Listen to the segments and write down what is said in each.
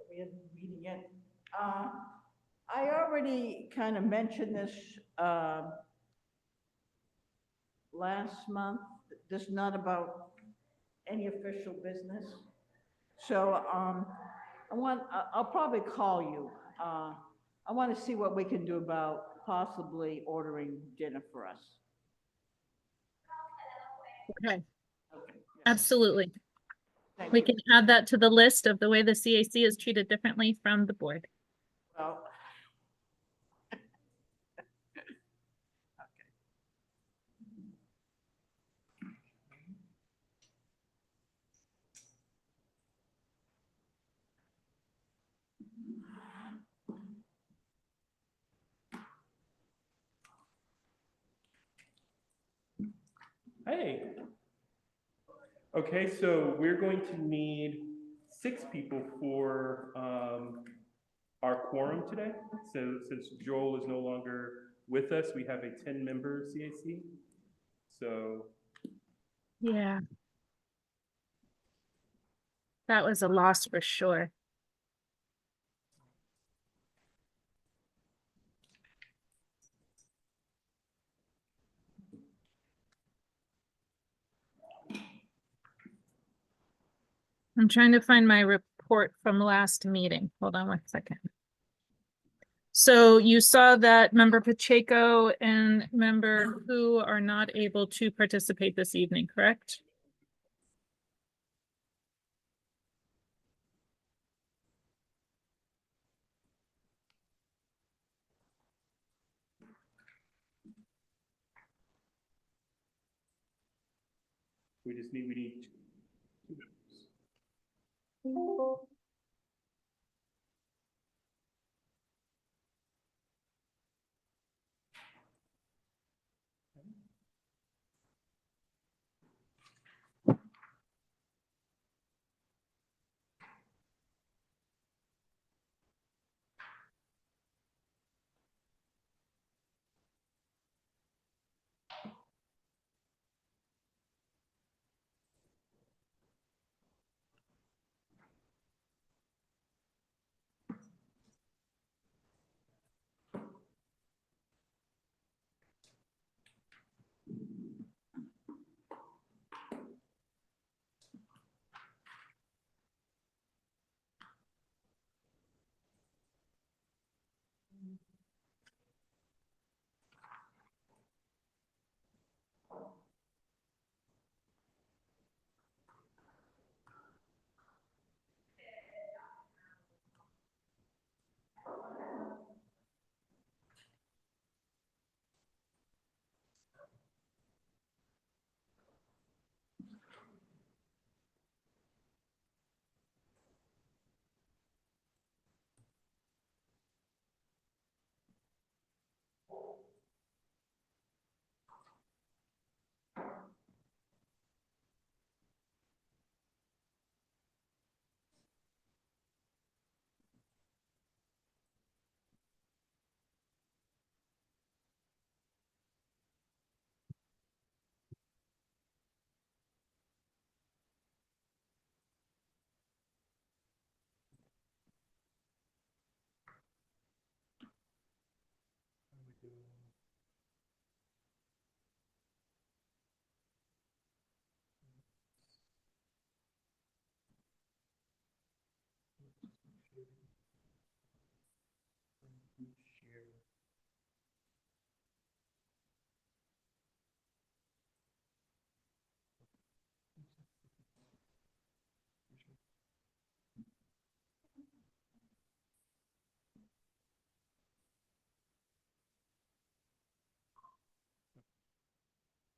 we had reading it. I already kind of mentioned this, last month. This is not about any official business. So, I'll probably call you. I want to see what we can do about possibly ordering dinner for us. Okay, Okay. absolutely. Thank We you. can add that to the list of the way the CAC is treated differently from the board. Well, Hey. Okay, so we're going to need 6 people for our quorum today. So since Joel is no longer with us, we have a 10-member CAC. So Yeah. That was a loss for sure. I'm trying to find my report from last meeting. Hold on 1 second. So you saw that member Pacheco and member who are not able to participate this evening, correct? we need 2 members.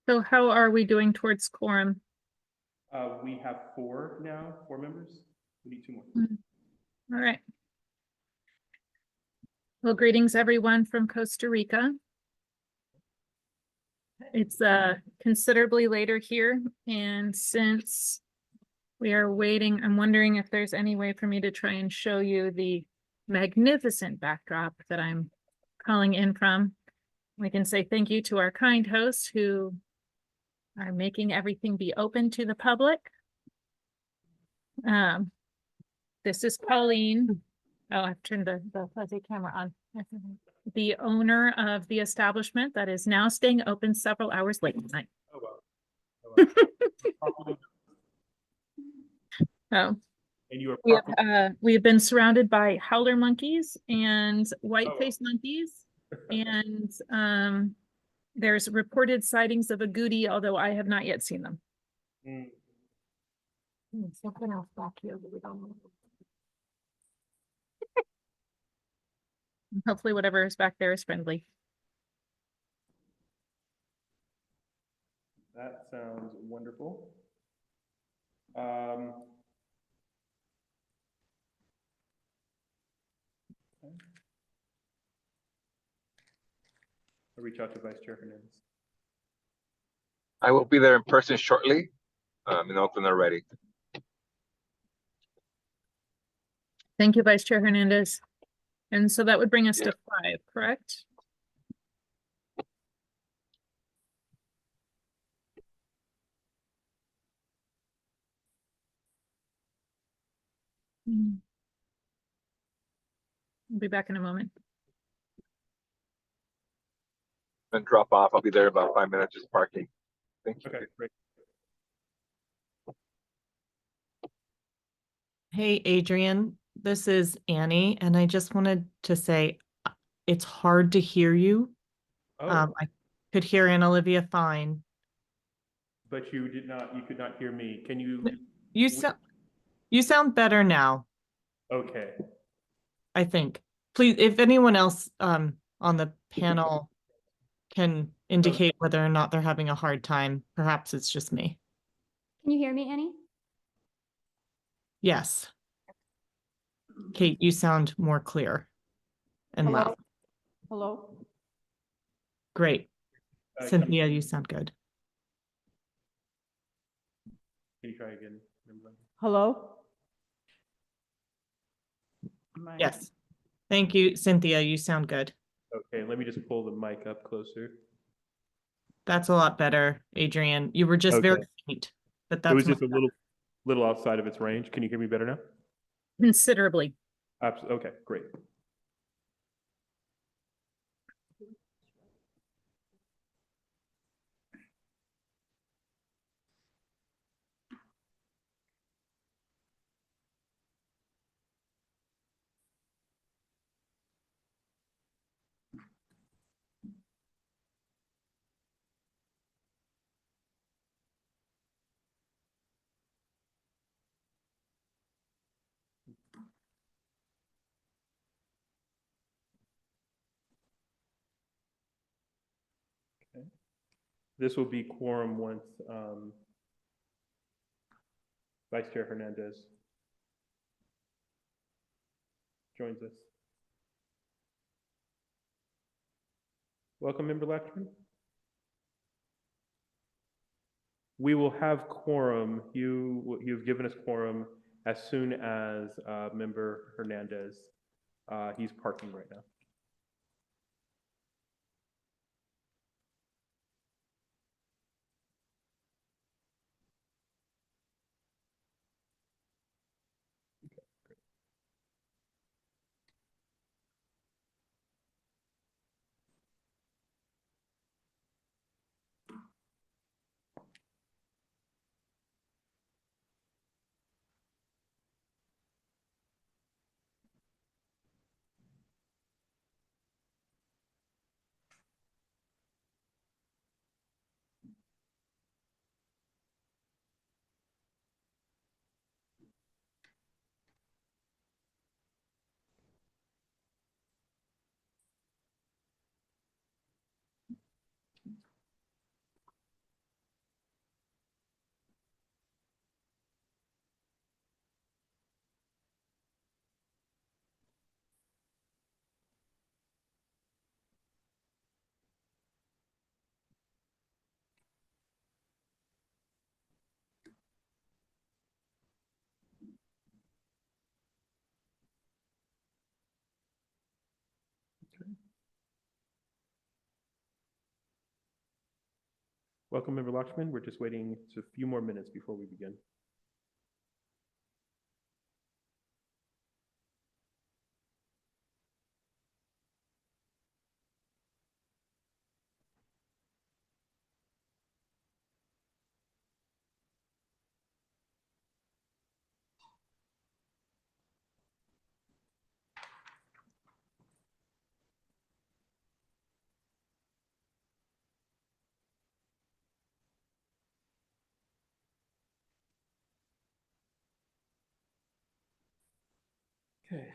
So how are we doing towards quorum? We have 4 now, 4 members. We need 2 more. All right. Well, greetings everyone from Costa Rica. It's considerably later here, and since we are waiting, I'm wondering if there's any way for me to try and show you the magnificent backdrop that I'm calling in from. We can say thank you to our kind hosts who are making everything be open to the public. This is Pauline. Oh, I've turned the fuzzy camera on. The owner of the establishment that is now staying open several hours late at night. Oh, wow. Oh, wow. Oh, And you are we have, properly, we have been surrounded by howler monkeys and wow. white-faced monkeys. And, there's reported sightings of a goody, although I have not yet seen them. Mm, Something else back here that we don't know. Hopefully whatever is back there is friendly. that sounds wonderful. Okay. I'll reach out to Vice Chair Hernandez. I will be there in person shortly, in Oakland already. Thank you, Vice Chair Hernandez. And so that would bring us Yeah. to 5, correct? I'll be back in a moment. And drop off. I'll be there in about 5 minutes, just parking. Thank you. Okay, great. Hey, Adrian, this is Annie, and I just wanted to say it's hard to hear you. Oh, I could hear Anna Olivia fine. but you could not hear me. Can you? You sound better now, Okay, I think. Please, if anyone else on the panel can indicate whether or not they're having a hard time, perhaps it's just me. Can you hear me, Annie? Yes. Kate, you sound more clear and Hello? loud. Hello? Great. can Cynthia, you sound good. you try again? Hello? Yes. Thank you, Cynthia. You sound good. Okay, let me just pull the mic up closer. That's a lot better, Adrian. You were just very Okay. faint, but It that's was much just a little outside of its range. Can you hear me better now? Considerably. Absolutely. Okay, great. Okay. This will be quorum once Vice Chair Hernandez joins us. Welcome, Member Latchman. We will have quorum. You've given us quorum as soon as Member Hernandez. He's parking right now. Welcome, Member Latchman. We're just waiting a few more minutes before we begin. Okay.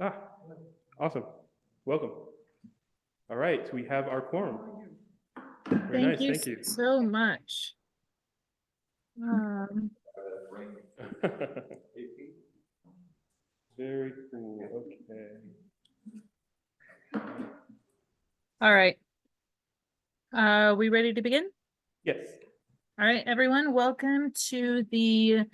Ah, awesome. Welcome. All right, so we have our quorum. Very nice, thank you. so much. Very cool, okay. All right. We ready to begin? Yes, All right, everyone, welcome to the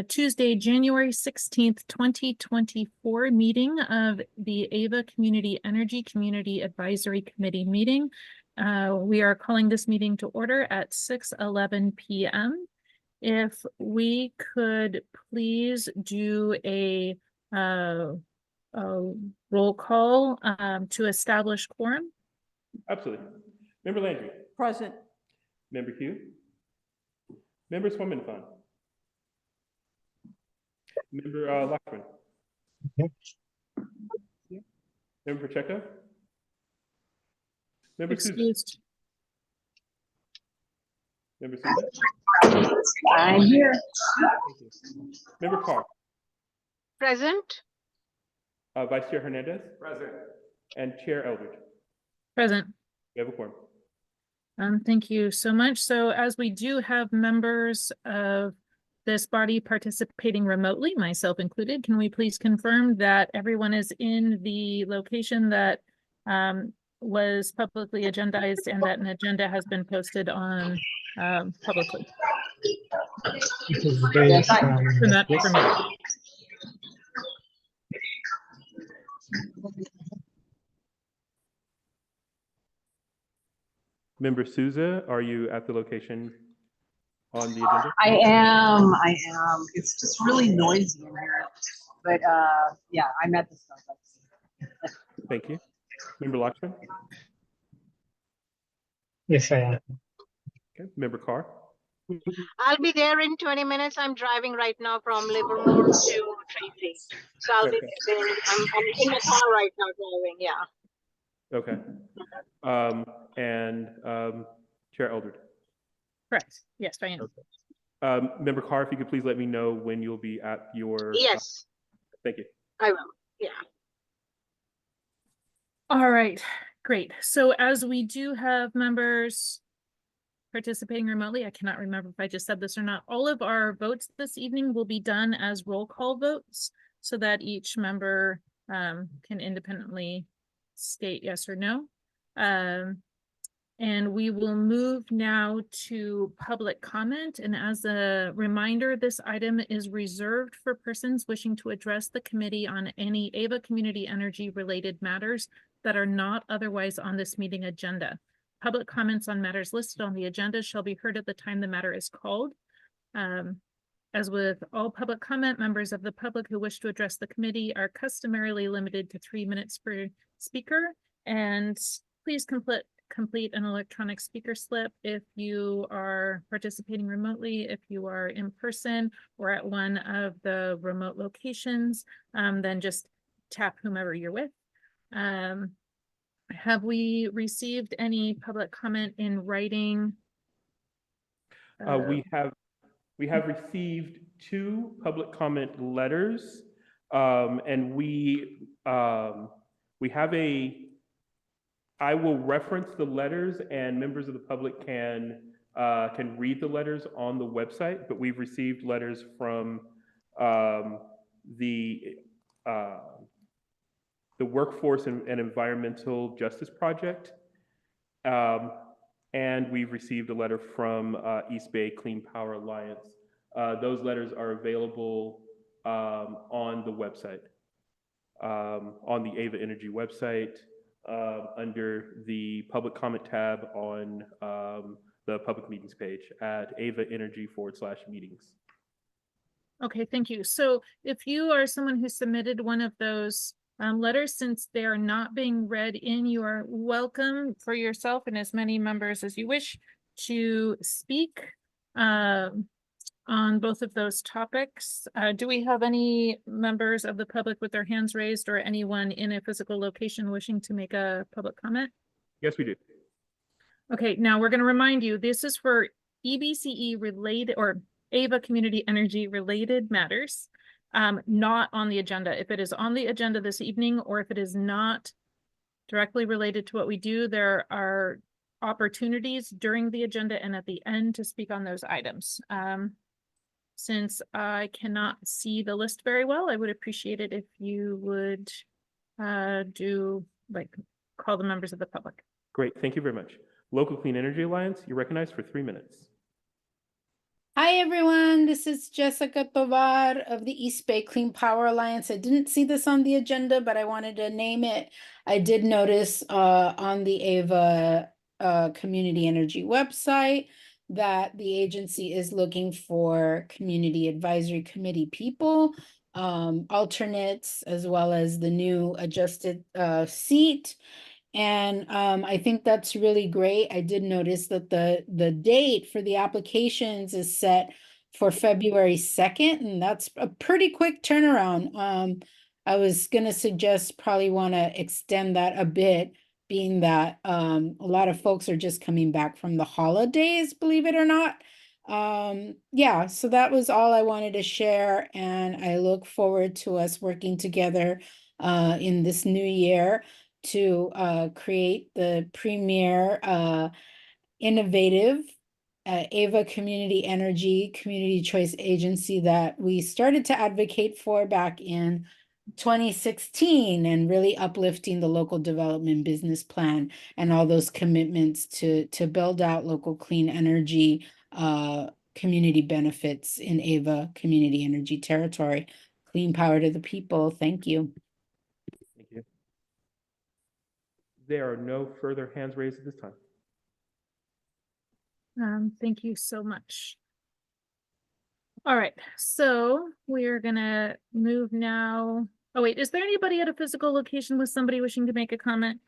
Tuesday, January 16th, 2024 meeting of the Ava Community Energy Community Advisory Committee meeting. We are calling this meeting to order at 6:11 p.m. If we could please do a roll call to establish quorum. absolutely. Member Landry, Present. Member Hugh, Member Swaminathan, Member Lakshman, Member Pacheco, Member Souza, Excused. Member Souza, I'm here. Member Carr, Present. Vice Chair Hernandez. Present. And Chair Eldridge. Present. We have a quorum. Thank you so much. So as we do have members of this body participating remotely, myself included, can we please confirm that everyone is in the location that was publicly agendized and that an agenda has been posted on publicly? Yes, For that, for me. Member Souza, are you at the location on the agenda? I am. It's just really noisy in here. But yeah, I'm at the Starbucks. Thank you. Member Lakshman? Yes, I am. Okay. Member Carr? I'll be there in 20 minutes. I'm driving right now from Livermore to Tracy. So I'll be Okay. there. I'm in the car right now driving, yeah. Okay. Chair Eldridge? Correct. Yes, I am. Member Carr, if you could please let me know when you'll be at your. Yes, Thank you. I will, yeah. All right, great. So as we do have members participating remotely, I cannot remember if I just said this or not, all of our votes this evening will be done as roll call votes so that each member can independently state yes or no. And we will move now to public comment. And as a reminder, this item is reserved for persons wishing to address the committee on any Ava Community Energy related matters that are not otherwise on this meeting agenda. Public comments on matters listed on the agenda shall be heard at the time the matter is called. As with all public comment, members of the public who wish to address the committee are customarily limited to 3 minutes per speaker. And please complete an electronic speaker slip if you are participating remotely. If you are in person or at one of the remote locations, then just tap whomever you're with. Have we received any public comment in writing? We have received 2 public comment letters, and we have I will reference the letters, and members of the public can can read the letters on the website, but we've received letters from the Workforce and Environmental Justice Project, and we've received a letter from East Bay Clean Power Alliance. Those letters are available on the website, on the Ava Energy website, under the public comment tab on the public meetings page at avaenergy/meetings. Okay, thank you. So if you are someone who submitted one of those letters, since they are not being read in, you are welcome for yourself and as many members as you wish to speak on both of those topics. Do we have any members of the public with their hands raised or anyone in a physical location wishing to make a public comment? Yes, we do. Okay, now we're going to remind you, this is for EBCE related or Ava Community Energy related matters, not on the agenda. If it is on the agenda this evening, or if it is not directly related to what we do, there are opportunities during the agenda and at the end to speak on those items. Since I cannot see the list very well, I would appreciate it if you would call the members of the public. Great, thank you very much. Local Clean Energy Alliance, you're recognized for 3 minutes. Hi, everyone. This is Jessica Tovar of the East Bay Clean Power Alliance. I didn't see this on the agenda, but I wanted to name it. I did notice on the Ava Community Energy website that the agency is looking for community advisory committee people, alternates, as well as the new adjusted seat. And I think that's really great. I did notice that the date for the applications is set for February 2nd, and that's a pretty quick turnaround. I was going to suggest probably want to extend that a bit, being that a lot of folks are just coming back from the holidays, believe it or not. Yeah, so that was all I wanted to share, and I look forward to us working together in this new year to create the premier innovative Ava Community Energy Community Choice Agency that we started to advocate for back in 2016, and really uplifting the local development business plan and all those commitments to build out local clean energy community benefits in Ava Community Energy territory. Clean power to the people. Thank you. Thank you. There are no further hands raised at this time. Thank you so much. All right, so we're gonna move now. Oh wait, is there anybody at a physical location with somebody wishing to make a comment?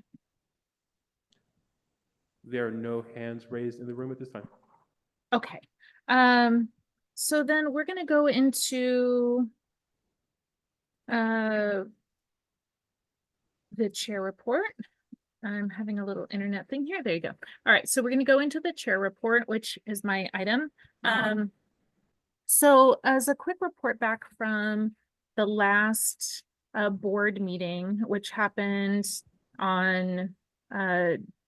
There are no hands raised in the room at this time. Okay, so then we're gonna go into the chair report. I'm having a little internet thing here. There you go. All right, so we're going to go into the chair report, which is my item. So as a quick report back from the last board meeting, which happened on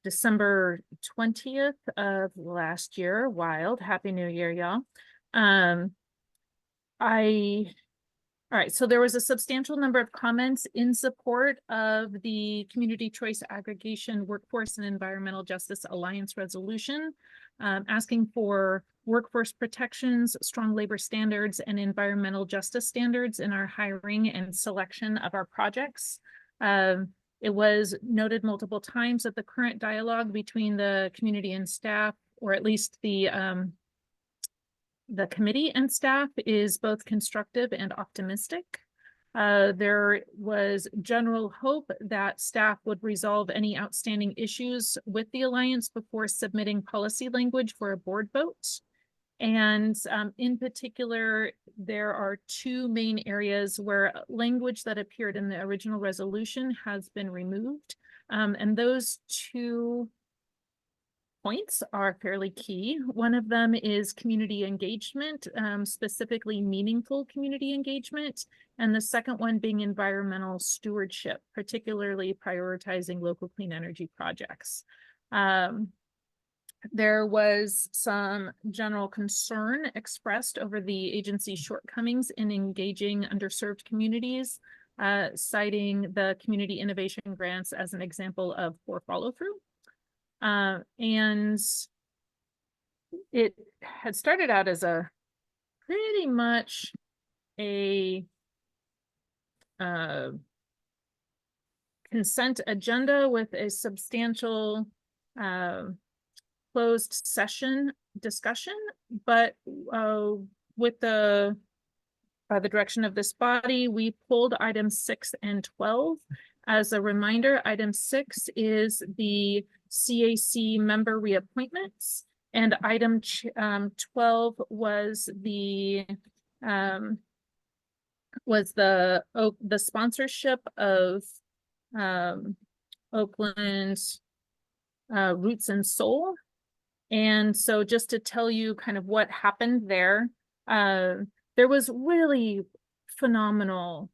December 20th of last year. Wild. Happy New Year, y'all. All right, so there was a substantial number of comments in support of the Community Choice Aggregation Workforce and Environmental Justice Alliance resolution, asking for workforce protections, strong labor standards, and environmental justice standards in our hiring and selection of our projects. It was noted multiple times that the current dialogue between the community and staff, or at least the committee and staff, is both constructive and optimistic. There was general hope that staff would resolve any outstanding issues with the Alliance before submitting policy language for a board vote. And in particular, there are two main areas where language that appeared in the original resolution has been removed. And those two points are fairly key. One of them is community engagement, specifically meaningful community engagement. And the second one being environmental stewardship, particularly prioritizing local clean energy projects. there was some general concern expressed over the agency's shortcomings in engaging underserved communities, citing the community innovation grants as an example of poor follow-through. And it had started out as a pretty much a consent agenda with a substantial closed session discussion, but with the by the direction of this body, we pulled items 6 and 12. As a reminder, item 6 is the CAC member reappointments, and item 12 was the sponsorship of Oakland Roots and Soul. And so just to tell you kind of what happened there, there was really phenomenal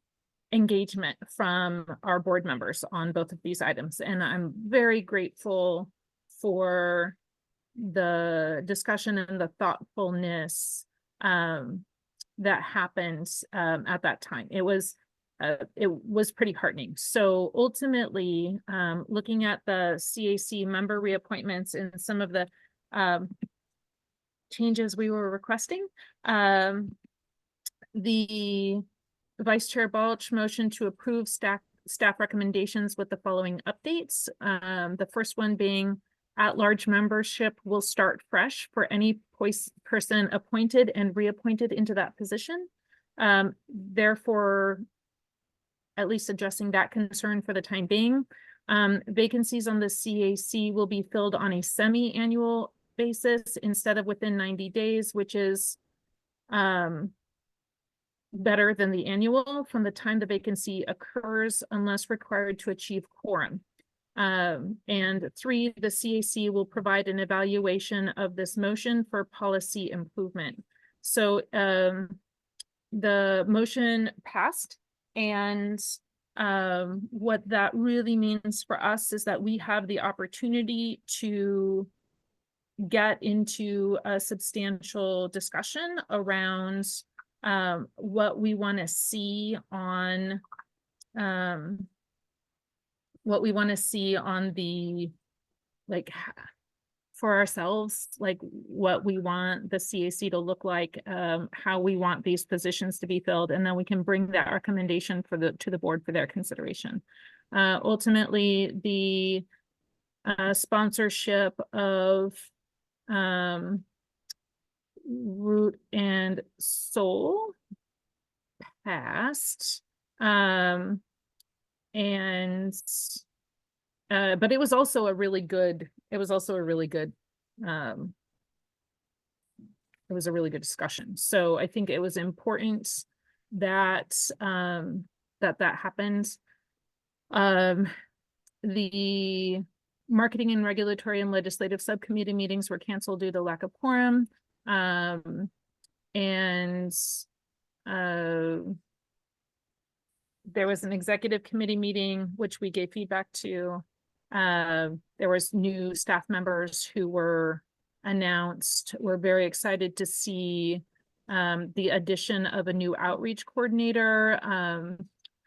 engagement from our board members on both of these items. And I'm very grateful for the discussion and the thoughtfulness that happened at that time. It was pretty heartening. So ultimately, looking at the CAC member reappointments and some of the changes we were requesting, the Vice Chair Balch motion to approve staff recommendations with the following updates. The first one being at-large membership will start fresh for any person appointed and reappointed into that position. Therefore, at least addressing that concern for the time being. Vacancies on the CAC will be filled on a semi-annual basis instead of within 90 days, which is better than the annual from the time the vacancy occurs unless required to achieve quorum. And 3, the CAC will provide an evaluation of this motion for policy improvement. So the motion passed, and what that really means for us is that we have the opportunity to get into a substantial discussion around what we want to see on the, like, for ourselves, like what we want the CAC to look like, how we want these positions to be filled, and then we can bring that recommendation to the board for their consideration. Ultimately, the sponsorship of Root and Soul passed, but it was also a really good discussion. So I think it was important that that happened. The marketing and regulatory and legislative subcommittee meetings were canceled due to lack of quorum. There was an executive committee meeting, which we gave feedback to. There was new staff members who were announced. We're very excited to see the addition of a new outreach coordinator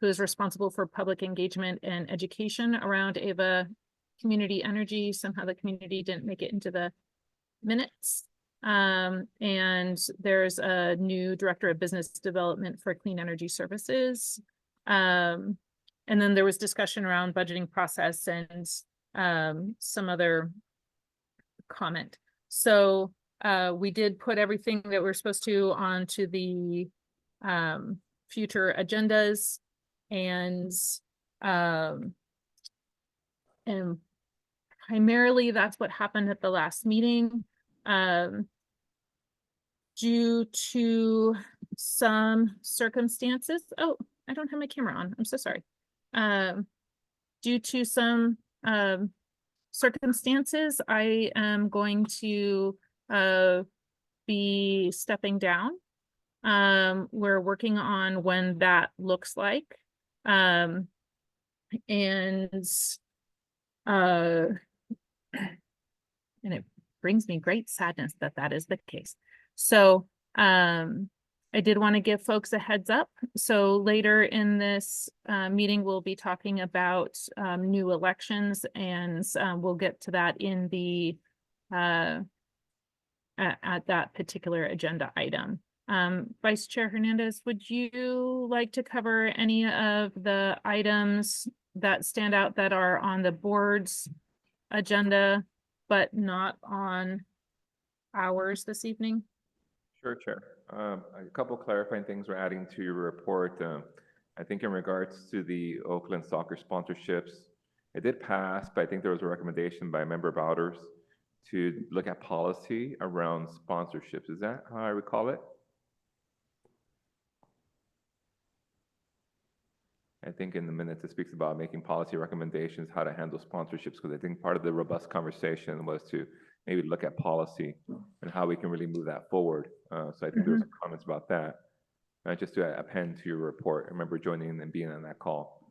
who is responsible for public engagement and education around Ava Community Energy. Somehow the community didn't make it into the minutes. And there's a new director of business development for clean energy services. And then there was discussion around budgeting process and some other comment. So we did put everything that we're supposed to onto the future agendas, and primarily that's what happened at the last meeting. Due to some circumstances, oh, I don't have my camera on, I'm so sorry. Due to some circumstances, I am going to be stepping down. We're working on when that looks like. And it brings me great sadness that that is the case. So, I did want to give folks a heads up. So later in this meeting, we'll be talking about new elections, and we'll get to that in the at that particular agenda item. Vice Chair Hernandez, would you like to cover any of the items that stand out that are on the board's agenda, but not on ours this evening? Sure, Chair. A couple clarifying things we're adding to your report. I think in regards to the Oakland soccer sponsorships, it did pass, but I think there was a recommendation by Member Bowders to look at policy around sponsorships. Is that how I recall it? I think in the minutes it speaks about making policy recommendations, how to handle sponsorships, because I think part of the robust conversation was to maybe look at policy and how we can really move that forward. So I think there was some comments about that. Just to append to your report, I remember joining and being on that call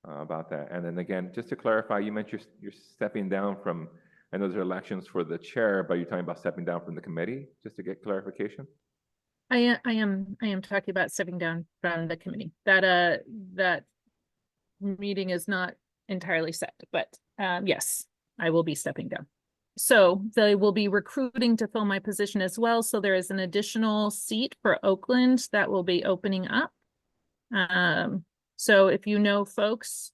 about that. And then again, just to clarify, you mentioned you're stepping down from, I know there's elections for the chair, but you're talking about stepping down from the committee, just to get clarification? I am talking about stepping down from the committee. That that meeting is not entirely set, but yes, I will be stepping down. So they will be recruiting to fill my position as well. So there is an additional seat for Oakland that will be opening up. So if you know folks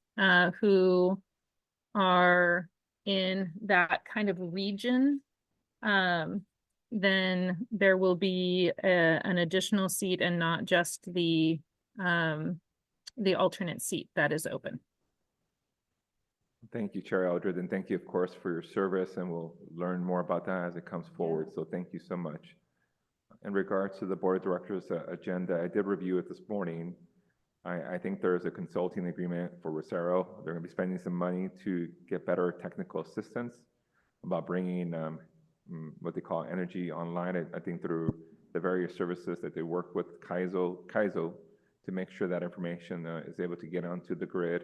who are in that kind of region, then there will be an additional seat and not just the alternate seat that is open. Thank you, Chair Eldred, and thank you, of course, for your service, and we'll learn more about that as it comes forward. So thank you so much. In regards to the Board of Directors agenda, I did review it this morning. I think there's a consulting agreement for Rosero. They're going to be spending some money to get better technical assistance about bringing what they call energy online. I think through the various services that they work with Kaizo to make sure that information is able to get onto the grid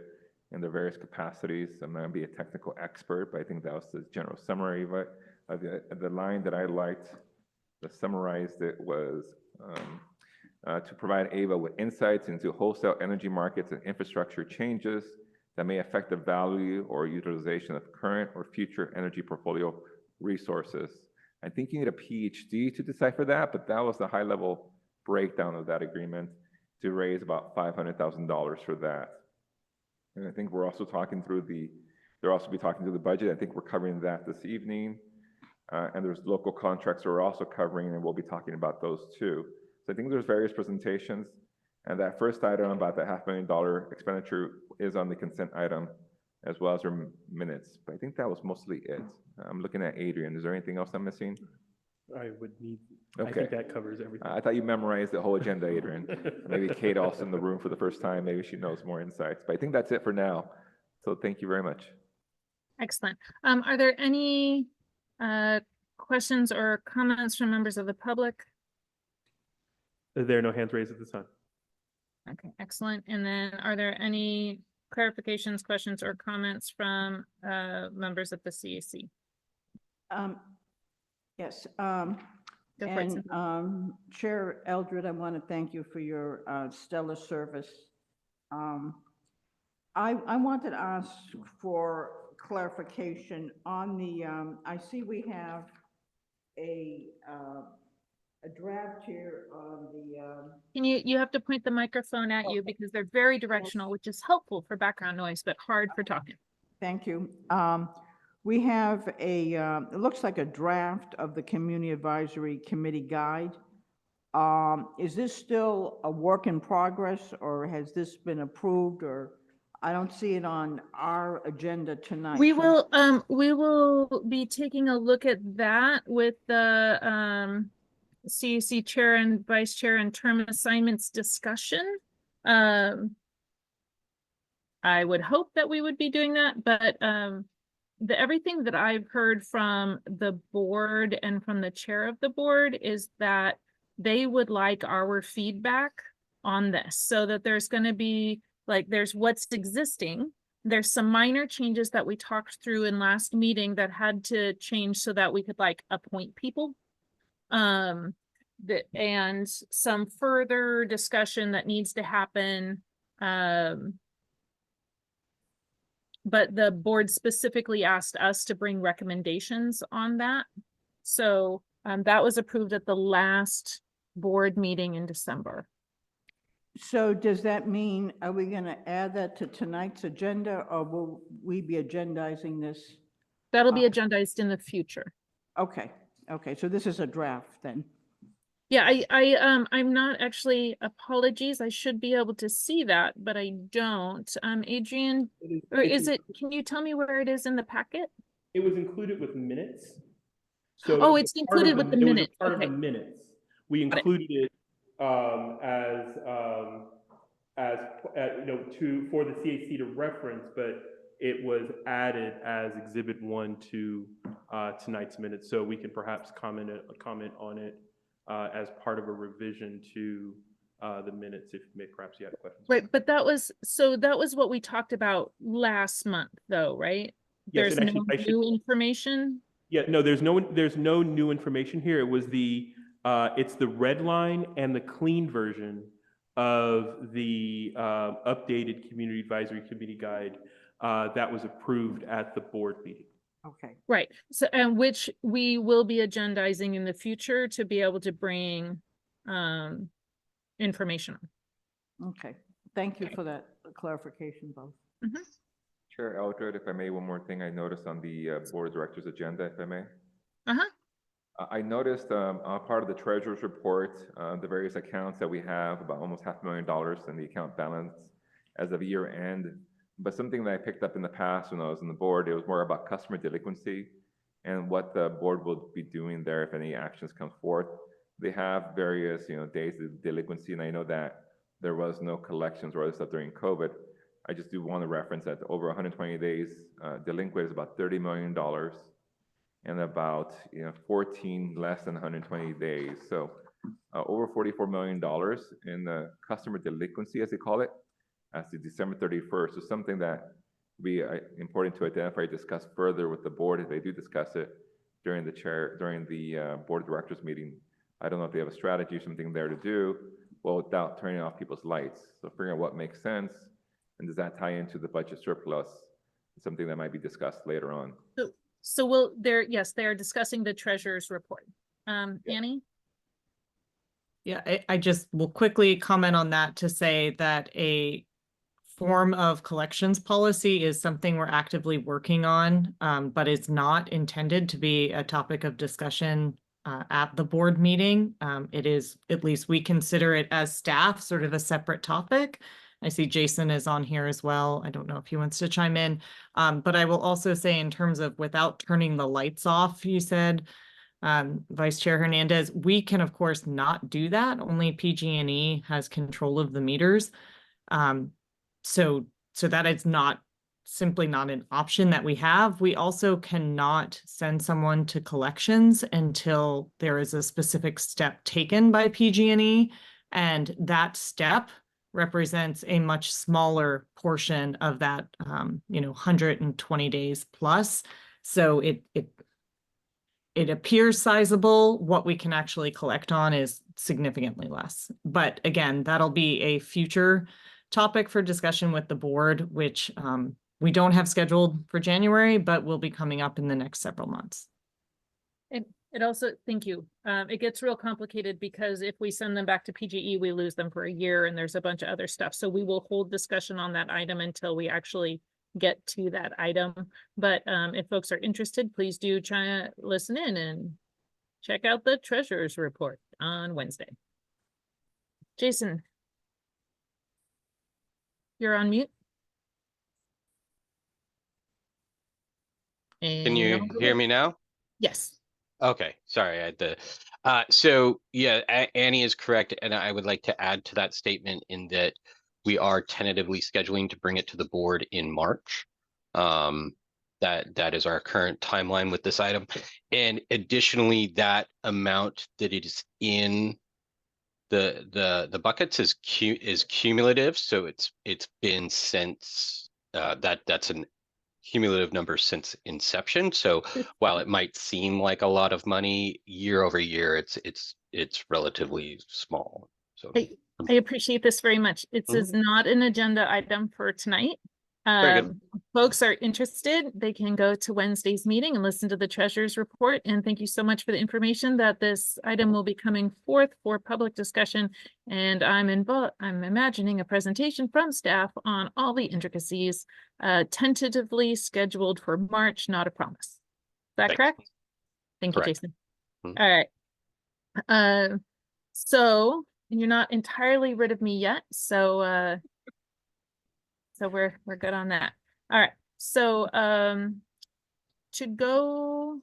in the various capacities. I'm not going to be a technical expert, but I think that was the general summary. But the line that I liked, that summarized it, was to provide AVA with insights into wholesale energy markets and infrastructure changes that may affect the value or utilization of current or future energy portfolio resources. I think you need a PhD to decipher that, but that was the high-level breakdown of that agreement to raise about $500,000 for that. And I think we're also talking through they'll also be talking through the budget. I think we're covering that this evening. And there's local contracts we're also covering, and we'll be talking about those too. So I think there's various presentations. And that first item about the $500,000 expenditure is on the consent item, as well as our minutes. But I think that was mostly it. I'm looking at Adrian. Is there anything else I'm missing? I would need, Okay. I think that covers everything. I thought you memorized the whole agenda, Adrian. Maybe Kate also in the room for the first time. Maybe she knows more insights. But I think that's it for now. So thank you very much. Excellent. Are there any questions or comments from members of the public? There are no hands raised at this time. Okay, excellent. And then are there any clarifications, questions, or comments from members of the CAC? Yes. Go for it, And Cynthia. Chair Eldred, I want to thank you for your stellar service. I wanted to ask for clarification on the, I see we have a draft here on the, Can you have to point the microphone at you because they're very directional, which is helpful for background noise, but hard for talking. thank you. We have it looks like a draft of the Community Advisory Committee Guide. Is this still a work in progress, or has this been approved, or I don't see it on our agenda tonight? We will be taking a look at that with the CAC Chair and Vice Chair and term assignments discussion. I would hope that we would be doing that, but everything that I've heard from the board and from the chair of the board is that they would like our feedback on this, so that there's going to be, like, there's what's existing, there's some minor changes that we talked through in last meeting that had to change so that we could like appoint people. And some further discussion that needs to happen. But the board specifically asked us to bring recommendations on that. So that was approved at the last board meeting in December. So does that mean, are we going to add that to tonight's agenda, or will we be agendizing this? That'll be agendized in the future. Okay, okay, so this is a draft then. Yeah, I'm not actually, apologies, I should be able to see that, but I don't. Adrian, or is it, can you tell me where it is in the packet? It was included with minutes. So Oh, it it's was part of included with the it was a minutes. part of Okay. the minutes. We Got it. included it for the CAC to reference, but it was added as Exhibit 1 to tonight's minutes. So we can perhaps comment on it as part of a revision to the minutes, if perhaps you had questions. Right, but that was what we talked about last month, though, right? Yes, There's and no actually, new information. Yeah, no, there's no new information here. It was it's the red line and the clean version of the updated Community Advisory Committee guide that was approved at the board meeting. Okay, Right, so, and which we will be agendizing in the future to be able to bring information on. okay. Thank you Okay. for that clarification, both. Chair Eldred, if I may, one more thing I noticed on the Board of Directors agenda, if I may. I noticed part of the treasurer's report, the various accounts that we have, about almost $500,000 in the account balance as of year end. But something that I picked up in the past when I was on the board, it was more about customer delinquency and what the board will be doing there if any actions come forth. They have various, days of delinquency, and I know that there was no collections or other stuff during COVID. I just do want to reference that over 120 days delinquent is about $30 million, and about 14 less than 120 days. So over $44 million in the customer delinquency, as they call it, as of December 31st. So something that would be important to identify, discuss further with the board if they do discuss it during the board of directors meeting. I don't know if they have a strategy or something there to do, well, without turning off people's lights. So figuring out what makes sense, and does that tie into the budget surplus? It's something that might be discussed later on. So yes, they are discussing the treasurer's report. Annie? Yeah, I just will quickly comment on that to say that a form of collections policy is something we're actively working on, but it's not intended to be a topic of discussion at the board meeting. It is, at least we consider it as staff, sort of a separate topic. I see Jason is on here as well. I don't know if he wants to chime in, but I will also say in terms of without turning the lights off, you said, Vice Chair Hernandez, we can of course not do that. Only PG&E has control of the meters. So that is simply not an option that we have. We also cannot send someone to collections until there is a specific step taken by PG&E, and that step represents a much smaller portion of that 120 days plus. So it appears sizable. What we can actually collect on is significantly less. But again, that'll be a future topic for discussion with the board, which we don't have scheduled for January, but will be coming up in the next several months. It also, thank you. It gets real complicated because if we send them back to PGE, we lose them for a year and there's a bunch of other stuff. So we will hold discussion on that item until we actually get to that item. But if folks are interested, please do try to listen in and check out the treasurer's report on Wednesday. Jason, you're on mute. Can you hear me now? Yes. Okay, sorry, I had the, so yeah, Annie is correct, and I would like to add to that statement in that we are tentatively scheduling to bring it to the board in March. That is our current timeline with this item. And additionally, that amount that it is in the buckets is cumulative, so it's been since that's an cumulative number since inception. So while it might seem like a lot of money year over year, it's relatively small. So I appreciate this very much. It Mhm. is not an agenda item for tonight. Very good. Folks are interested, they can go to Wednesday's meeting and listen to the treasurer's report. And thank you so much for the information that this item will be coming forth for public discussion. And I'm imagining a presentation from staff on all the intricacies, tentatively scheduled for March, not a promise. Is that Thanks. correct? Thank you, Correct. Jason. Mhm. All right. So you're not entirely rid of me yet, so we're good on that. All right, so to go,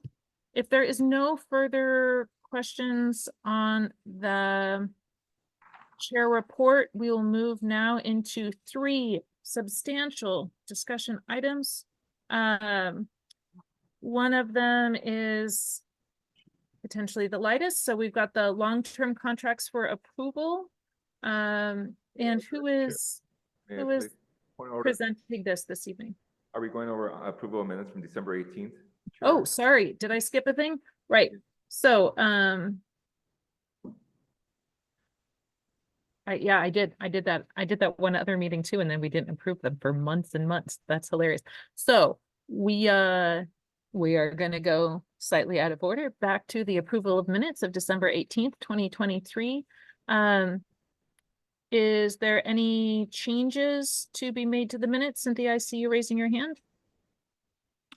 if there is no further questions on the chair report, we will move now into 3 substantial discussion items. One of them is potentially the lightest. So we've got the long-term contracts for approval. And who is May I who is please? Point of order. presenting this evening? Are we going over approval of minutes from December 18th? Oh, sorry, did I skip a thing? Right, so, yeah, I did that one other meeting too, and then we didn't approve them for months and months. That's hilarious. So we are gonna go slightly out of order, back to the approval of minutes of December 18th, 2023. Is there any changes to be made to the minutes? Cynthia, I see you raising your hand.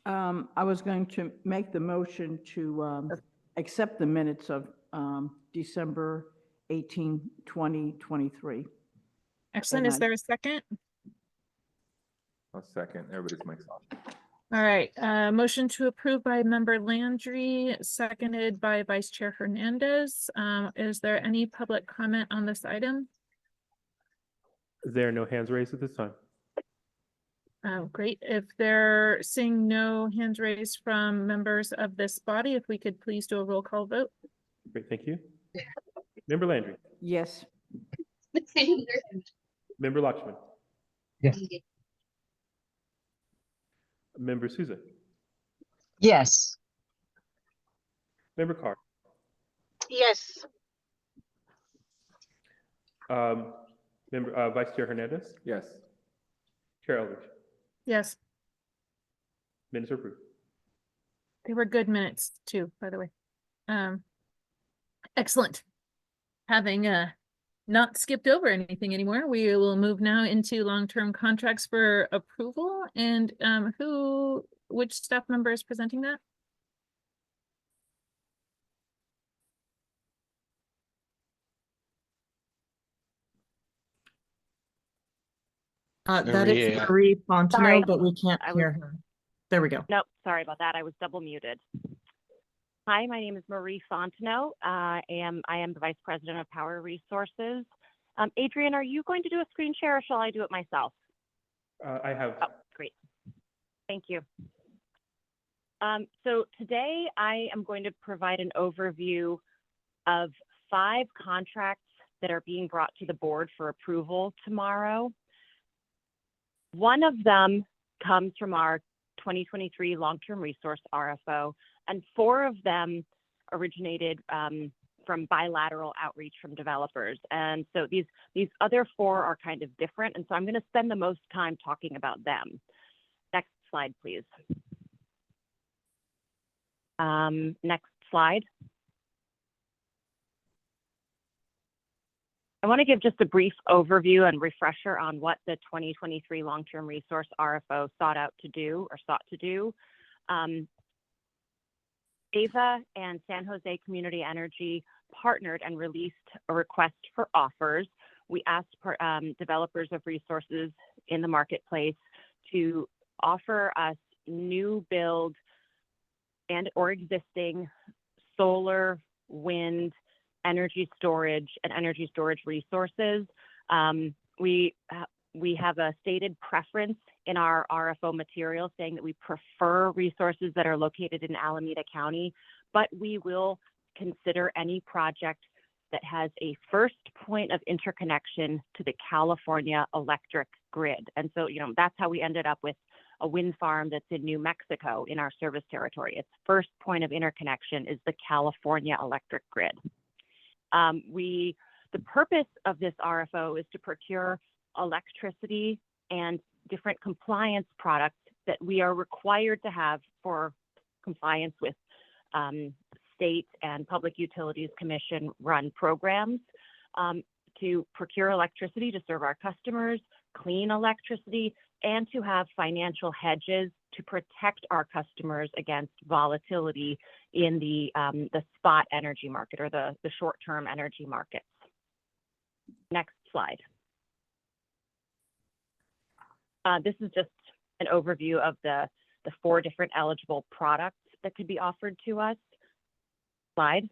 I was going to make the motion to accept the minutes of December 18, 2023. Excellent. And Is there a second? A second. Everybody's mic's off. All right, motion to approve by member Landry, seconded by Vice Chair Hernandez. Is there any public comment on this item? There are no hands raised at this time. Great. If they're seeing no hands raised from members of this body, if we could please do a roll call vote. Great, thank you. Member Landry, Yes. Member Lakshman, Yes. Member Souza, Yes. Member Carr, Yes. Member Vice Chair Hernandez, Yes. Chair Eldridge. Yes, Minutes are approved. they were good minutes too, by the way. Excellent. Having not skipped over anything anymore, we will move now into long-term contracts for approval. And which staff member is presenting that? That is Maria. Marie Fontenot, Sorry. but we can't I was- hear her. There we go. Nope, sorry about that. I was double muted. Hi, my name is Marie Fontenot. I am the Vice President of Power Resources. Adrian, are you going to do a screen share or shall I do it myself? I have. Oh, great. Thank you. So today I am going to provide an overview of 5 contracts that are being brought to the board for approval tomorrow. One of them comes from our 2023 long-term resource RFO, and 4 of them originated from bilateral outreach from developers. And so these other 4 are kind of different, and so I'm going to spend the most time talking about them. Next slide, please. Next slide. I want to give just a brief overview and refresher on what the 2023 long-term resource RFO sought to do. AVA and San Jose Community Energy partnered and released a request for offers. We asked developers of resources in the marketplace to offer us new build and or existing solar, wind, energy storage and energy storage resources. We have a stated preference in our RFO material saying that we prefer resources that are located in Alameda County, but we will consider any project that has a first point of interconnection to the California electric grid. And so, that's how we ended up with a wind farm that's in New Mexico in our service territory. Its first point of interconnection is the California electric grid. The purpose of this RFO is to procure electricity and different compliance products that we are required to have for compliance with state and Public Utilities Commission run programs to procure electricity to serve our customers, clean electricity, and to have financial hedges to protect our customers against volatility in the spot energy market or the short-term energy markets. Next slide. This is just an overview of the 4 different eligible products that could be offered to us. Slide.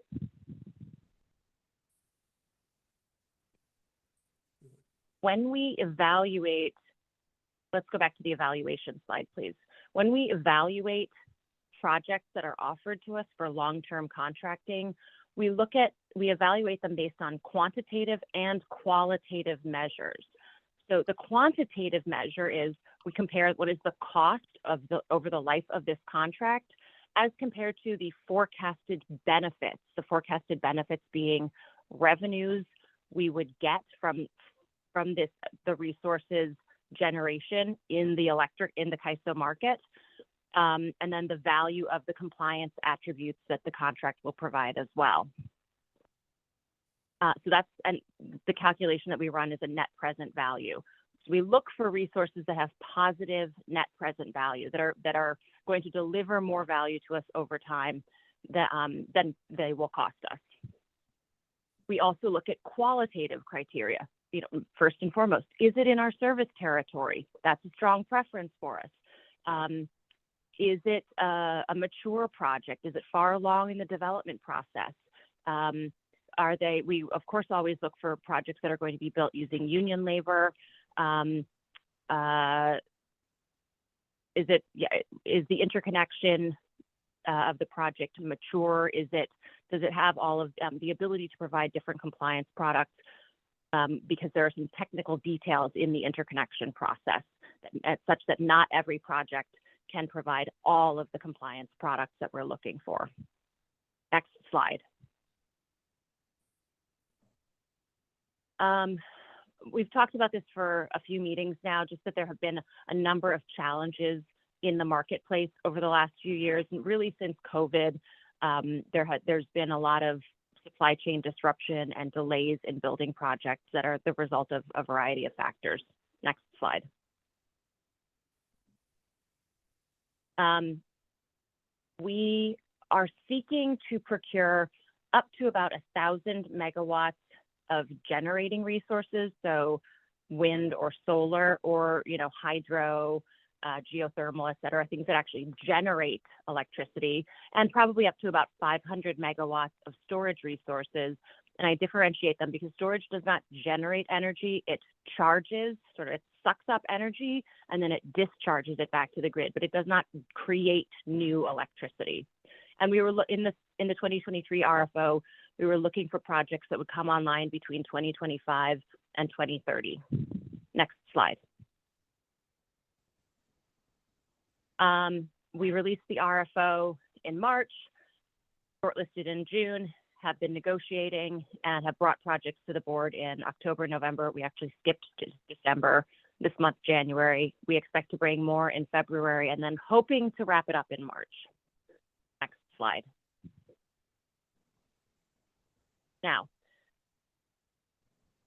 When we evaluate, let's go back to the evaluation slide, please. When we evaluate projects that are offered to us for long-term contracting, we evaluate them based on quantitative and qualitative measures. So the quantitative measure is we compare what is the cost over the life of this contract as compared to the forecasted benefits being revenues we would get from the resources generation in the CAISO market, and then the value of the compliance attributes that the contract will provide as well. And the calculation that we run is a net present value. So we look for resources that have positive net present value, that are going to deliver more value to us over time than they will cost us. We also look at qualitative criteria. First and foremost, is it in our service territory? That's a strong preference for us. Is it a mature project? Is it far along in the development process? We of course always look for projects that are going to be built using union labor. Is the interconnection of the project mature? Does it have all of the ability to provide different compliance products? Because there are some technical details in the interconnection process such that not every project can provide all of the compliance products that we're looking for. Next slide. We've talked about this for a few meetings now, just that there have been a number of challenges in the marketplace over the last few years, and really since COVID, there's been a lot of supply chain disruption and delays in building projects that are the result of a variety of factors. Next slide. We are seeking to procure up to about 1,000 megawatts of generating resources, so wind or solar or hydro, geothermal, et cetera, things that actually generate electricity, and probably up to about 500 megawatts of storage resources. And I differentiate them because storage does not generate energy, it charges, it sucks up energy, and then it discharges it back to the grid, but it does not create new electricity. And we were in the 2023 RFO, we were looking for projects that would come online between 2025 and 2030. Next slide. We released the RFO in March, shortlisted in June, have been negotiating, and have brought projects to the board in October, November. We actually skipped to December, this month, January. We expect to bring more in February, and then hoping to wrap it up in March. Next slide. Now,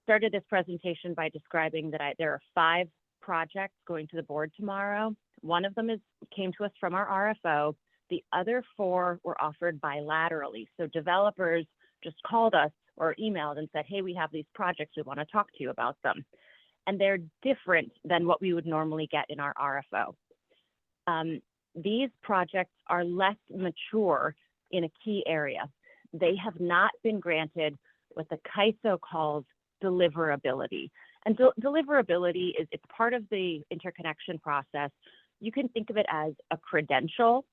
started this presentation by describing that there are 5 projects going to the board tomorrow. One of them came to us from our RFO. The other 4 were offered bilaterally. So developers just called us or emailed and said, hey, we have these projects, we want to talk to you about them. And they're different than what we would normally get in our RFO. These projects are less mature in a key area. They have not been granted what the CAISO calls deliverability. And deliverability it's part of the interconnection process. You can think of it as a credential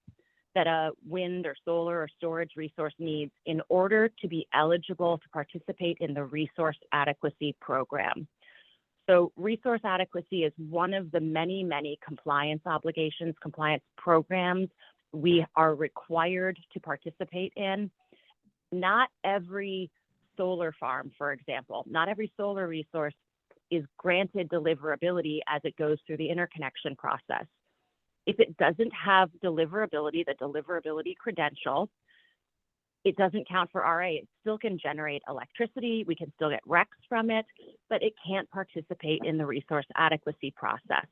that a wind or solar or storage resource needs in order to be eligible to participate in the resource adequacy program. So resource adequacy is one of the many, many compliance obligations, compliance programs we are required to participate in. Not every solar farm, for example, not every solar resource is granted deliverability as it goes through the interconnection process. If it doesn't have deliverability, the deliverability credential, it doesn't count for RA. It still can generate electricity. We can still get RECs from it, but it can't participate in the resource adequacy process.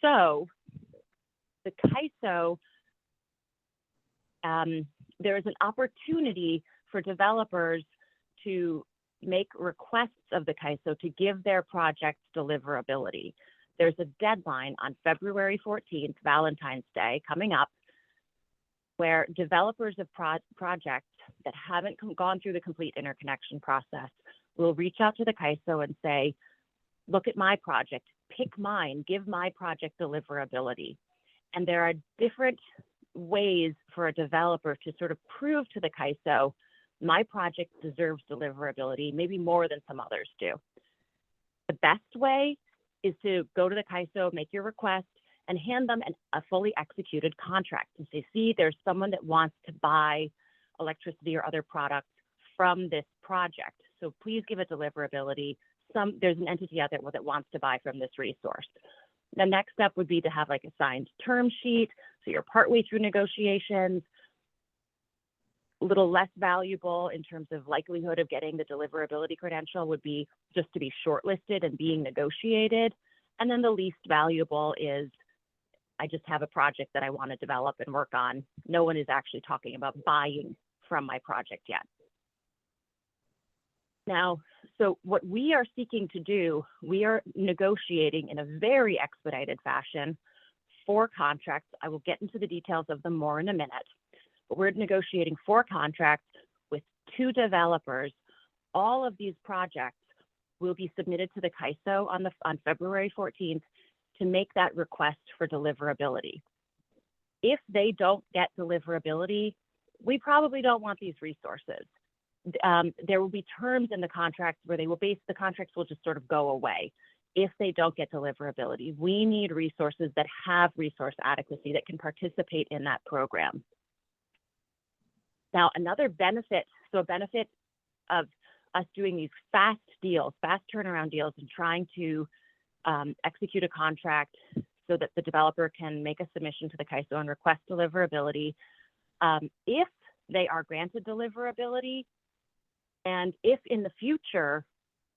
So the CAISO, there is an opportunity for developers to make requests of the CAISO to give their projects deliverability. There's a deadline on February 14th, Valentine's Day, coming up, where developers of projects that haven't gone through the complete interconnection process will reach out to the CAISO and say, look at my project, pick mine, give my project deliverability. And there are different ways for a developer to sort of prove to the CAISO, my project deserves deliverability, maybe more than some others do. The best way is to go to the CAISO, make your request, and hand them a fully executed contract and say, see, there's someone that wants to buy electricity or other products from this project. So please give it deliverability. There's an entity out there that wants to buy from this resource. The next step would be to have like a signed term sheet. So you're partway through negotiations, a little less valuable in terms of likelihood of getting the deliverability credential would be just to be shortlisted and being negotiated. And then the least valuable is, I just have a project that I want to develop and work on. No one is actually talking about buying from my project yet. Now, so what we are seeking to do, we are negotiating in a very expedited fashion 4 contracts. I will get into the details of them more in a minute, but we're negotiating 4 contracts with 2 developers. All of these projects will be submitted to the CAISO on February 14th to make that request for deliverability. If they don't get deliverability, we probably don't want these resources. There will be terms in the contracts where the contracts will just sort of go away if they don't get deliverability. We need resources that have resource adequacy that can participate in that program. Now, another benefit, so a benefit of us doing these fast deals, fast turnaround deals, and trying to execute a contract so that the developer can make a submission to the CAISO and request deliverability. If they are granted deliverability, and if in the future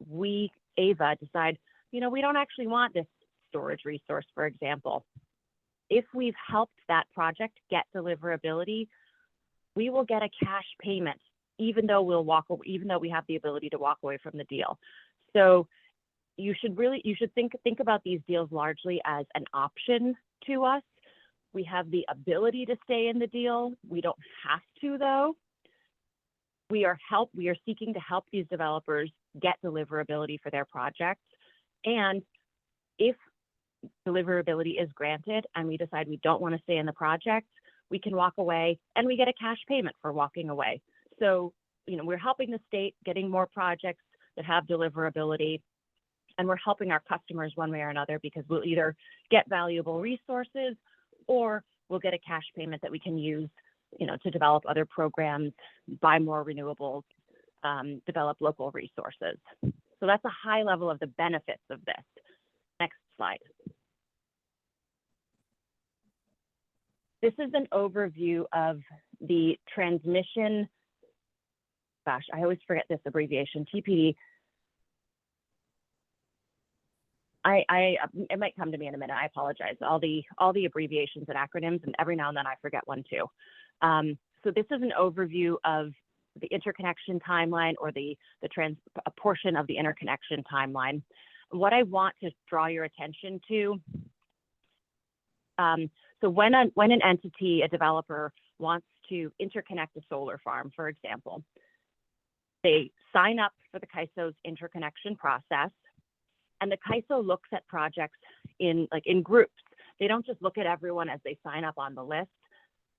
we, AVA, decide, we don't actually want this storage resource, for example, if we've helped that project get deliverability, we will get a cash payment, even though we have the ability to walk away from the deal. So you should think about these deals largely as an option to us. We have the ability to stay in the deal. We don't have to, though. We are seeking to help these developers get deliverability for their projects. And if deliverability is granted and we decide we don't want to stay in the project, we can walk away and we get a cash payment for walking away. So, we're helping the state getting more projects that have deliverability, and we're helping our customers one way or another because we'll either get valuable resources or we'll get a cash payment that we can use, to develop other programs, buy more renewables, develop local resources. So that's a high level of the benefits of this. Next slide. This is an overview of the transmission, gosh, I always forget this abbreviation, TPD. It might come to me in a minute. I apologize. All the abbreviations and acronyms, and every now and then I forget one too. So this is an overview of the interconnection timeline, or a portion of the interconnection timeline. What I want to draw your attention to, so when an entity, a developer, wants to interconnect a solar farm, for example, they sign up for the CAISO's interconnection process, and the CAISO looks at projects in groups. They don't just look at everyone as they sign up on the list.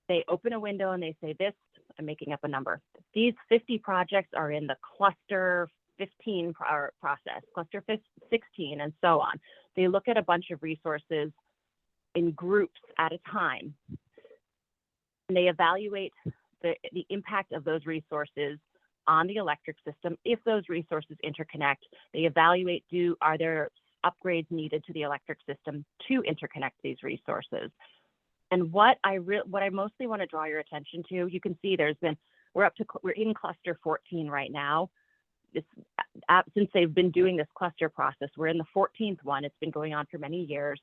They open a window and they say, I'm making up a number, these 50 projects are in the cluster 15 process, cluster 16, and so on. They look at a bunch of resources in groups at a time. And they evaluate the impact of those resources on the electric system. If those resources interconnect, they evaluate, are there upgrades needed to the electric system to interconnect these resources? And what I mostly want to draw your attention to, you can see we're in cluster 14 right now. Since they've been doing this cluster process, we're in the 14th one. It's been going on for many years.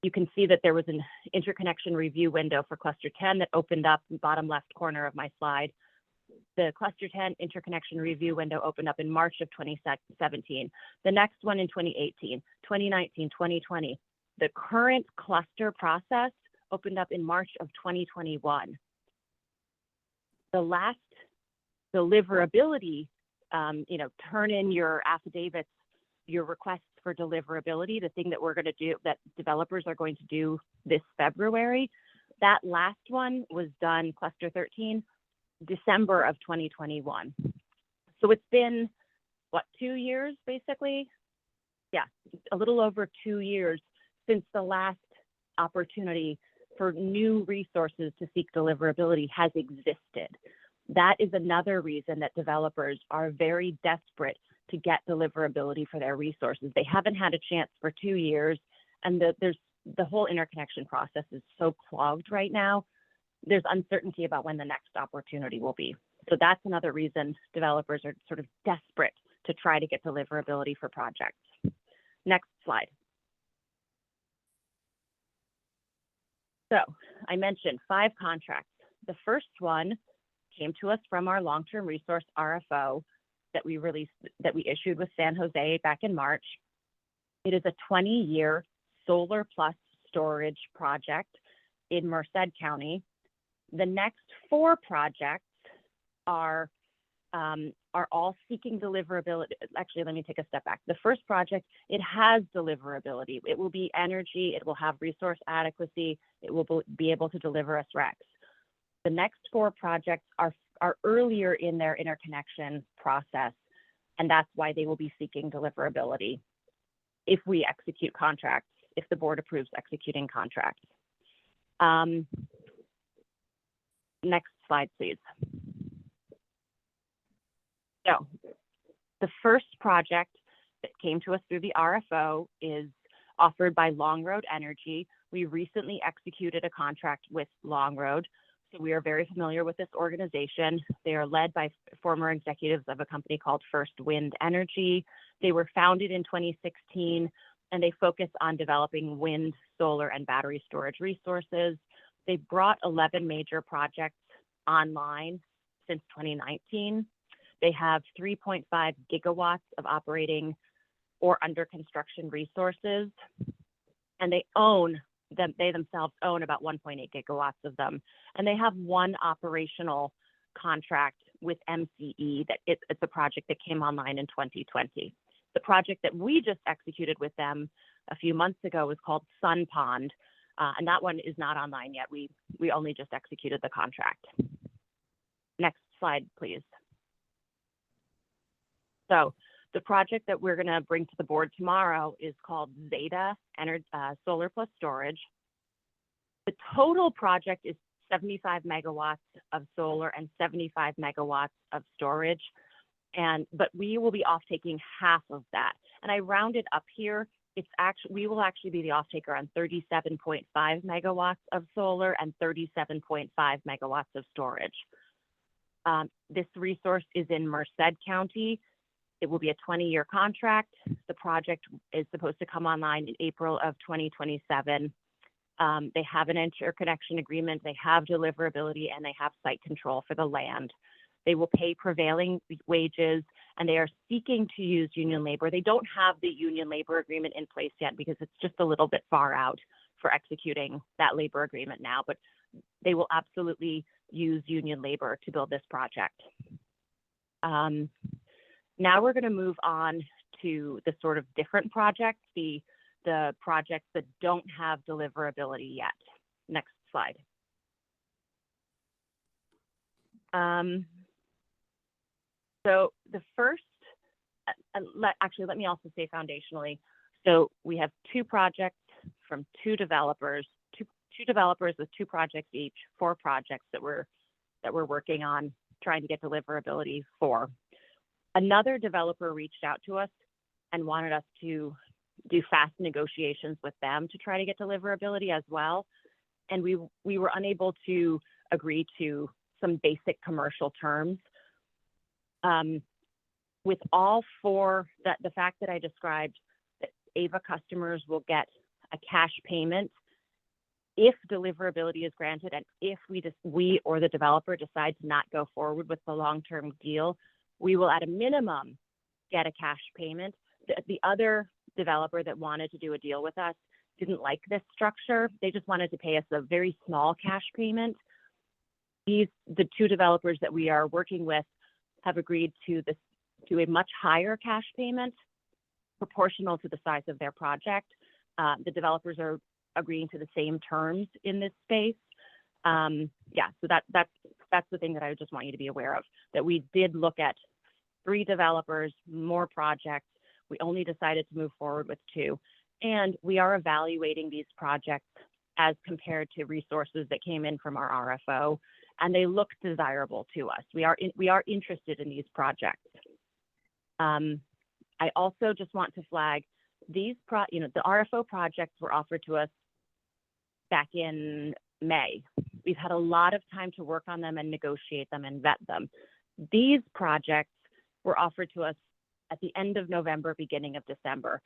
You can see that there was an interconnection review window for cluster 10 that opened up in the bottom left corner of my slide. The cluster 10 interconnection review window opened up in March of 2017. The next one in 2018, 2019, 2020. The current cluster process opened up in March of 2021. The last deliverability, turn in your affidavits, your requests for deliverability, the thing that we're going to do, that developers are going to do this February. That last one was done, cluster 13, December of 2021. So it's been, 2 years basically? Yeah, a little over 2 years since the last opportunity for new resources to seek deliverability has existed. That is another reason that developers are very desperate to get deliverability for their resources. They haven't had a chance for 2 years, and the whole interconnection process is so clogged right now. There's uncertainty about when the next opportunity will be. So that's another reason developers are sort of desperate to try to get deliverability for projects. Next slide. So I mentioned 5 contracts. The first one came to us from our long-term resource RFO that we issued with San Jose back in March. It is a 20-year solar plus storage project in Merced County. The next 4 projects are all seeking deliverability. Actually, let me take a step back. The first project, it has deliverability. It will be energy, it will have resource adequacy, it will be able to deliver us RECs. The next 4 projects are earlier in their interconnection process, and that's why they will be seeking deliverability if we execute contracts, if the board approves executing contracts. Next slide, please. So the first project that came to us through the RFO is offered by Long Road Energy. We recently executed a contract with Long Road, so we are very familiar with this organization. They are led by former executives of a company called First Wind Energy. They were founded in 2016, and they focus on developing wind, solar, and battery storage resources. They've brought 11 major projects online since 2019. They have 3.5 gigawatts of operating or under construction resources, and they themselves own about 1.8 gigawatts of them. And they have one operational contract with MCE that it's a project that came online in 2020. The project that we just executed with them a few months ago was called Sun Pond, and that one is not online yet. We only just executed the contract. Next slide, please. So the project that we're going to bring to the board tomorrow is called Zeta Solar Plus Storage. The total project is 75 megawatts of solar and 75 megawatts of storage. But we will be off-taking half of that. And I rounded up here. We will actually be the off-taker on 37.5 megawatts of solar and 37.5 megawatts of storage. This resource is in Merced County. It will be a 20-year contract. The project is supposed to come online in April of 2027. They have an interconnection agreement, they have deliverability, and they have site control for the land. They will pay prevailing wages, and they are seeking to use union labor. They don't have the union labor agreement in place yet because it's just a little bit far out for executing that labor agreement now, but they will absolutely use union labor to build this project. Now we're going to move on to the sort of different projects, the projects that don't have deliverability yet. Next slide. So the first Actually, let me also say foundationally. So we have two projects from two developers with two projects each, 4 projects that we're working on trying to get deliverability for. Another developer reached out to us and wanted us to do fast negotiations with them to try to get deliverability as well. And we were unable to agree to some basic commercial terms. With all 4, the fact that I described that AVA customers will get a cash payment if deliverability is granted, and if we or the developer decide to not go forward with the long-term deal, we will at a minimum get a cash payment. The other developer that wanted to do a deal with us didn't like this structure. They just wanted to pay us a very small cash payment. The 2 developers that we are working with have agreed to a much higher cash payment proportional to the size of their project. The developers are agreeing to the same terms in this space. Yeah, so that's the thing that I just want you to be aware of, that we did look at 3 developers, more projects. We only decided to move forward with 2. And we are evaluating these projects as compared to resources that came in from our RFO, and they look desirable to us. We are interested in these projects. I also just want to flag the RFO projects were offered to us back in May. We've had a lot of time to work on them and negotiate them and vet them. These projects were offered to us at the end of November, beginning of December.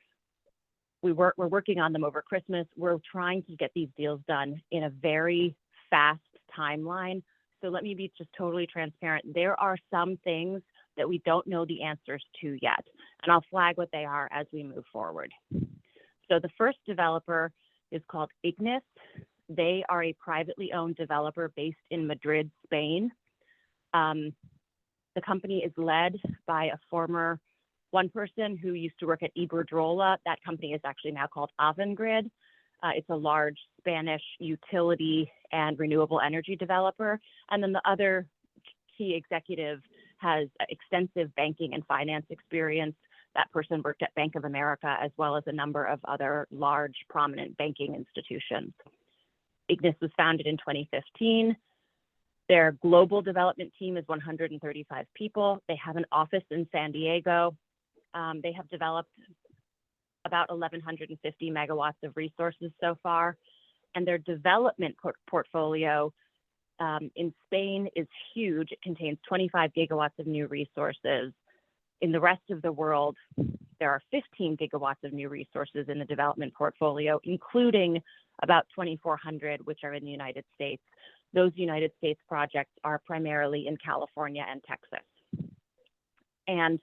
We're working on them over Christmas. We're trying to get these deals done in a very fast timeline. So let me be just totally transparent. There are some things that we don't know the answers to yet, and I'll flag what they are as we move forward. So the first developer is called Ignis. They are a privately owned developer based in Madrid, Spain. The company is led by one person who used to work at Iberdrola. That company is actually now called Avangrid. It's a large Spanish utility and renewable energy developer. And then the other key executive has extensive banking and finance experience. That person worked at Bank of America, as well as a number of other large, prominent banking institutions. Ignis was founded in 2015. Their global development team is 135 people. They have an office in San Diego. They have developed about 1,150 megawatts of resources so far. And their development portfolio in Spain is huge. It contains 25 gigawatts of new resources. In the rest of the world, there are 15 gigawatts of new resources in the development portfolio, including about 2,400, which are in the United States. Those United States projects are primarily in California and Texas. And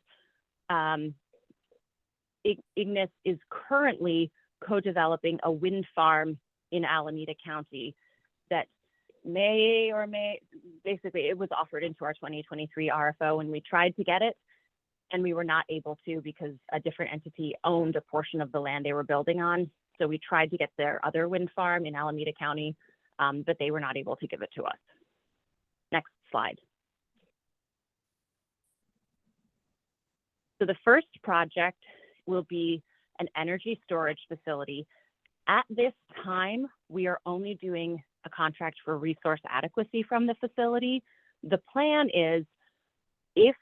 Ignis is currently co-developing a wind farm in Alameda County that basically it was offered into our 2023 RFO, and we tried to get it, and we were not able to because a different entity owned a portion of the land they were building on. So we tried to get their other wind farm in Alameda County, but they were not able to give it to us. Next slide. So the first project will be an energy storage facility. At this time, we are only doing a contract for resource adequacy from the facility. The plan is if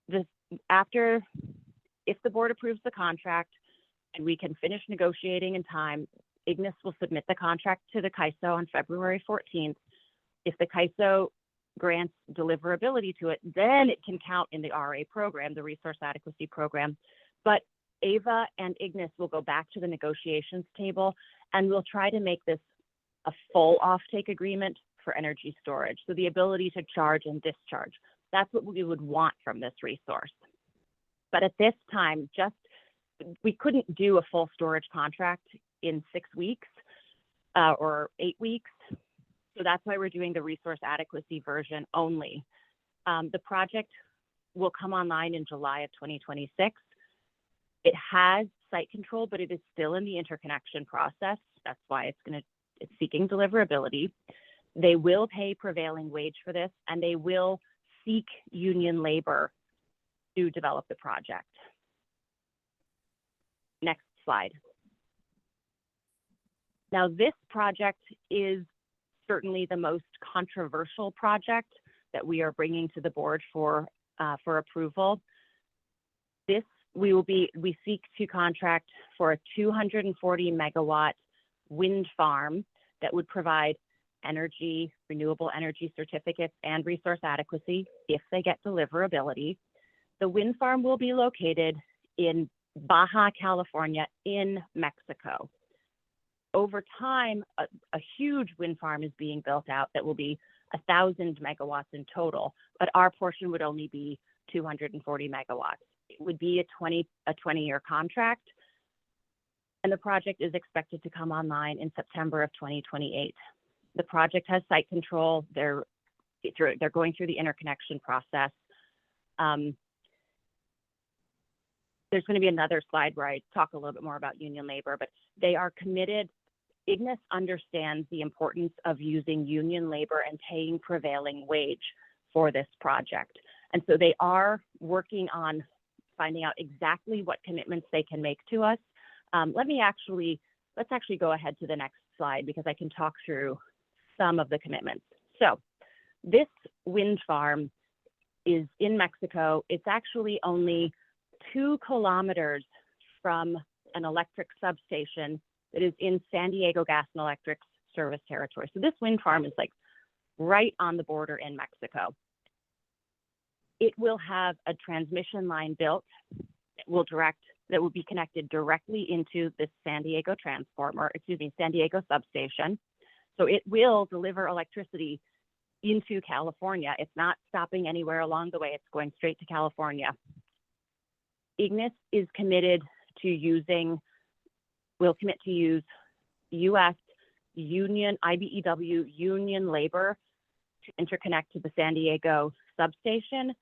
the board approves the contract and we can finish negotiating in time, Ignis will submit the contract to the CAISO on February 14th. If the CAISO grants deliverability to it, then it can count in the RA program, the resource adequacy program. But AVA and Ignis will go back to the negotiations table, and we'll try to make this a full offtake agreement for energy storage. So the ability to charge and discharge. That's what we would want from this resource. But at this time, we couldn't do a full storage contract in 6 weeks or 8 weeks. So that's why we're doing the resource adequacy version only. The project will come online in July of 2026. It has site control, but it is still in the interconnection process. That's why it's seeking deliverability. They will pay prevailing wage for this, and they will seek union labor to develop the project. slide. Now, this project is certainly the most controversial project that we are bringing to the board for approval. This, we seek to contract for a 240 megawatt wind farm that would provide energy, renewable energy certificates and resource adequacy if they get deliverability. The wind farm will be located in Baja California in Mexico. Over time, a huge wind farm is being built out that will be 1,000 megawatts in total, but our portion would only be 240 megawatts. It would be a 20-year contract, and the project is expected to come online in September of 2028. The project has site control. They're going through the interconnection process. There's going to be another slide where I talk a little bit more about union labor, but they are committed. Ignis understands the importance of using union labor and paying prevailing wage for this project. And so they are working on finding out exactly what commitments they can make to us. Let's actually go ahead to the next slide because I can talk through some of the commitments. So this wind farm is in Mexico. It's actually only 2 kilometers from an electric substation that is in San Diego Gas and Electric's service territory. So this wind farm is like right on the border in Mexico. It will have a transmission line built that will be connected directly into the San Diego San Diego substation. So it will deliver electricity into California. It's not stopping anywhere along the way. It's going straight to California. Ignis is committed to will commit to use U.S. union, IBEW union labor to interconnect to the San Diego substation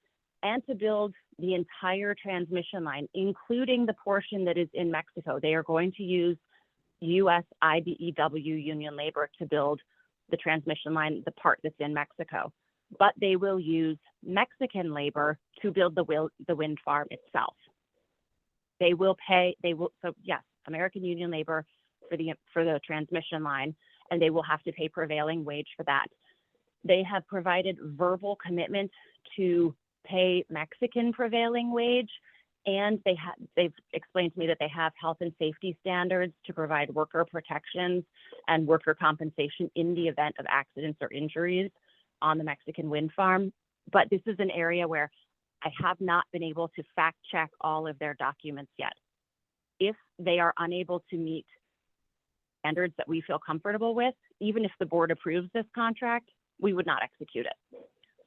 and to build the entire transmission line, including the portion that is in Mexico. They are going to use U.S. IBEW union labor to build the transmission line, the part that's in Mexico. But they will use Mexican labor to build the wind farm itself. So yes, American union labor for the transmission line, and they will have to pay prevailing wage for that. They have provided verbal commitment to pay Mexican prevailing wage, and they've explained to me that they have health and safety standards to provide worker protections and worker compensation in the event of accidents or injuries on the Mexican wind farm. But this is an area where I have not been able to fact check all of their documents yet. If they are unable to meet standards that we feel comfortable with, even if the board approves this contract, we would not execute it.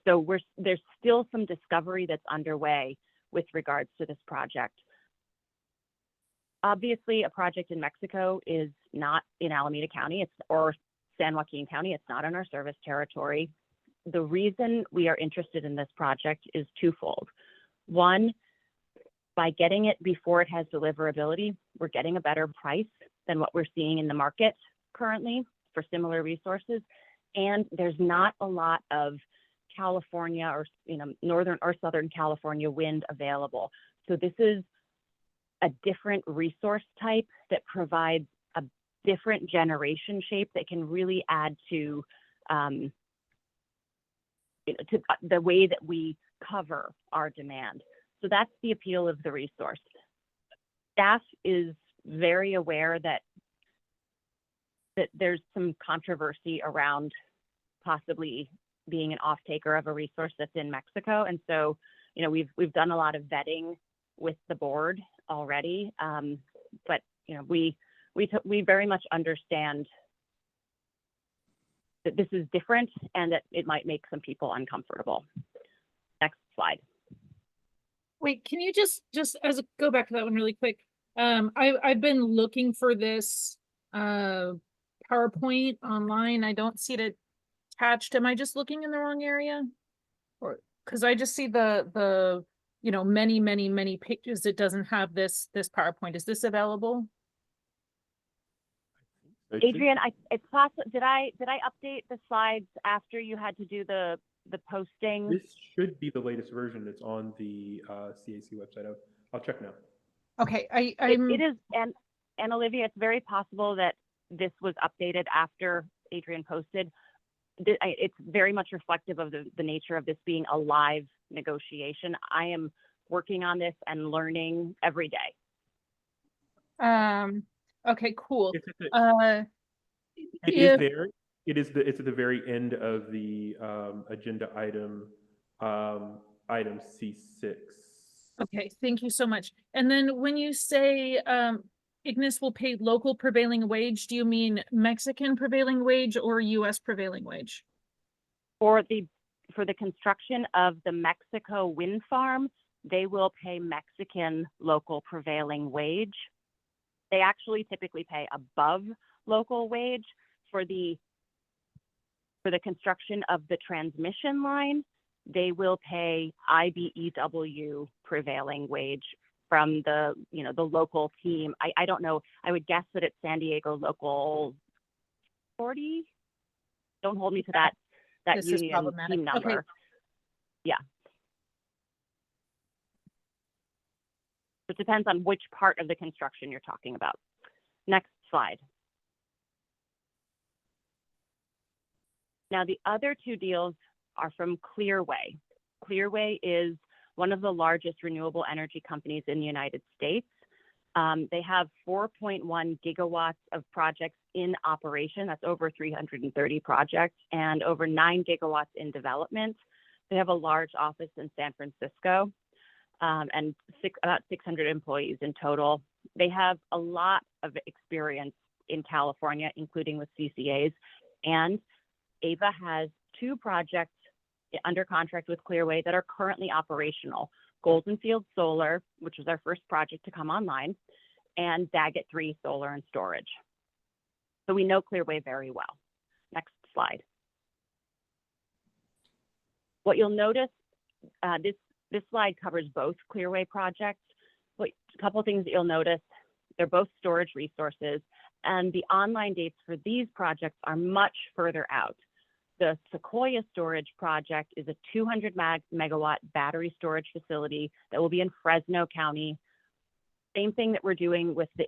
So there's still some discovery that's underway with regards to this project. Obviously, a project in Mexico is not in Alameda County or San Joaquin County. It's not in our service territory. The reason we are interested in this project is twofold. One, by getting it before it has deliverability, we're getting a better price than what we're seeing in the market currently for similar resources. And there's not a lot of California or Northern or Southern California wind available. So this is a different resource type that provides a different generation shape that can really add to the way that we cover our demand. So that's the appeal of the resource. Staff is very aware that there's some controversy around possibly being an off-taker of a resource that's in Mexico. And so, we've done a lot of vetting with the board already. But, we very much understand that this is different and that it might make some people uncomfortable. Next slide. Wait, can you just go back to that one really quick? I've been looking for this PowerPoint online. I don't see it attached. Am I just looking in the wrong area? Or because I just see the many pages. It doesn't have this PowerPoint. Is this available? Adrian, it's possible. Did I update the slides after you had to do the posting? This should be the latest version. It's on the CAC website. I'll check now. Okay, It is, and And Olivia, it's very possible that this was updated after Adrian posted. It's very much reflective of the nature of this being a live negotiation. I am working on this and learning every day. Okay, cool. It's at the- If- is there. It's at the very end of the agenda item C6. Okay, thank you so much. And then when you say, Ignis will pay local prevailing wage, do you mean Mexican prevailing wage or US prevailing wage? For the construction of the Mexico wind farm, they will pay Mexican local prevailing wage. They actually typically pay above local wage. For the construction of the transmission line, they will pay IBEW prevailing wage from the local team. I don't know. I would guess that it's San Diego local 40. Don't hold me to that This is union problematic. team number. Okay. Yeah. It depends on which part of the construction you're talking about. Next slide. Now, the other two deals are from Clearway. Clearway is one of the largest renewable energy companies in the United States. They have 4.1 gigawatts of projects in operation. That's over 330 projects, and over 9 gigawatts in development. They have a large office in San Francisco, and about 600 employees in total. They have a lot of experience in California, including with CCAs, and AVA has 2 projects under contract with Clearway that are currently operational. Golden Field Solar, which was our first project to come online, and Daggett 3 Solar and Storage. So we know Clearway very well. Next slide. What you'll notice, this slide covers both Clearway projects. A couple of things that you'll notice, they're both storage resources, and the online dates for these projects are much further out. The Sequoia Storage Project is a 200 megawatt battery storage facility that will be in Fresno County. Same thing that we're doing with the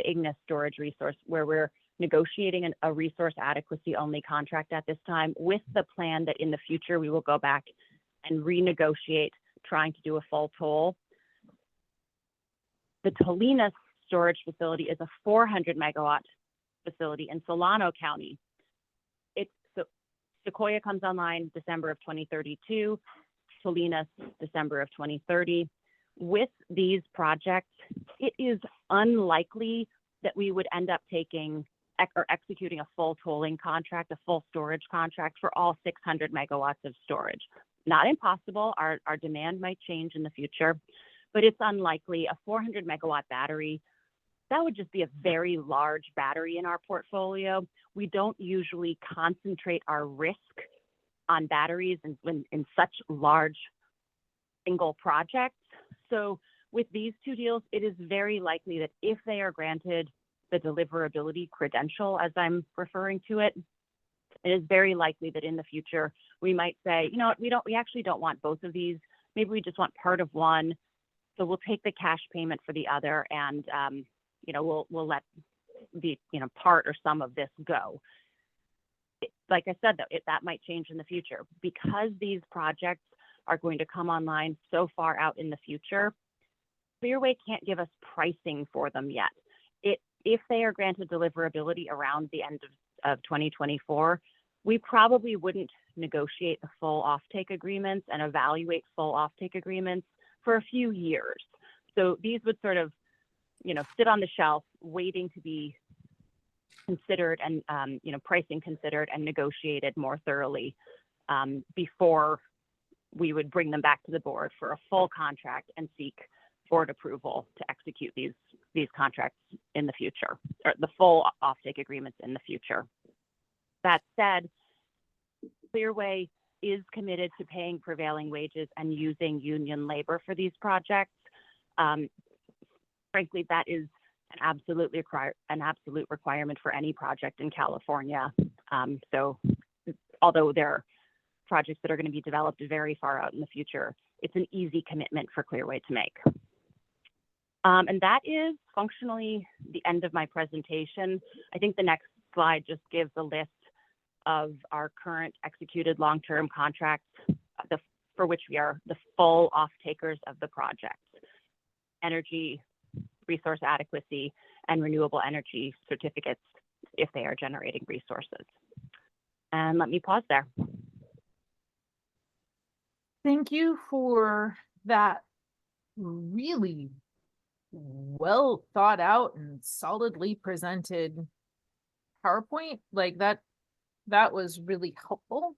Ignis storage resource, where we're negotiating a resource adequacy only contract at this time, with the plan that in the future we will go back and renegotiate, trying to do a full toll. The Tolina storage facility is a 400 megawatt facility in Solano County. Sequoia comes online December of 2032, Tolina December of 2030. With these projects, it is unlikely that we would end up taking or executing a full tolling contract, a full storage contract for all 600 megawatts of storage. Not impossible. Our demand might change in the future, but it's unlikely. A 400 megawatt battery, that would just be a very large battery in our portfolio. We don't usually concentrate our risk on batteries in such large single projects. So with these 2 deals, it is very likely that if they are granted the deliverability credential, as I'm referring to it, it is very likely that in the future we might say, you know what, we actually don't want both of these. Maybe we just want part of one. So we'll take the cash payment for the other, and we'll let the part or some of this go. Like I said, though, that might change in the future, because these projects are going to come online so far out in the future. Clearway can't give us pricing for them yet. If they are granted deliverability around the end of 2024, we probably wouldn't negotiate the full offtake agreements and evaluate full offtake agreements for a few years. So these would sort of, sit on the shelf waiting to be considered and, pricing considered and negotiated more thoroughly before we would bring them back to the board for a full contract and seek board approval to execute these contracts in the future, or the full offtake agreements in the future. That said, Clearway is committed to paying prevailing wages and using union labor for these projects. Frankly, that is an absolute requirement for any project in California. So although there are projects that are going to be developed very far out in the future, it's an easy commitment for Clearway to make. And that is functionally the end of my presentation. I think the next slide just gives a list of our current executed long-term contracts for which we are the full off-takers of the project. Energy, resource adequacy, and renewable energy certificates if they are generating resources. And let me pause there. Thank you for that really well thought out and solidly presented PowerPoint. Like that was really helpful.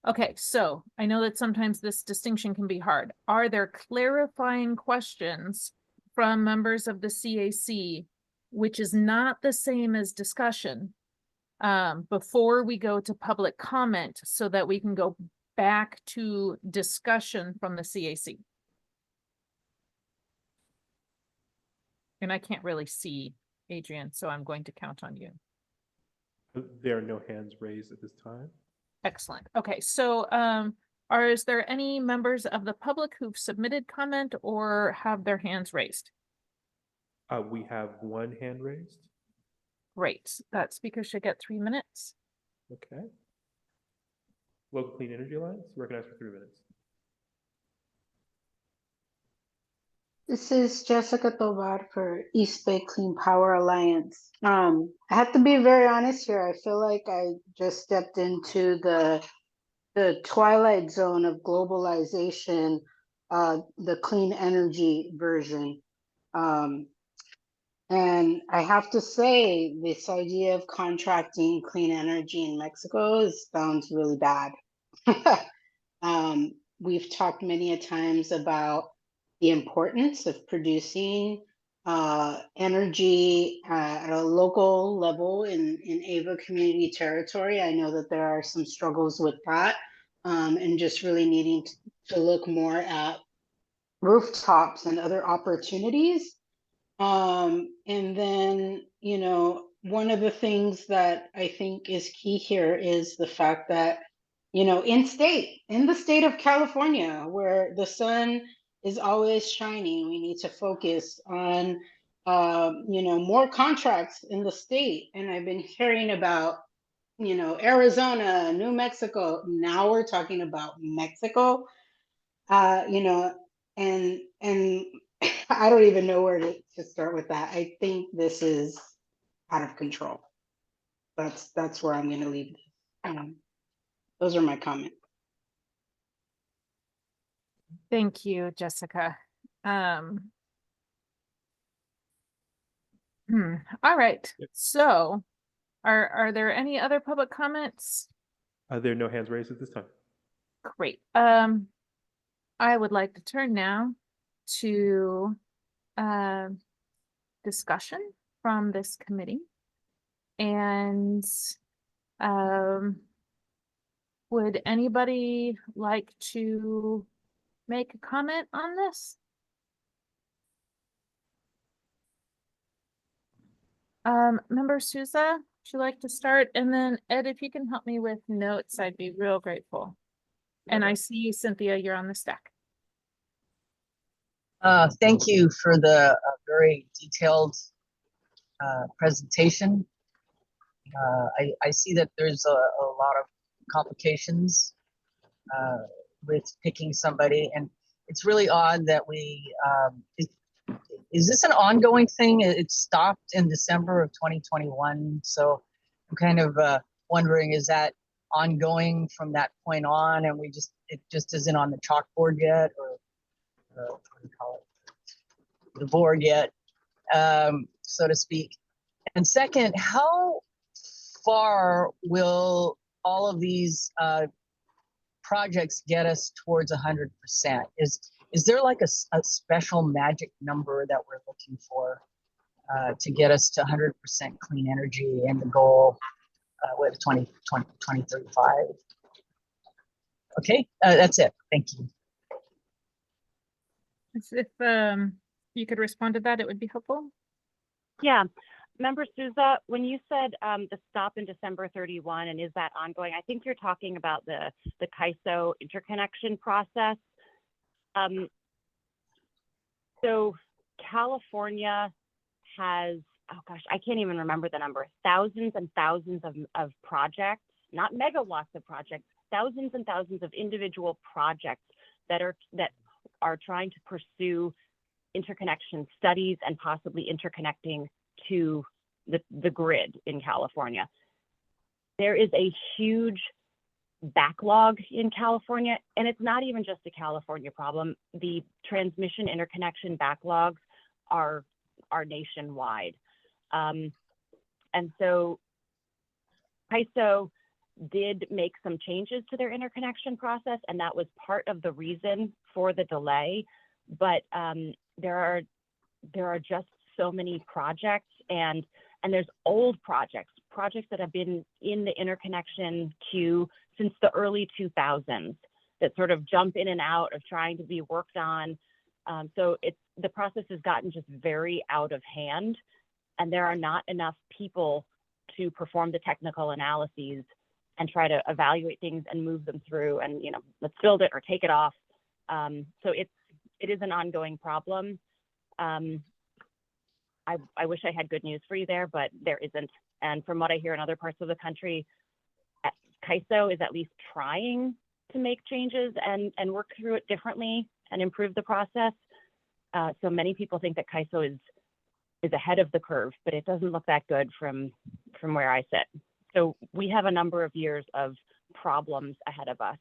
Okay, so I know that sometimes this distinction can be hard. Are there clarifying questions from members of the CAC, which is not the same as discussion, before we go to public comment so that we can go back to discussion from the CAC? And I can't really see Adrian, so I'm going to count on you. There are no hands raised at this time. Excellent. Okay, so is there any members of the public who've submitted comment or have their hands raised? We have one hand raised. Great. That speaker should get 3 minutes. Okay. Local Clean Energy Alliance, recognized for 3 minutes. This is Jessica Tovar for East Bay Clean Power Alliance. I have to be very honest here. I feel like I just stepped into the twilight zone of globalization, the clean energy version. And I have to say, this idea of contracting clean energy in Mexico sounds really bad. We've talked many a times about the importance of producing energy at a local level in Ava community territory. I know that there are some struggles with that, and just really needing to look more at rooftops and other opportunities. And then, you know, one of the things that I think is key here is the fact that, you know, in the state of California, where the sun is always shining, we need to focus on, you know, more contracts in the state. And I've been hearing about, you know, Arizona, New Mexico. Now we're talking about Mexico, you know, and I don't even know where to start with that. I think this is out of control. That's where I'm going to leave this. Those are my comments. Thank you, Jessica. All right. So are there any other public comments? There are no hands raised at this time. Great. I would like to turn now to discussion from this committee. And would anybody like to make a comment on this? Member Souza, would you like to start? And then Ed, if you can help me with notes, I'd be real grateful. And I see Cynthia, you're on the stack. Thank you for the very detailed presentation. I see that there's a lot of complications with picking somebody, and it's really odd that we, is this an ongoing thing? It stopped in December of 2021, so I'm kind of wondering, is that ongoing from that point on, and it just isn't on the chalkboard yet, or what do you call it, the board yet, so to speak? And second, how far will all of these projects get us towards 100%? Is there like a special magic number that we're looking for to get us to 100% clean energy and the goal with 2035? Okay, that's it. Thank you. If you could respond to that, it would be helpful. Yeah. Member Souza, when you said the stop in December 31, and is that ongoing? I think you're talking about the CAISO interconnection process. So California has, oh gosh, I can't even remember the number, thousands and thousands of projects, not megawatts of projects, thousands and thousands of individual projects that are trying to pursue interconnection studies and possibly interconnecting to the grid in California. There is a huge backlog in California, and it's not even just a California problem. The transmission interconnection backlogs are nationwide. And so CAISO did make some changes to their interconnection process, and that was part of the reason for the delay. But there are just so many projects, and there's old projects that have been in the interconnection queue since the early 2000s that sort of jump in and out of trying to be worked on. So the process has gotten just very out of hand, and there are not enough people to perform the technical analyses and try to evaluate things and move them through and, let's build it or take it off. So it is an ongoing problem. I wish I had good news for you there, but there isn't. And from what I hear in other parts of the country, CAISO is at least trying to make changes and work through it differently and improve the process. So many people think that CAISO is ahead of the curve, but it doesn't look that good from where I sit. So we have a number of years of problems ahead of us.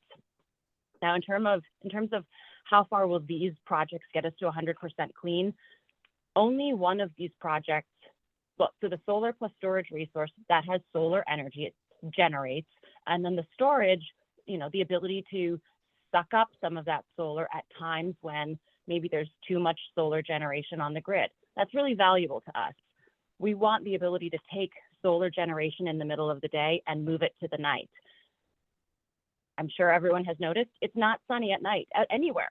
Now, in terms of how far will these projects get us to 100% clean, only one of these projects, so the solar plus storage resource that has solar energy, it generates, and then the storage, the ability to suck up some of that solar at times when maybe there's too much solar generation on the grid. That's really valuable to us. We want the ability to take solar generation in the middle of the day and move it to the night. I'm sure everyone has noticed it's not sunny at night anywhere.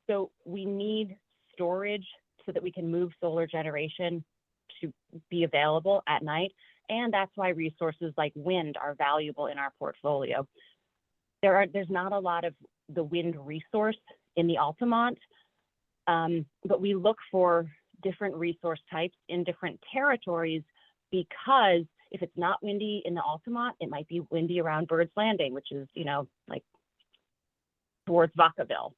So we need storage so that we can move solar generation to be available at night. And that's why resources like wind are valuable in our portfolio. There's not a lot of the wind resource in the Altamont, but we look for different resource types in different territories, because if it's not windy in the Altamont, it might be windy around Bird's Landing, which is, like towards Vacaville.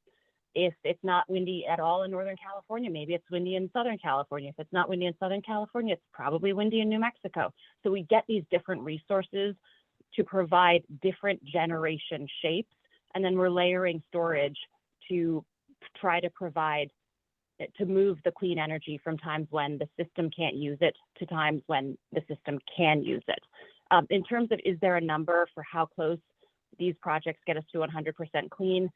If it's not windy at all in Northern California, maybe it's windy in Southern California. If it's not windy in Southern California, it's probably windy in New Mexico. So we get these different resources to provide different generation shapes, and then we're layering storage to try to move the clean energy from times when the system can't use it to times when the system can use it. In terms of, is there a number for how close these projects get us to 100% clean?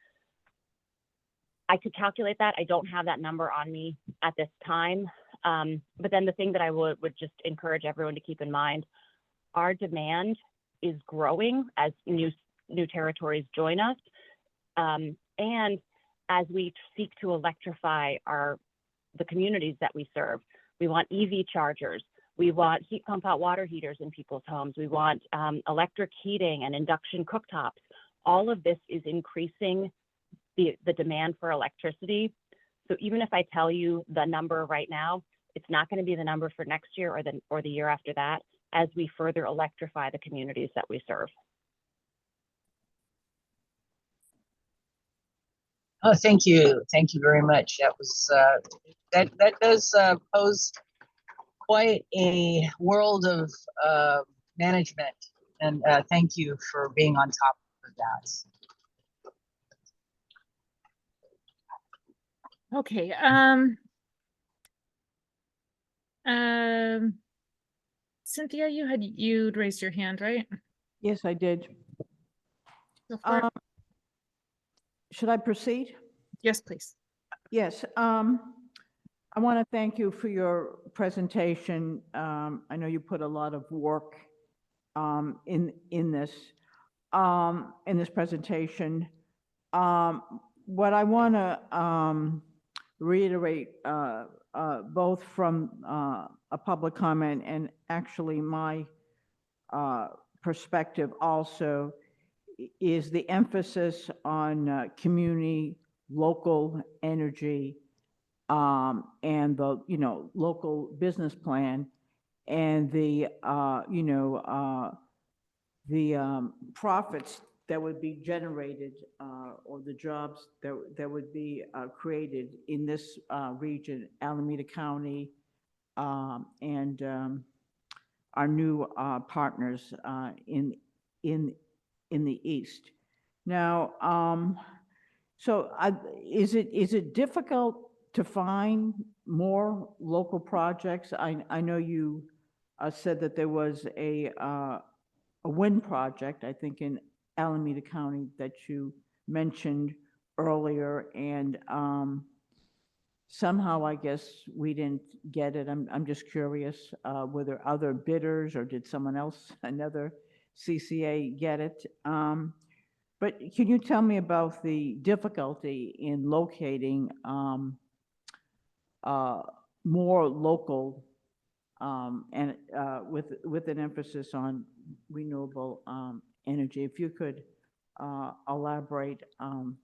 I could calculate that. I don't have that number on me at this time. But then the thing that I would just encourage everyone to keep in mind, our demand is growing as new territories join us. And as we seek to electrify the communities that we serve, we want EV chargers. We want heat pump hot water heaters in people's homes. We want electric heating and induction cooktops. All of this is increasing the demand for electricity. So even if I tell you the number right now, it's not going to be the number for next year or the year after that, as we further electrify the communities that we serve. Oh, thank you. Thank you very much. That was that does pose quite a world of management, and thank you for being on top of that. Okay, Cynthia, you'd raised your hand, right? Yes, I did. Go for it. Should I proceed? Yes, please. Yes, I want to thank you for your presentation. I know you put a lot of work in this presentation. What I want to reiterate, both from a public comment and actually my perspective also, is the emphasis on community, local energy, and the, local business plan and the, profits that would be generated, or the jobs that would be created in this region, Alameda County, and our new partners in the east. Now, so is it difficult to find more local projects? I know you said that there was a wind project, I think, in Alameda County that you mentioned earlier, and somehow I guess we didn't get it. I'm just curious, were there other bidders, or did someone else, another CCA, get it? But can you tell me about the difficulty in locating more local, and with an emphasis on renewable energy? If you could elaborate on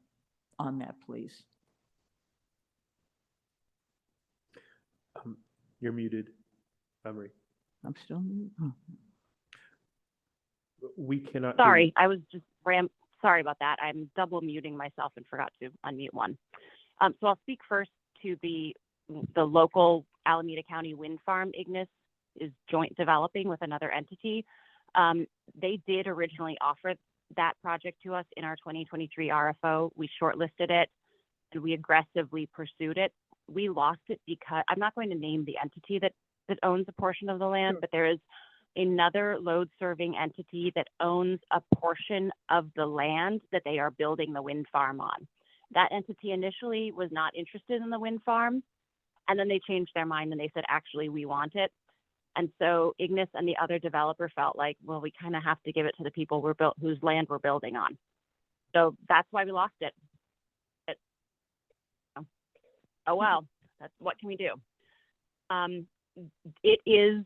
that, please. You're muted, Marie. I'm still mute? Oh. We cannot. hear you. Sorry, I was just sorry about that. I'm double muting myself and forgot to unmute one. So I'll speak first to the local Alameda County wind farm. Ignis is joint developing with another entity. They did originally offer that project to us in our 2023 RFO. We shortlisted it and we aggressively pursued it. We lost it because, I'm not going to name the entity that owns a portion of the land, but there is another load serving entity that owns a portion of the land that they are building the wind farm on. That entity initially was not interested in the wind farm, and then they changed their mind and they said, actually, we want it. And so Ignis and the other developer felt like, well, we kind of have to give it to the people whose land we're building on. So that's why we lost it. Oh, well, what can we do? It is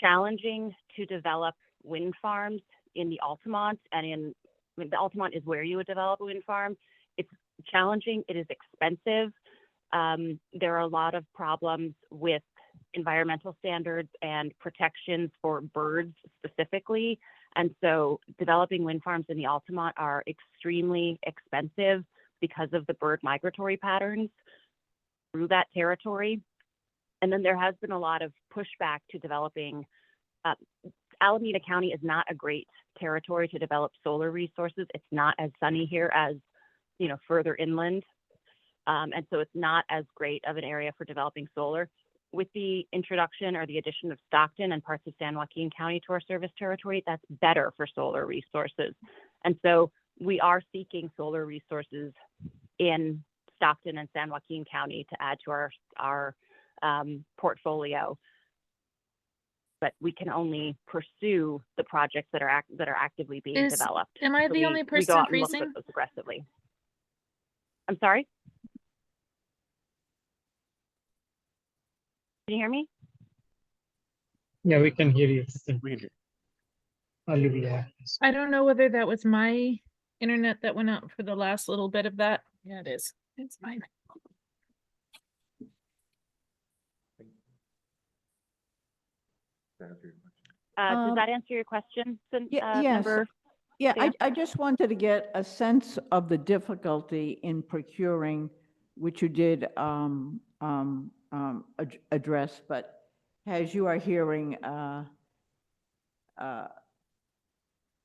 challenging to develop wind farms in the Altamont, and the Altamont is where you would develop a wind farm. It's challenging, it is expensive. There are a lot of problems with environmental standards and protections for birds specifically. And so developing wind farms in the Altamont are extremely expensive because of the bird migratory patterns through that territory. And then there has been a lot of pushback to developing. Alameda County is not a great territory to develop solar resources. It's not as sunny here as, further inland. And so it's not as great of an area for developing solar. With the introduction or the addition of Stockton and parts of San Joaquin County to our service territory, that's better for solar resources. And so we are seeking solar resources in Stockton and San Joaquin County to add to our portfolio. But we can only pursue the projects that are actively being developed. Am I So the only we go person out and look for freezing? those aggressively. I'm sorry? Can you hear me? Yeah, we can hear you. We can hear. Olivia. I don't know whether that was my internet that went out for the last little bit of that. Yeah, it is. It's mine. Does that answer your question? Yes. Member Yeah, Sam? I just wanted to get a sense of the difficulty in procuring, which you did address, but as you are hearing,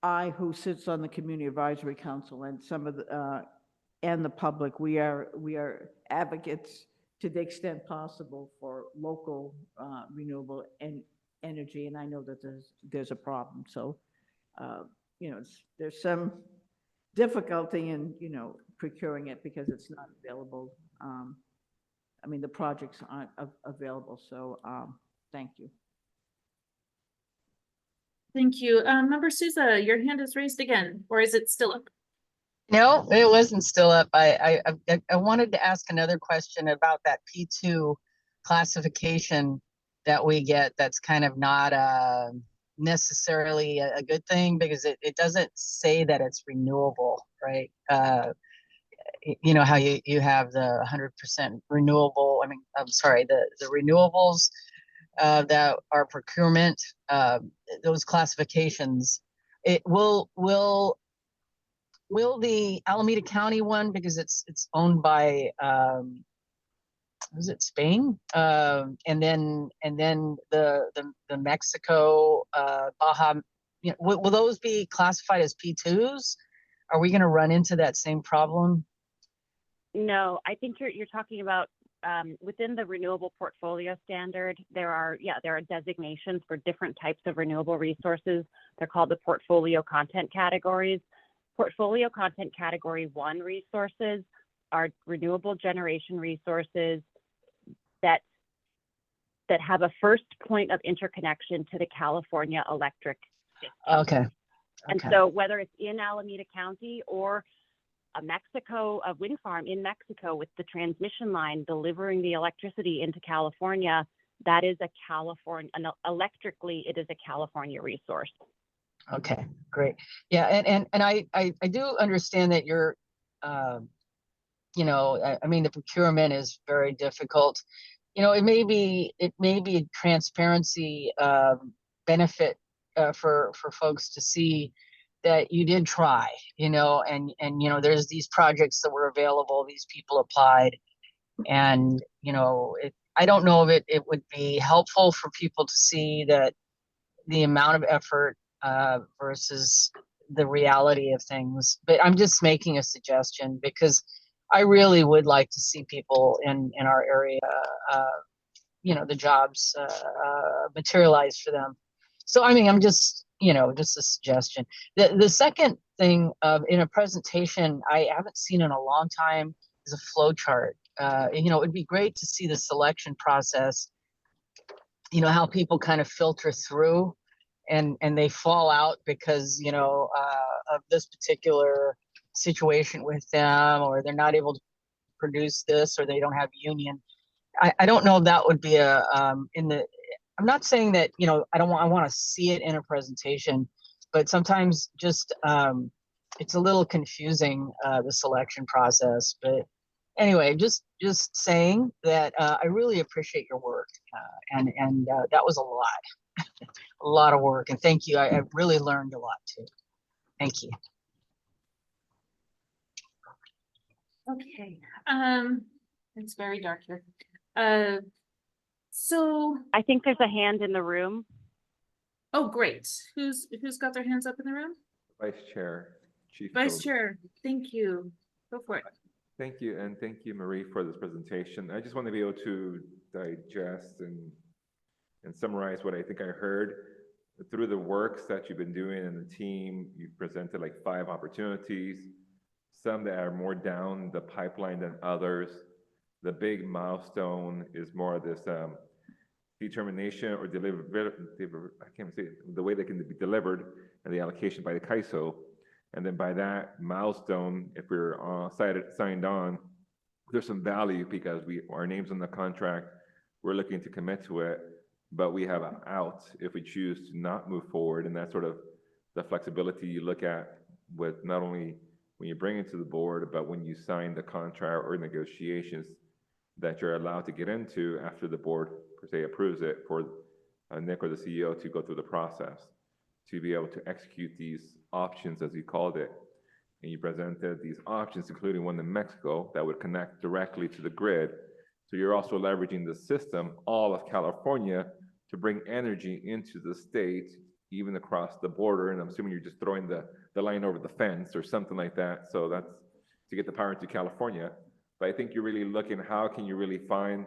I, who sits on the Community Advisory Council, and some of the, and the public, we are advocates to the extent possible for local renewable energy, and I know that there's a problem. So, there's some difficulty in, procuring it because it's not available. The projects aren't available, so thank you. Thank you. Member Souza, your hand is raised again, or is it still up? No, it wasn't still up. I wanted to ask another question about that P2 classification that we get. That's kind of not necessarily a good thing because it doesn't say that it's renewable, right? you know, how you have the 100% renewable, I mean, I'm sorry, the renewables that are procurement, those classifications, it will the Alameda County one, because it's owned by, was it Spain? And then the Mexico, Baja, you know, will those be classified as P2s? Are we gonna run into that same problem? No, I think you're talking about within the renewable portfolio standard, there are designations for different types of renewable resources. They're called the portfolio content categories. Portfolio content category 1 resources are renewable generation resources that have a first point of interconnection to the California electric system. Okay. And so whether it's in Alameda County or a wind farm in Mexico with the transmission line delivering the electricity into California, that is electrically, it is a California resource. Okay, great. Yeah, and I do understand that you're, you know, I mean, the procurement is very difficult. You know, it may be a transparency benefit for folks to see that you did try, you know, and you know, there's these projects that were available, these people applied, and you know, I don't know if it would be helpful for people to see that the amount of effort versus the reality of things. But I'm just making a suggestion because I really would like to see people in our area, you know, the jobs materialize for them. So, I mean, I'm just, you know, just a suggestion. The second thing in a presentation I haven't seen in a long time is a flow chart. You know, it'd be great to see the selection process, you know, how people kind of filter through and they fall out because, you know, of this particular situation with them, or they're not able to produce this, or they don't have union. I don't know if that would be I'm not saying that, you know, I want to see it in a presentation, but sometimes just it's a little confusing, the selection process. But anyway, just saying that I really appreciate your work, and that was a lot of work, and thank you. I really learned a lot too. Thank you. Okay, it's very dark here. So I think there's a hand in the room. oh, great. Who's got their hands up in the room? Vice Chair, Chief. Vice Phillips. Chair, thank you. Go for it. Thank you, and thank you, Marie, for this presentation. I just want to be able to digest and summarize what I think I heard. Through the works that you've been doing in the team, you've presented like 5 opportunities, some that are more down the pipeline than others. The big milestone is more of this determination or I can't say it, the way they can be delivered and the allocation by the CAISO. And then by that milestone, if we're signed on, there's some value because our name's on the contract, we're looking to commit to it, but we have an out if we choose to not move forward. And that's sort of the flexibility you look at with not only when you bring it to the board, but when you sign the contract or negotiations that you're allowed to get into after the board per se approves it for Nick or the CEO to go through the process, to be able to execute these options, as you called it. And you presented these options, including one in Mexico that would connect directly to the grid. So you're also leveraging the system, all of California, to bring energy into the state, even across the border. And I'm assuming you're just throwing the line over the fence or something like that. So that's to get the power into California. But I think you're really looking, how can you really find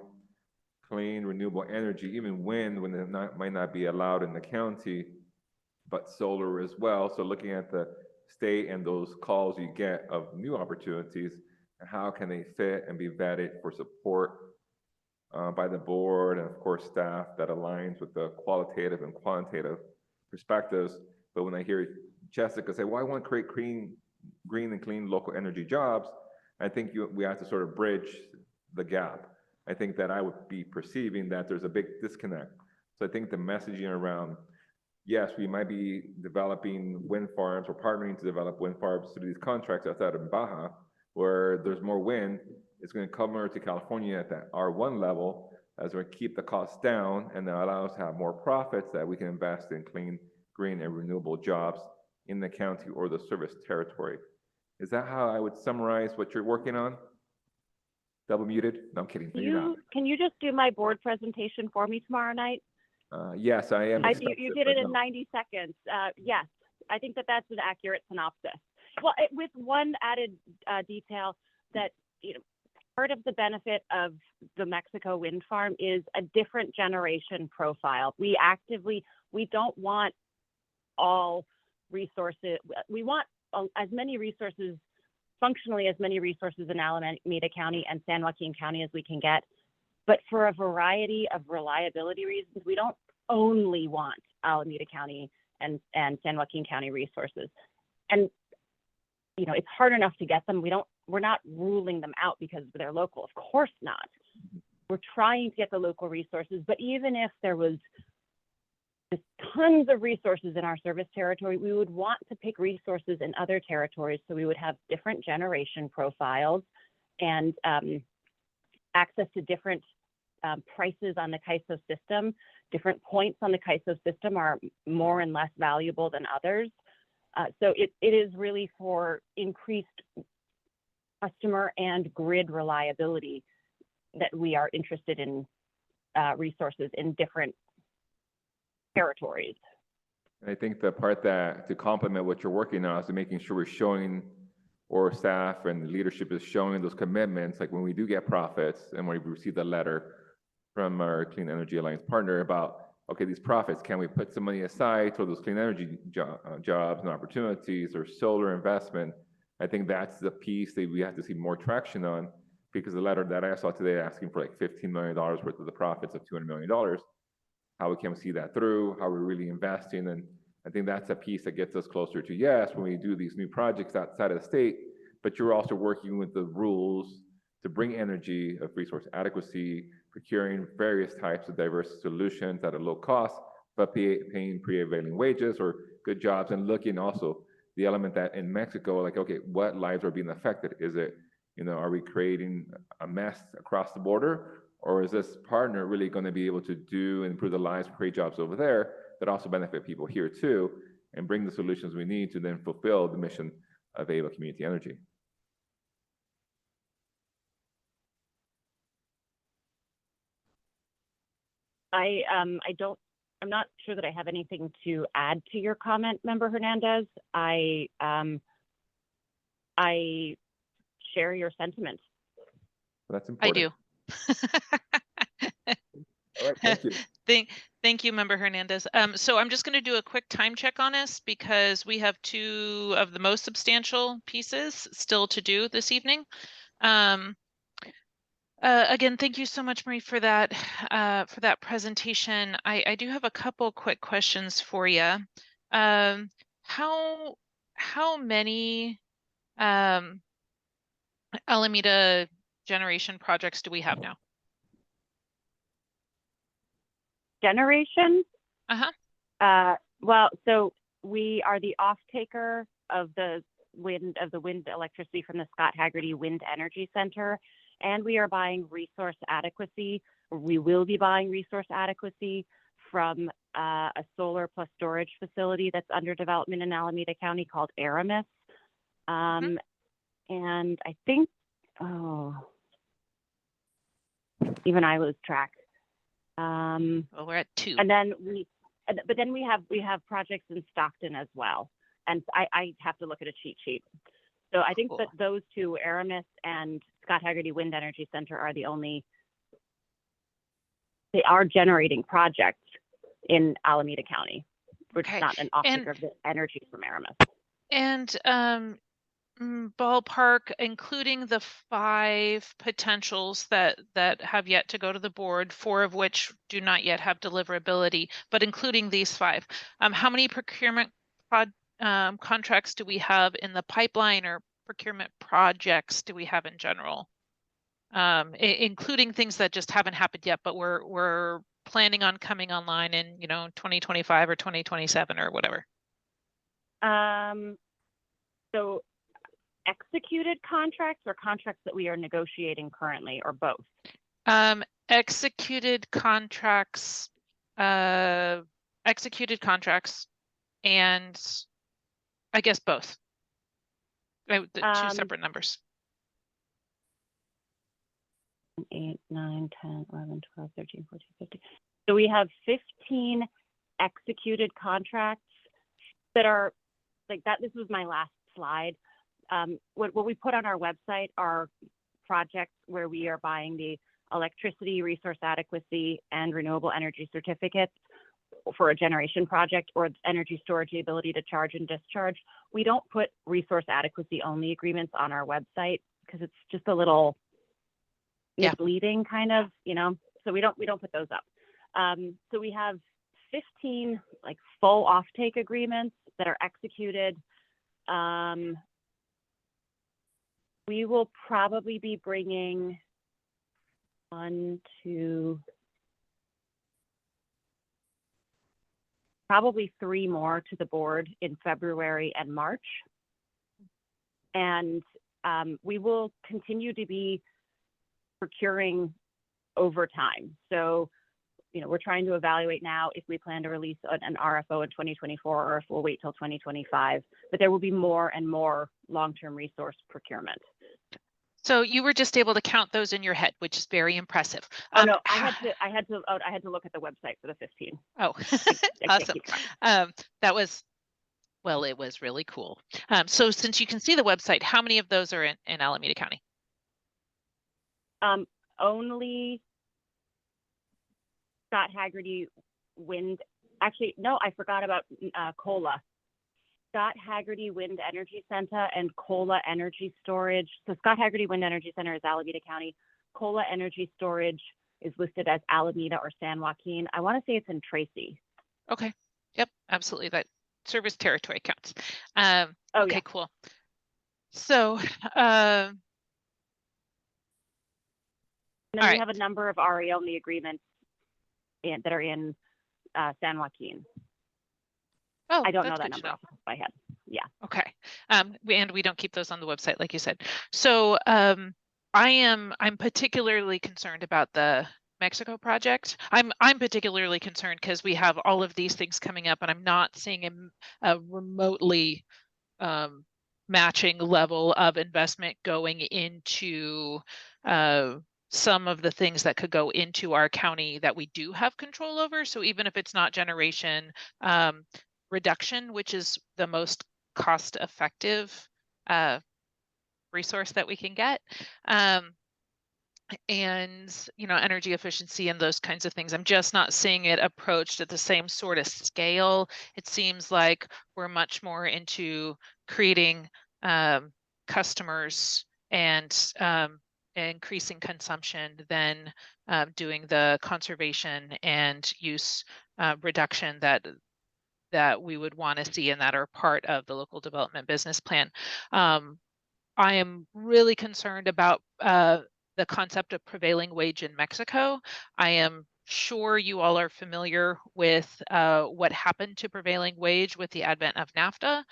clean, renewable energy, even when it might not be allowed in the county, but solar as well. So looking at the state and those calls you get of new opportunities, and how can they fit and be vetted for support by the board and of course staff that aligns with the qualitative and quantitative perspectives. But when I hear Jessica say, well, I want to create green and clean local energy jobs, I think we have to sort of bridge the gap. I think that I would be perceiving that there's a big disconnect. So I think the messaging around, yes, we might be developing wind farms or partnering to develop wind farms through these contracts outside of Baja, where there's more wind, it's going to come over to California at that R1 level, as we keep the costs down, and that allows us to have more profits that we can invest in clean, green, and renewable jobs in the county or the service territory. Is that how I would summarize what you're working on? Double muted? No, I'm kidding. You're not. Can you just do my board presentation for me tomorrow night? Yes, I am. You did it in 90 seconds. Yes, I think that that's an accurate synopsis. Well, with one added detail that, part of the benefit of the Mexico wind farm is a different generation profile. We don't want all resources. We want as many resources, functionally as many resources in Alameda County and San Joaquin County as we can get. But for a variety of reliability reasons, we don't only want Alameda County and San Joaquin County resources. And, it's hard enough to get them. We're not ruling them out because they're local. Of course not. We're trying to get the local resources, but even if there was just tons of resources in our service territory, we would want to pick resources in other territories so we would have different generation profiles and access to different prices on the CAISO system. Different points on the CAISO system are more and less valuable than others. So it is really for increased customer and grid reliability that we are interested in resources in different territories. And I think the part that to complement what you're working on is making sure we're showing, or staff and the leadership is showing those commitments, like when we do get profits and when we receive the letter from our Clean Energy Alliance partner about, okay, these profits, can we put some money aside for those clean energy jobs and opportunities or solar investment? I think that's the piece that we have to see more traction on, because the letter that I saw today asking for like $15 million worth of the profits of $200 million, how we can see that through, how we're really investing. And I think that's a piece that gets us closer to, yes, when we do these new projects outside of the state, but you're also working with the rules to bring energy of resource adequacy, procuring various types of diverse solutions at a low cost, but paying prevailing wages or good jobs, and looking also the element that in Mexico, like, okay, what lives are being affected? Is it, are we creating a mess across the border? Or is this partner really going to be able to do and improve the lives, create jobs over there that also benefit people here too, and bring the solutions we need to then fulfill the mission of Ava Community Energy? I'm not sure that I have anything to add to your comment, Member Hernandez. I share your sentiments. That's important. I do. All right, thank you. Thank you, Member Hernandez. So I'm just going to do a quick time check on us because we have two of the most substantial pieces still to do this evening. Again, thank you so much, Marie, for that presentation. I do have a couple quick questions for you. How many Alameda generation projects do we have now? Generation? Uh-huh. Well, so we are the off-taker of the wind electricity from the Scott Haggerty Wind Energy Center, and we are buying resource adequacy. We will be buying resource adequacy from a solar plus storage facility that's under development in Alameda County called Aramis. And I think, even I lose track. Well, we're at 2. And then we have projects in Stockton as well. And I have to look at a cheat sheet. So I think that those two, Aramis and Scott Haggerty Wind Energy Center, are they are generating projects in Alameda County. We're just not an off-taker of the energy from Aramis. And ballpark, including the 5 potentials that have yet to go to the board, 4 of which do not yet have deliverability, but including these 5, how many procurement contracts do we have in the pipeline, or procurement projects do we have in general, including things that just haven't happened yet, but we're planning on coming online in 2025 or 2027 or whatever? So executed contracts or contracts that we are negotiating currently, or both? Executed contracts, and I guess both. The two separate numbers. 8, 9, 10, 11, 12, 13, 14, 15. So we have 15 executed contracts that are like that. This was my last slide. What we put on our website are projects where we are buying the electricity, resource adequacy, and renewable energy certificates for a generation project, or energy storage, the ability to charge and discharge. We don't put resource adequacy only agreements on our website because it's just a little misleading, kind of, so we don't put those up. So we have 15 like full offtake agreements that are executed. We will probably be bringing 1, 2, probably 3 more to the board in February and March. And we will continue to be procuring over time. So, we're trying to evaluate now if we plan to release an RFO in 2024 or if we'll wait till 2025. But there will be more and more long-term resource procurement. So you were just able to count those in your head, which is very impressive. Oh no, I had to look at the website for the 15. Oh, awesome. That was, well, it was really cool. So since you can see the website, how many of those are in Alameda County? Only Scott Haggerty Wind. Actually, no, I forgot about COLA. Scott Haggerty Wind Energy Center and COLA Energy Storage. So Scott Haggerty Wind Energy Center is Alameda County. COLA Energy Storage is listed as Alameda or San Joaquin. I want to say it's in Tracy. Okay. Yep, absolutely. That service territory counts. Okay, yeah. Cool. So, and then we right. have a number of RE-only agreements that are in San Joaquin. Oh, I don't know that number off the top of my head. Yeah. Okay. And we don't keep those on the website, like you said. So I'm particularly concerned about the Mexico project. I'm particularly concerned because we have all of these things coming up, and I'm not seeing a remotely matching level of investment going into some of the things that could go into our county that we do have control over. So even if it's not generation, reduction, which is the most cost-effective resource that we can get, and energy efficiency and those kinds of things. I'm just not seeing it approached at the same sort of scale. It seems like we're much more into creating customers and increasing consumption than doing the conservation and use reduction that we would want to see and that are part of the local development business plan. I am really concerned about the concept of prevailing wage in Mexico. I am sure you all are familiar with what happened to prevailing wage with the advent of NAFTA,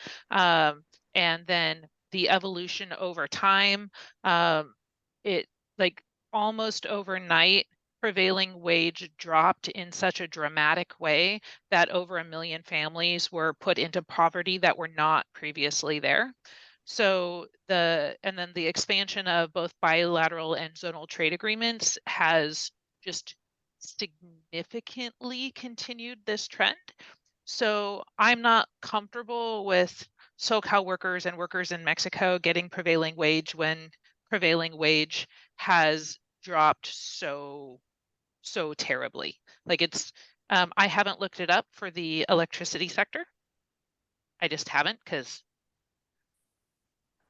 and then the evolution over time. It like almost overnight, prevailing wage dropped in such a dramatic way that over 1 million families were put into poverty that were not previously there. So and then the expansion of both bilateral and zonal trade agreements has just significantly continued this trend. So I'm not comfortable with SoCal workers and workers in Mexico getting prevailing wage when prevailing wage has dropped so terribly. Like it's, I haven't looked it up for the electricity sector. I just haven't, because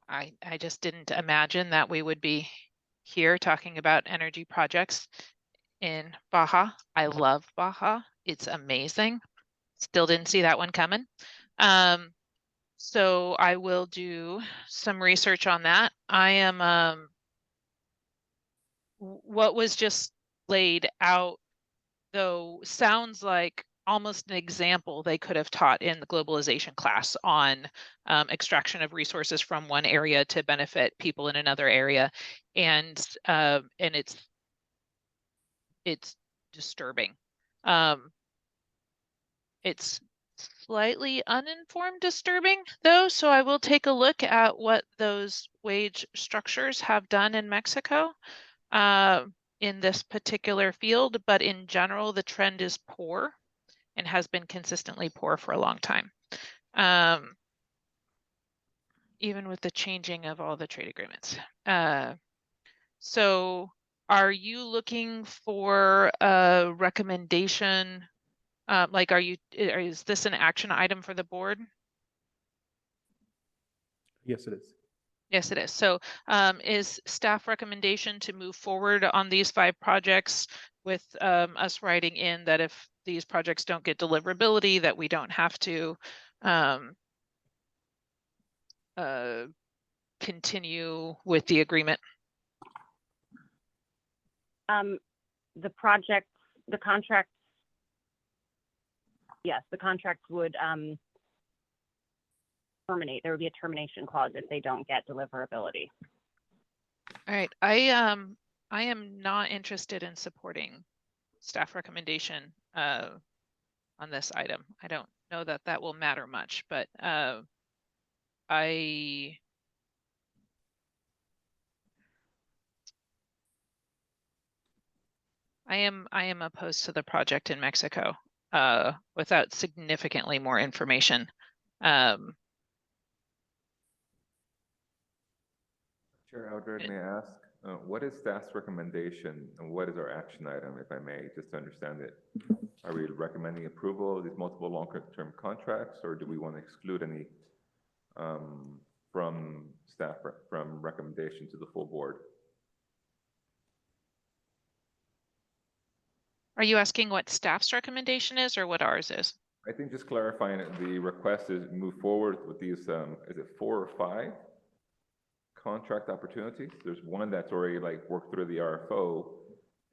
I just didn't imagine that we would be here talking about energy projects in Baja. I love Baja. It's amazing. Still didn't see that one coming. So I will do some research on that. I am, what was just laid out, though, sounds like almost an example they could have taught in the globalization class on extraction of resources from one area to benefit people in another area. And it's disturbing. It's slightly uninformed disturbing though, so I will take a look at what those wage structures have done in Mexico in this particular field, but in general, the trend is poor and has been consistently poor for a long time. Even with the changing of all the trade agreements. So are you looking for a recommendation? Like, is this an action item for the board? Yes, it is. Yes, it is. So is staff recommendation to move forward on these 5 projects with us writing in that if these projects don't get deliverability, that we don't have to continue with the agreement? The contracts, yes, the contracts would terminate. There would be a termination clause if they don't get deliverability. All right, I am not interested in supporting staff recommendation on this item. I don't know that that will matter much, but I am opposed to the project in Mexico without significantly more information. Chair Eldred, may I ask, what is staff's recommendation and what is our action item, if I may, just to understand it? Are we recommending approval of these multiple longer-term contracts, or do we want to exclude any from staff, from recommendation to the full board? Are you asking what staff's recommendation is or what ours is? I think just clarifying it, the request is move forward with these, is it 4 or 5 contract opportunities? There's one that's already like worked through the RFO,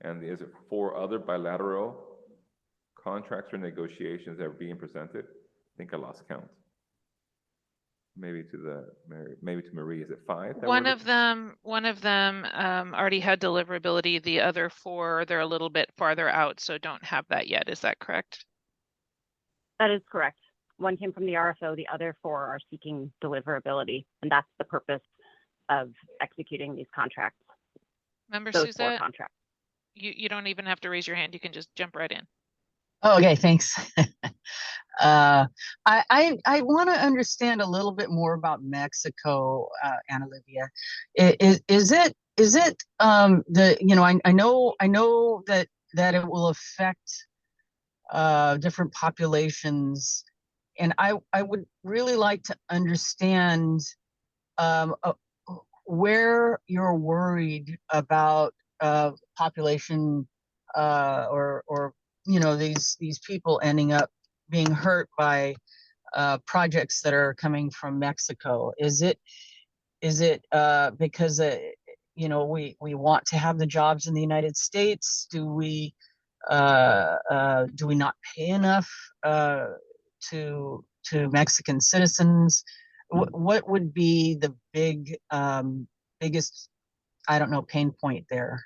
and is it 4 other bilateral contracts or negotiations that are being presented? I think I lost count. Maybe to Marie, is it 5? One of them already had deliverability. The other 4, they're a little bit farther out, so don't have that yet. Is that correct? That is correct. One came from the RFO, the other 4 are seeking deliverability, and that's the purpose of executing these contracts. Member Those 4 Suzette, contracts. you don't even have to raise your hand. You can just jump right in. Oh, okay, thanks. I want to understand a little bit more about Mexico, Ana Olivia. Is it I know that it will affect different populations, and I would really like to understand where you're worried about population or these people ending up being hurt by projects that are coming from Mexico. Is it because we want to have the jobs in the United States? Do we not pay enough to Mexican citizens? What would be the biggest, I don't know, pain point there?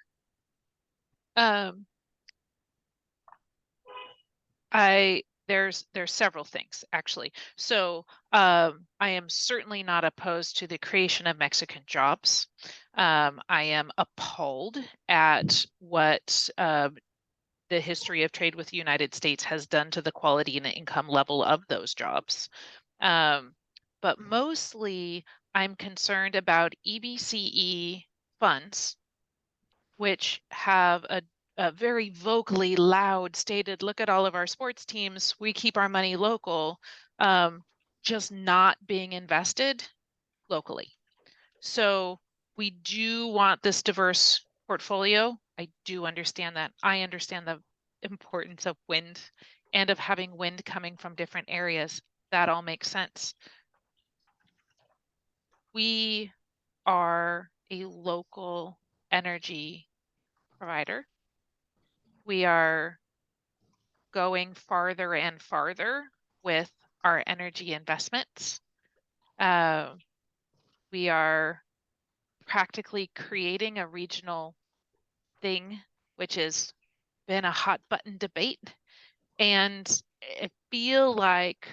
There's several things actually. So I am certainly not opposed to the creation of Mexican jobs. I am appalled at what the history of trade with the United States has done to the quality and the income level of those jobs. But mostly I'm concerned about EBCE funds, which have a very vocally loud stated, look at all of our sports teams, we keep our money local, just not being invested locally. So we do want this diverse portfolio. I do understand that. I understand the importance of wind and of having wind coming from different areas. That all makes sense. We are a local energy provider. We are going farther and farther with our energy investments. We are practically creating a regional thing, which has been a hot button debate. And I feel like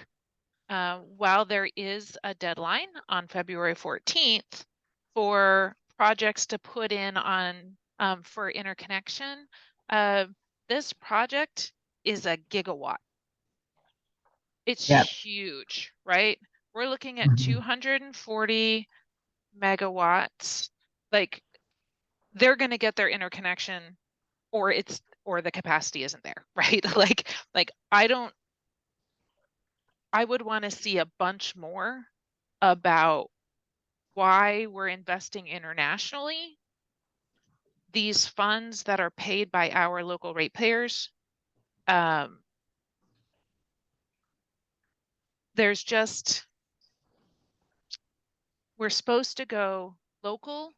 while there is a deadline on February 14th for projects to put in on for interconnection, this project is a gigawatt. It's Yep. huge, right? We're looking at Mhm. 240 megawatts. Like, they're going to get their interconnection, or the capacity isn't there, right? Like I would want to see a bunch more about why we're investing internationally. These funds that are paid by our local ratepayers, there's just, we're supposed to go local,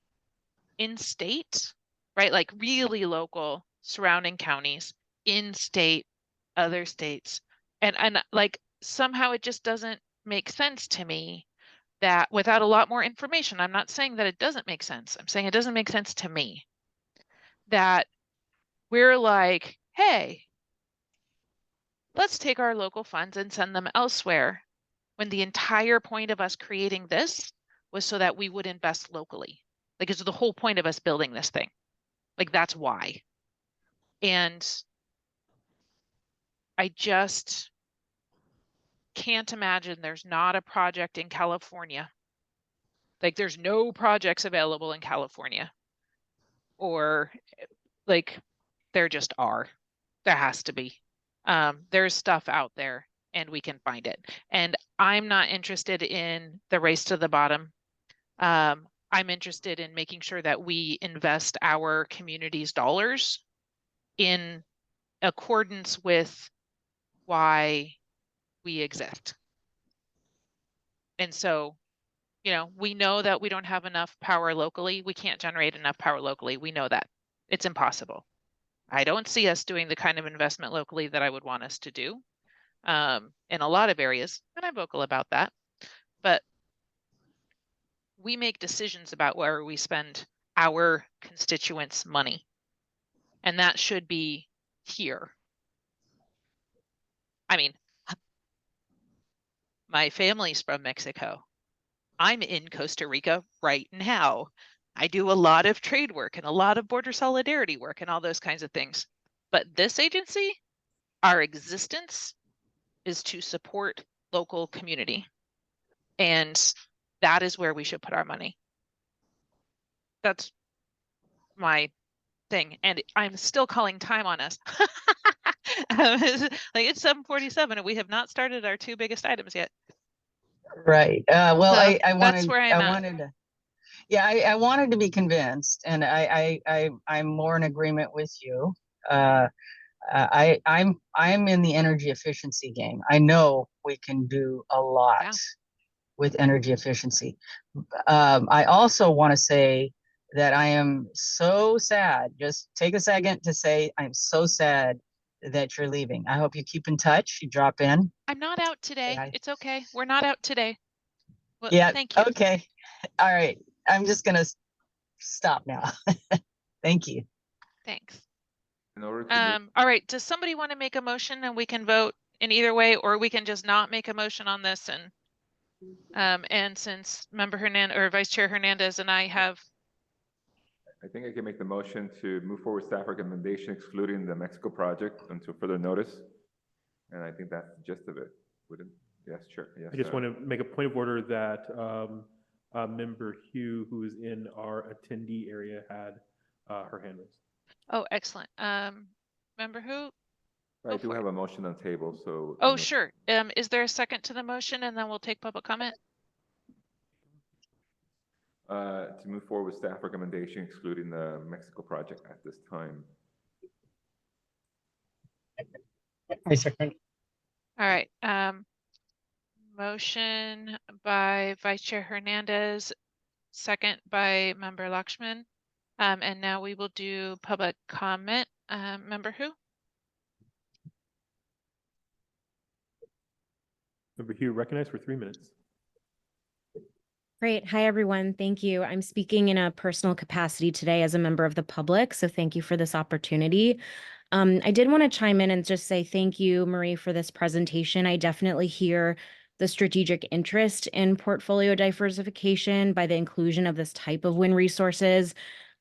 in-state, right? Like really local, surrounding counties, in-state, other states. And like somehow it just doesn't make sense to me that without a lot more information, I'm not saying that it doesn't make sense. I'm saying it doesn't make sense to me that we're like, hey, let's take our local funds and send them elsewhere, when the entire point of us creating this was so that we would invest locally. Like, it's the whole point of us building this thing. Like, that's why. And I just can't imagine there's not a project in California. Like, there's no projects available in California. Or like, there just are. There has to be. There's stuff out there and we can find it. And I'm not interested in the race to the bottom. I'm interested in making sure that we invest our community's dollars in accordance with why we exist. And so, you know, we know that we don't have enough power locally. We can't generate enough power locally. We know that. It's impossible. I don't see us doing the kind of investment locally that I would want us to do in a lot of areas, and I'm vocal about that. But we make decisions about where we spend our constituents' money, and that should be here. I mean, my family's from Mexico. I'm in Costa Rica right now. I do a lot of trade work and a lot of border solidarity work and all those kinds of things. But this agency, our existence is to support local community. And that is where we should put our money. That's my thing. And I'm still calling time on us. Like, it's 7:47 and we have not started our two biggest items yet. Right. Well, So I that's wanted, where I'm I at. wanted to, yeah, I wanted to be convinced, and I'm more in agreement with you. I'm in the energy efficiency game. I know we can do a lot Yeah. with energy efficiency. I also want to say that I am so sad. Just take a second to say I'm so sad that you're leaving. I hope you keep in touch. You drop in. I'm not out today. hi. It's okay. We're not out today. Well, Yeah. thank you. Okay. All right. I'm just gonna stop now. Thank you. Thanks. In order to move, All right. Does somebody want to make a motion and we can vote in either way, or we can just not make a motion on this and since Member Hernandez or Vice Chair Hernandez and I have, I think I can make the motion to move forward staff recommendation excluding the Mexico project until further notice. And I think that's the gist of it. Wouldn't, yes, sure, yes. I just want to make a point of order that Member Hugh, who is in our attendee area, had her hand raised. oh, excellent. Member who? I Go do for have it. a motion on table, so. Oh, sure. Is there a second to the motion and then we'll take public comment? To move forward with staff recommendation excluding the Mexico project at this time. I second. All right. Motion by Vice Chair Hernandez, second by Member Lakshman. And now we will do public comment. Member who? Member Hugh, recognized for 3 minutes. Great. Hi, everyone. Thank you. I'm speaking in a personal capacity today as a member of the public, so thank you for this opportunity. I did want to chime in and just say thank you, Marie, for this presentation. I definitely hear the strategic interest in portfolio diversification by the inclusion of this type of wind resources.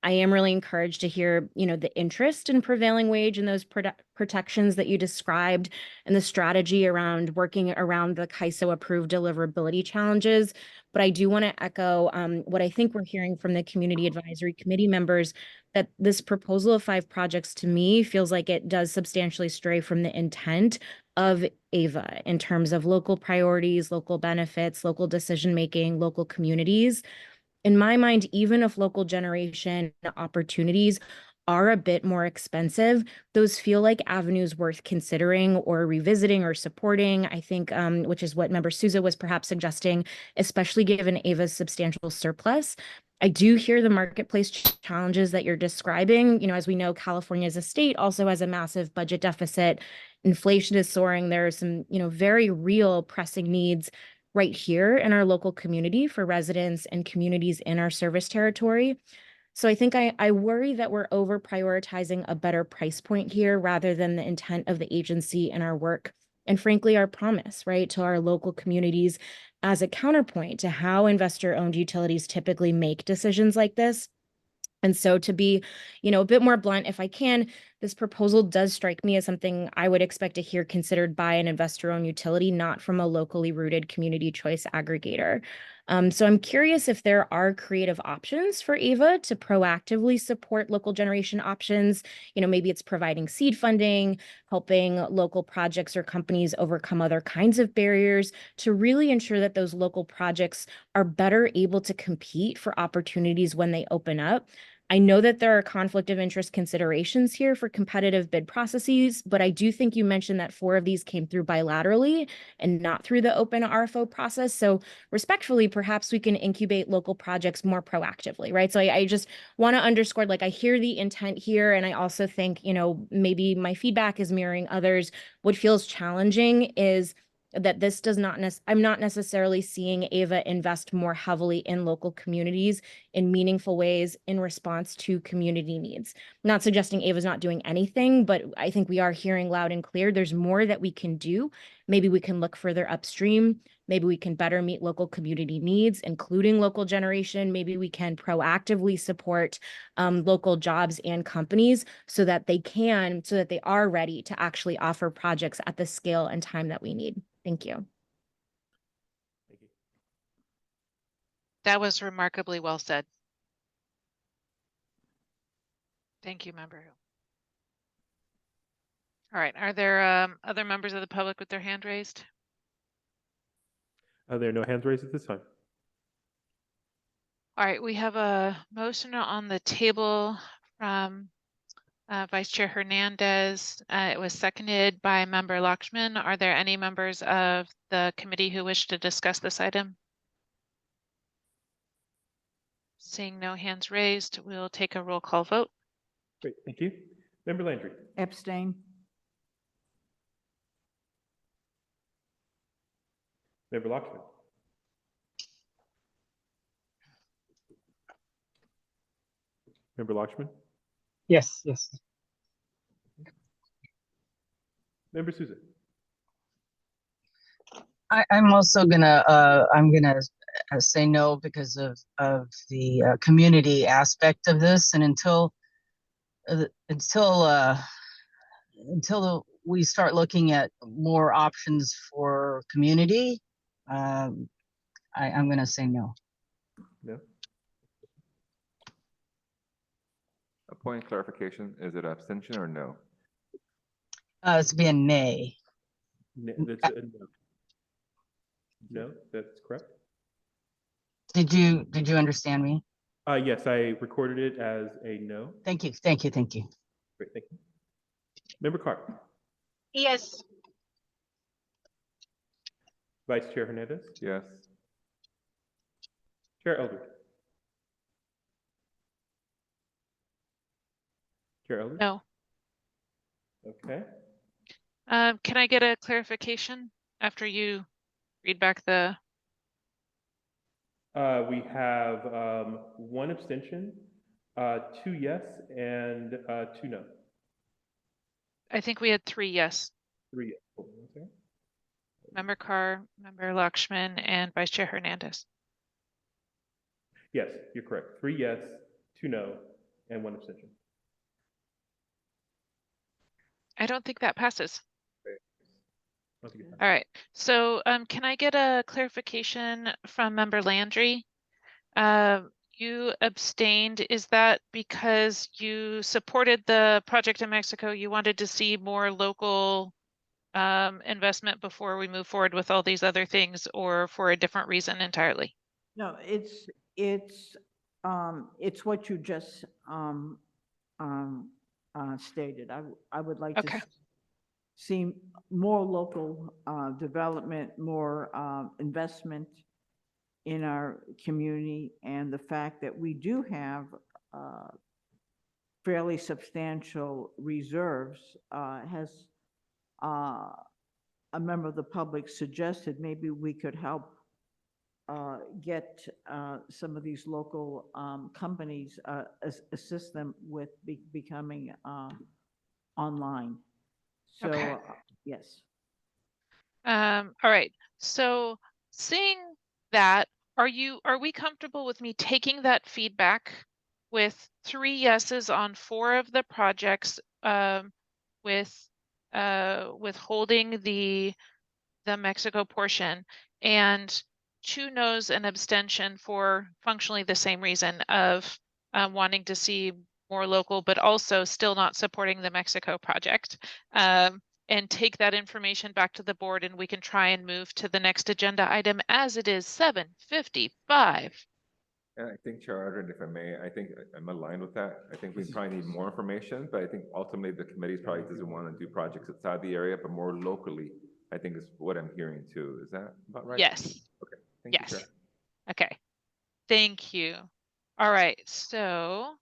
I am really encouraged to hear, the interest in prevailing wage and those protections that you described and the strategy around working around the CAISO approved deliverability challenges. But I do want to echo what I think we're hearing from the Community Advisory Committee members, that this proposal of 5 projects to me feels like it does substantially stray from the intent of AVA in terms of local priorities, local benefits, local decision-making, local communities. In my mind, even if local generation opportunities are a bit more expensive, those feel like avenues worth considering or revisiting or supporting, I think, which is what Member Souza was perhaps suggesting, especially given AVA's substantial surplus. I do hear the marketplace challenges that you're describing. As we know, California as a state also has a massive budget deficit. Inflation is soaring. There are some, very real pressing needs right here in our local community for residents and communities in our service territory. So I think I worry that we're over prioritizing a better price point here rather than the intent of the agency and our work. And frankly, our promise, right, to our local communities as a counterpoint to how investor-owned utilities typically make decisions like this. And so to be, a bit more blunt, if I can, this proposal does strike me as something I would expect to hear considered by an investor-owned utility, not from a locally rooted community choice aggregator. So I'm curious if there are creative options for AVA to proactively support local generation options. Maybe it's providing seed funding, helping local projects or companies overcome other kinds of barriers to really ensure that those local projects are better able to compete for opportunities when they open up. I know that there are conflict of interest considerations here for competitive bid processes, but I do think you mentioned that 4 of these came through bilaterally and not through the open RFO process. So respectfully, perhaps we can incubate local projects more proactively, right? So I just want to underscore, I hear the intent here, and I also think, maybe my feedback is mirroring others. What feels challenging is that this does not I'm not necessarily seeing AVA invest more heavily in local communities in meaningful ways in response to community needs. I'm not suggesting AVA is not doing anything, but I think we are hearing loud and clear there's more that we can do. Maybe we can look further upstream. Maybe we can better meet local community needs, including local generation. Maybe we can proactively support local jobs and companies so that they are ready to actually offer projects at the scale and time that we need. Thank you. Thank you. That was remarkably well said. Thank you, Member Hu. All right, are there other members of the public with their hand raised? There are no hands raised at this time. All right, we have a motion on the table from Vice Chair Hernandez. It was seconded by Member Lakshman. Are there any members of the committee who wish to discuss this item? Seeing no hands raised, we'll take a roll call vote. Great, thank you. Member Landry. Abstain. Member Lakshman. Member Lakshman. Yes, yes. Member Souza. I'm also gonna say no because of the community aspect of this, and until we start looking at more options for community, I'm gonna say no. No. A point of clarification, is it abstention or no? It's being nay. That's a no. No, that's correct. Did you understand me? Yes, I recorded it as a no. Thank you. Great, thank you. Member Carr. Yes. Vice Chair Hernandez. Yes. Chair Eldridge. Chair Eldridge. No. Okay. Can I get a clarification after you read back the, We have 1 abstention, 2 yes, and 2 no. I think we had 3 yes. 3 yes. Hold on one second. Member Carr, Member Lakshman, and Vice Chair Hernandez. Yes, you're correct. 3 yes, 2 no, and 1 abstention. I don't think that passes. I think it passed. All right, so can I get a clarification from Member Landry? You abstained. Is that because you supported the project in Mexico? You wanted to see more local investment before we move forward with all these other things, or for a different reason entirely? No, it's what you just stated. I would like to Okay. see more local development, more investment in our community, and the fact that we do have fairly substantial reserves has a member of the public suggested maybe we could help get some of these local companies, assist them with becoming online. So, Okay. yes. All right, so seeing that, are we comfortable with me taking that feedback with 3 yeses on 4 of the projects, with withholding the Mexico portion, and 2 noes and abstention for functionally the same reason of wanting to see more local, but also still not supporting the Mexico project? And take that information back to the board, and we can try and move to the next agenda item, as it is 7:55. And I think, Chair Arden, if I may, I think I'm aligned with that. I think we probably need more information, but I think ultimately the committee probably doesn't want to do projects outside the area, but more locally, I think is what I'm hearing too. Is that about right? Yes. Okay. Thank you, Yes. Chair. Okay. Thank you. All right. So,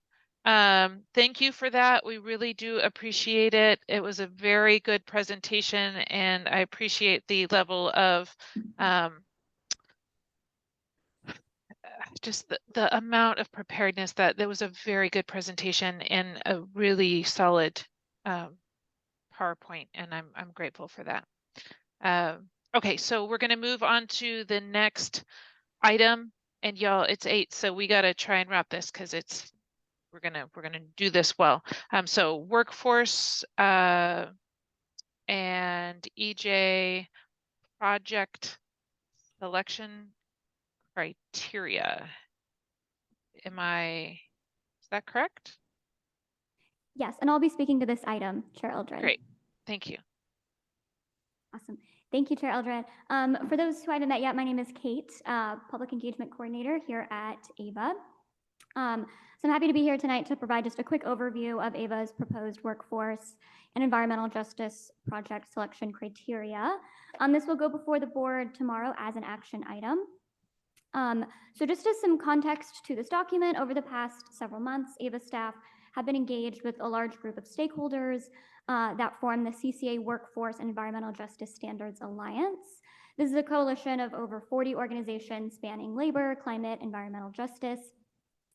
thank you for that. We really do appreciate it. It was a very good presentation, and I appreciate the level of, just the amount of preparedness. That there was a very good presentation and a really solid PowerPoint, and I'm grateful for that. Okay, so we're going to move on to the next item, and y'all, it's 8, so we got to try and wrap this because we're gonna do this well. So workforce and EJ project selection criteria. Is that correct? Yes, and I'll be speaking to this item, Chair Eldred. Great, thank you. Awesome. Thank you, Chair Eldred. For those who haven't met yet, my name is Kate, Public Engagement Coordinator here at AVA. So I'm happy to be here tonight to provide just a quick overview of AVA's proposed workforce and environmental justice project selection criteria. This will go before the board tomorrow as an action item. So just as some context to this document, over the past several months, AVA staff have been engaged with a large group of stakeholders that form the CCA Workforce and Environmental Justice Standards Alliance. This is a coalition of over 40 organizations spanning labor, climate, environmental justice.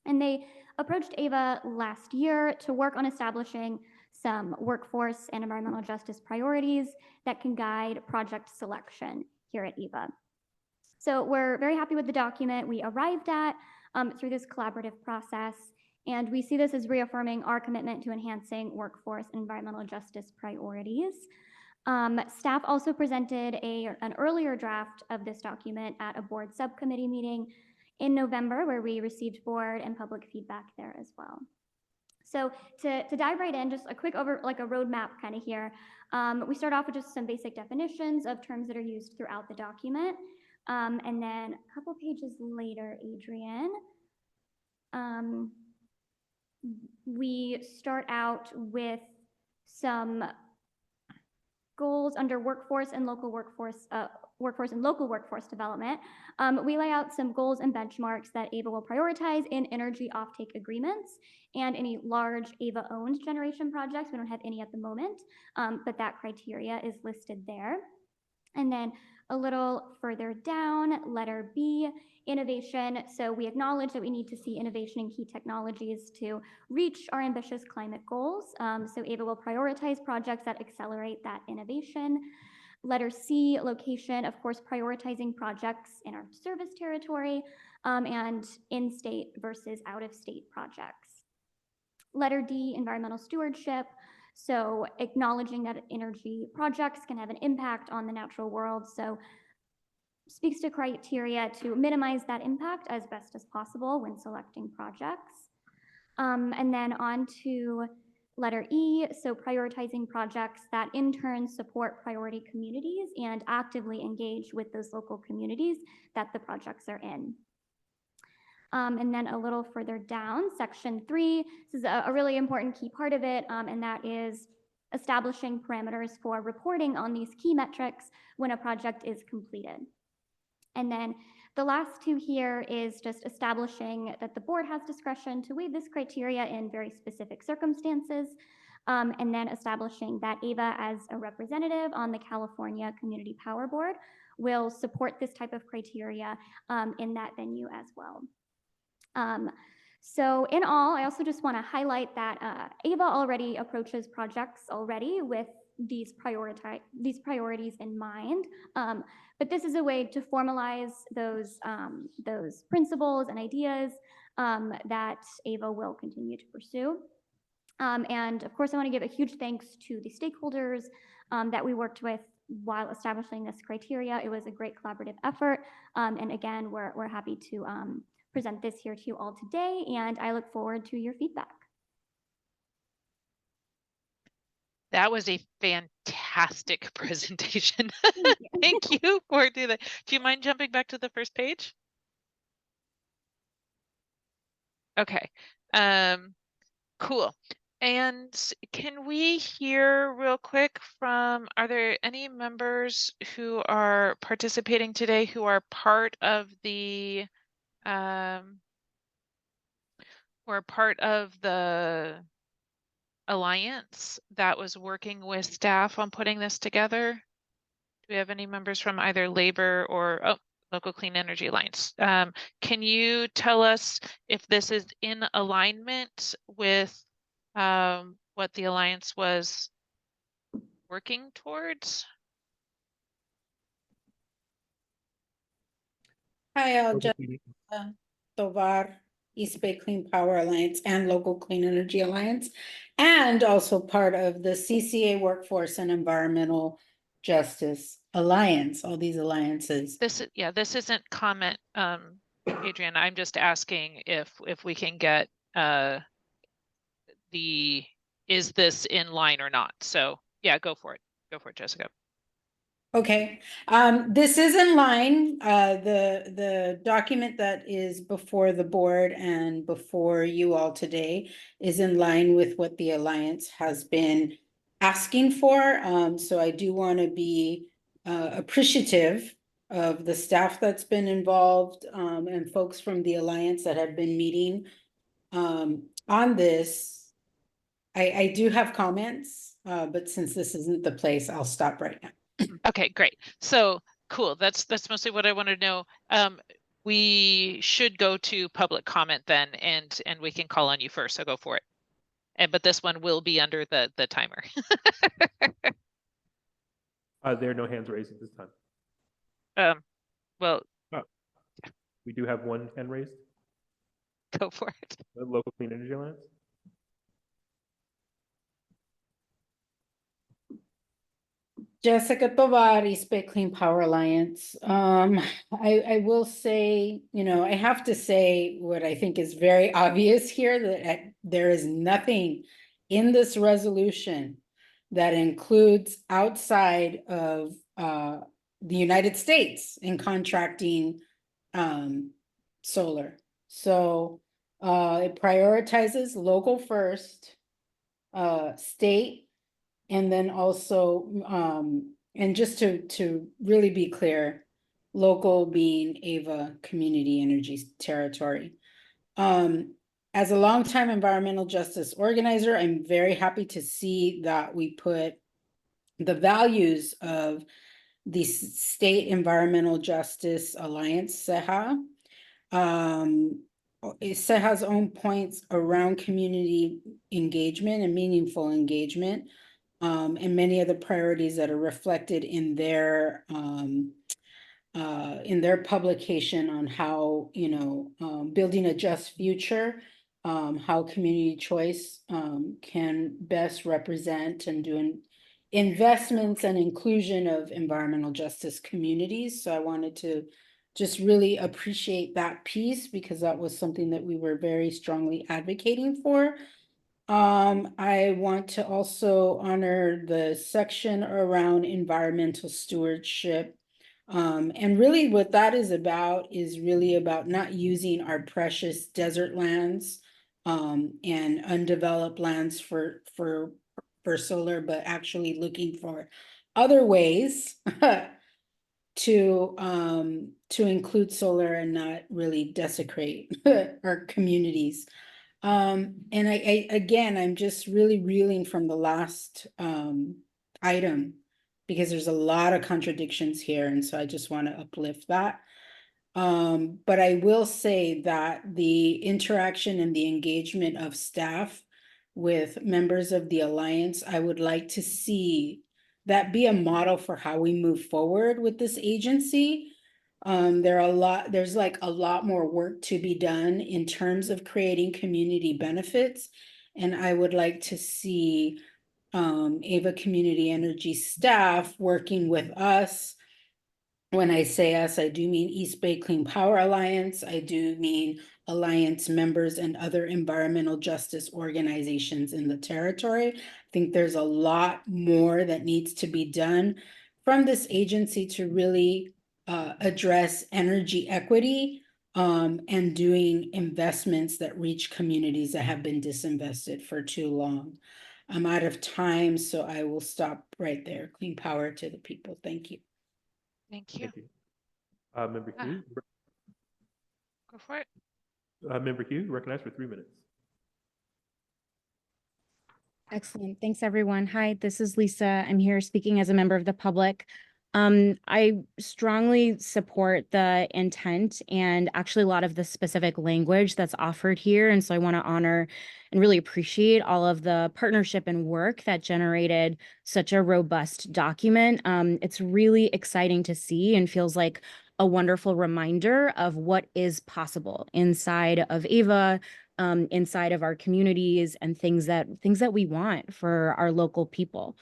And they approached AVA last year to work on establishing some workforce and environmental justice priorities that can guide project selection here at AVA. So we're very happy with the document we arrived at through this collaborative process. And we see this as reaffirming our commitment to enhancing workforce and environmental justice priorities. Staff also presented an earlier draft of this document at a board subcommittee meeting in November, where we received board and public feedback there as well. So to dive right in, just a quick a roadmap kind of here. We start off with just some basic definitions of terms that are used throughout the document. And then a couple pages later, Adrian, we start out with some goals under workforce and local workforce development. We lay out some goals and benchmarks that AVA will prioritize in energy offtake agreements and any large AVA-owned generation projects. We don't have any at the moment, but that criteria is listed there. And then a little further down, letter B, innovation. So we acknowledge that we need to see innovation in key technologies to reach our ambitious climate goals. So AVA will prioritize projects that accelerate that innovation. Letter C, location, of course, prioritizing projects in our service territory and in-state versus out-of-state projects. Letter D, environmental stewardship. So acknowledging that energy projects can have an impact on the natural world. So speaks to criteria to minimize that impact as best as possible when selecting projects. And then on to letter E, so prioritizing projects that in turn support priority communities and actively engage with those local communities that the projects are in. And then a little further down, section 3, this is a really important key part of it, and that is establishing parameters for reporting on these key metrics when a project is completed. And then the last two here is just establishing that the board has discretion to waive this criteria in very specific circumstances, and then establishing that AVA as a representative on the California Community Power Board will support this type of criteria in that venue as well. So in all, I also just want to highlight that AVA already approaches projects already with these priorities in mind, but this is a way to formalize those principles and ideas that AVA will continue to pursue. And of course, I want to give a huge thanks to the stakeholders that we worked with while establishing this criteria. It was a great collaborative effort, and again, we're happy to present this here to you all today, and I look forward to your feedback. That was a fantastic presentation. Thank you for doing that. Do you mind jumping back to the first page? Okay, cool. And can we hear real quick from, are there any members who are participating today who are part of the alliance that was working with staff on putting this together? Do we have any members from either labor or Local Clean Energy Alliance? Can you tell us if this is in alignment with what the alliance was working towards? Hi, Jessica Tovar, East Bay Clean Power Alliance and Local Clean Energy Alliance, and also part of the CCA Workforce and Environmental Justice Alliance, all these alliances. This isn't comment, Adrian. I'm just asking if we can get is this in line or not? So yeah, go for it. Go for it, Jessica. Okay, this is in line. The document that is before the board and before you all today is in line with what the Alliance has been asking for. So I do want to be appreciative of the staff that's been involved and folks from the Alliance that have been meeting on this. I do have comments, but since this isn't the place, I'll stop right now. Okay, great. So cool. That's mostly what I wanted to know. We should go to public comment then, and we can call on you first. So go for it. But this one will be under the timer. There are no hands raised at this time. Well, we do have one hand raised. Go for it. The Local Clean Energy Alliance. Jessica Tovar, East Bay Clean Power Alliance. I will say, I have to say what I think is very obvious here, that there is nothing in this resolution that includes outside of the United States in contracting solar. So it prioritizes local first, state, and then also, and just to really be clear, local being AVA Community Energy Territory. As a longtime environmental justice organizer, I'm very happy to see that we put the values of the State Environmental Justice Alliance, SEHA. SEHA's own points around community engagement and meaningful engagement, and many of the priorities that are reflected in their publication on how, building a just future, how community choice can best represent and do investments and inclusion of environmental justice communities. So I wanted to just really appreciate that piece because that was something that we were very strongly advocating for. I want to also honor the section around environmental stewardship. And really what that is really about not using our precious desert lands and undeveloped lands for solar, but actually looking for other ways to include solar and not really desecrate our communities. And I'm just really reeling from the last item because there's a lot of contradictions here, and so I just want to uplift that. But I will say that the interaction and the engagement of staff with members of the Alliance, I would like to see that be a model for how we move forward with this agency. There's like a lot more work to be done in terms of creating community benefits. And I would like to see Ava Community Energy staff working with us. When I say us, I do mean East Bay Clean Power Alliance. I do mean Alliance members and other environmental justice organizations in the territory. I think there's a lot more that needs to be done from this agency to really address energy equity and doing investments that reach communities that have been disinvested for too long. I'm out of time, so I will stop right there. Clean power to the people. Thank you. Thank you. Thank you. Member Hugh. Go for it. Member Hugh, recognized for 3 minutes. Excellent. Thanks, everyone. Hi, this is Lisa. I'm here speaking as a member of the public. I strongly support the intent and actually a lot of the specific language that's offered here. And so I want to honor and really appreciate all of the partnership and work that generated such a robust document. It's really exciting to see and feels like a wonderful reminder of what is possible inside of AVA, inside of our communities, and things that we want for our local people.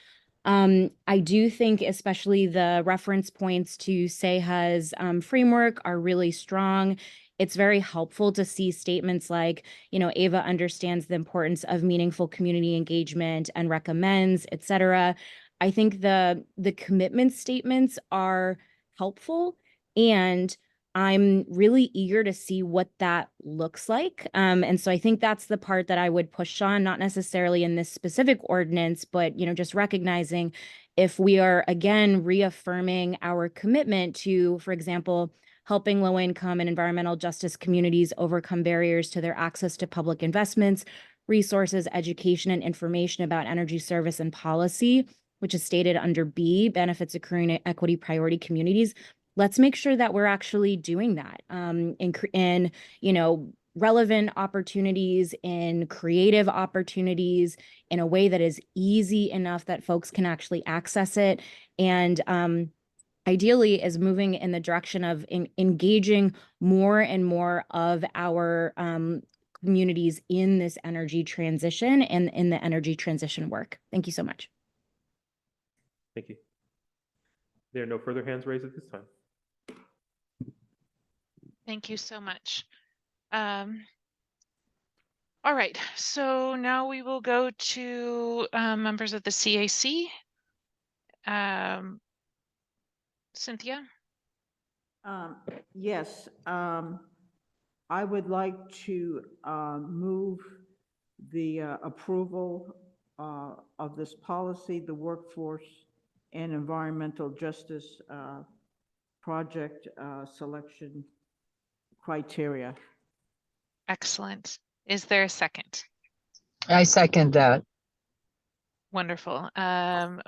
I do think especially the reference points to SEHA's framework are really strong. It's very helpful to see statements like, AVA understands the importance of meaningful community engagement and recommends, et cetera. I think the commitment statements are helpful, and I'm really eager to see what that looks like. And so I think that's the part that I would push on, not necessarily in this specific ordinance, but, just recognizing if we are, again, reaffirming our commitment to, for example, helping low-income and environmental justice communities overcome barriers to their access to public investments, resources, education, and information about energy service and policy, which is stated under B, benefits accruing equity priority communities. Let's make sure that we're actually doing that in relevant opportunities, in creative opportunities, in a way that is easy enough that folks can actually access it. And ideally is moving in the direction of engaging more and more of our communities in this energy transition and in the energy transition work. Thank you so much. Thank you. There are no further hands raised at this time. Thank you so much. All right, so now we will go to members of the CAC. Cynthia? Yes, I would like to move the approval of this policy, the workforce and environmental justice project selection criteria. Excellent. Is there a second? I second that. Wonderful.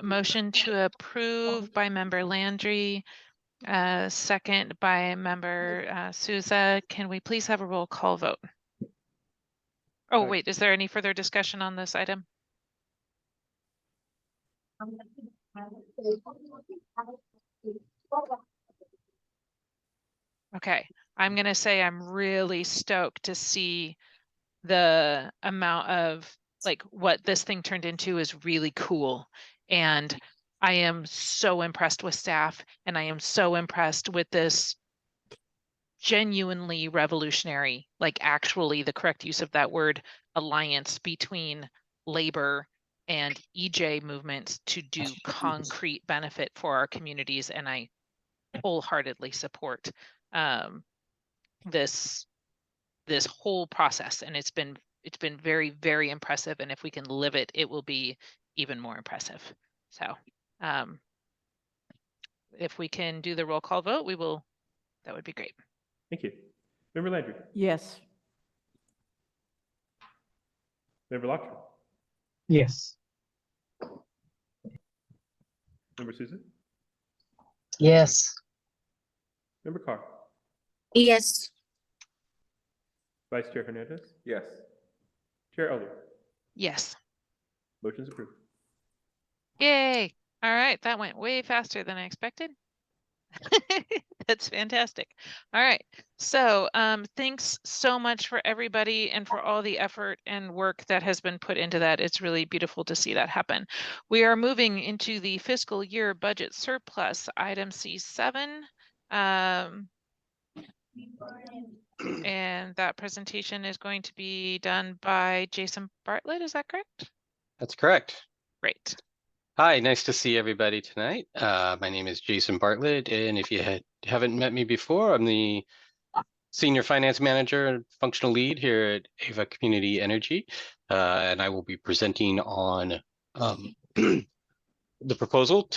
Motion to approve by member Landry, second by member Souza. Can we please have a roll call vote? Oh, wait, is there any further discussion on this item? Okay, I'm gonna say I'm really stoked to see the amount of like what this thing turned into is really cool. And I am so impressed with staff, and I am so impressed with this genuinely revolutionary, like actually the correct use of that word, alliance between labor and EJ movements to do concrete benefit for our communities. And I wholeheartedly support this whole process, and it's been very, very impressive. And if we can live it, it will be even more impressive. So if we can do the roll call vote, that would be great. Thank you. Member Landry. Yes. Member Lockton. Yes. Member Susan. Yes. Member Carr. Yes. Vice Chair Hernandez. Yes. Chair Elder. Yes. Motion's approved. Yay. All right, that went way faster than I expected. That's fantastic. All right, so thanks so much for everybody and for all the effort and work that has been put into that. It's really beautiful to see that happen. We are moving into the fiscal year budget surplus, item C7. And that presentation is going to be done by Jason Bartlett, is that correct? That's correct. Great. Hi, nice to see everybody tonight. My name is Jason Bartlett, and if you haven't met me before, I'm the Senior Finance Manager and Functional Lead here at Ava Community Energy, and I will be presenting on the proposal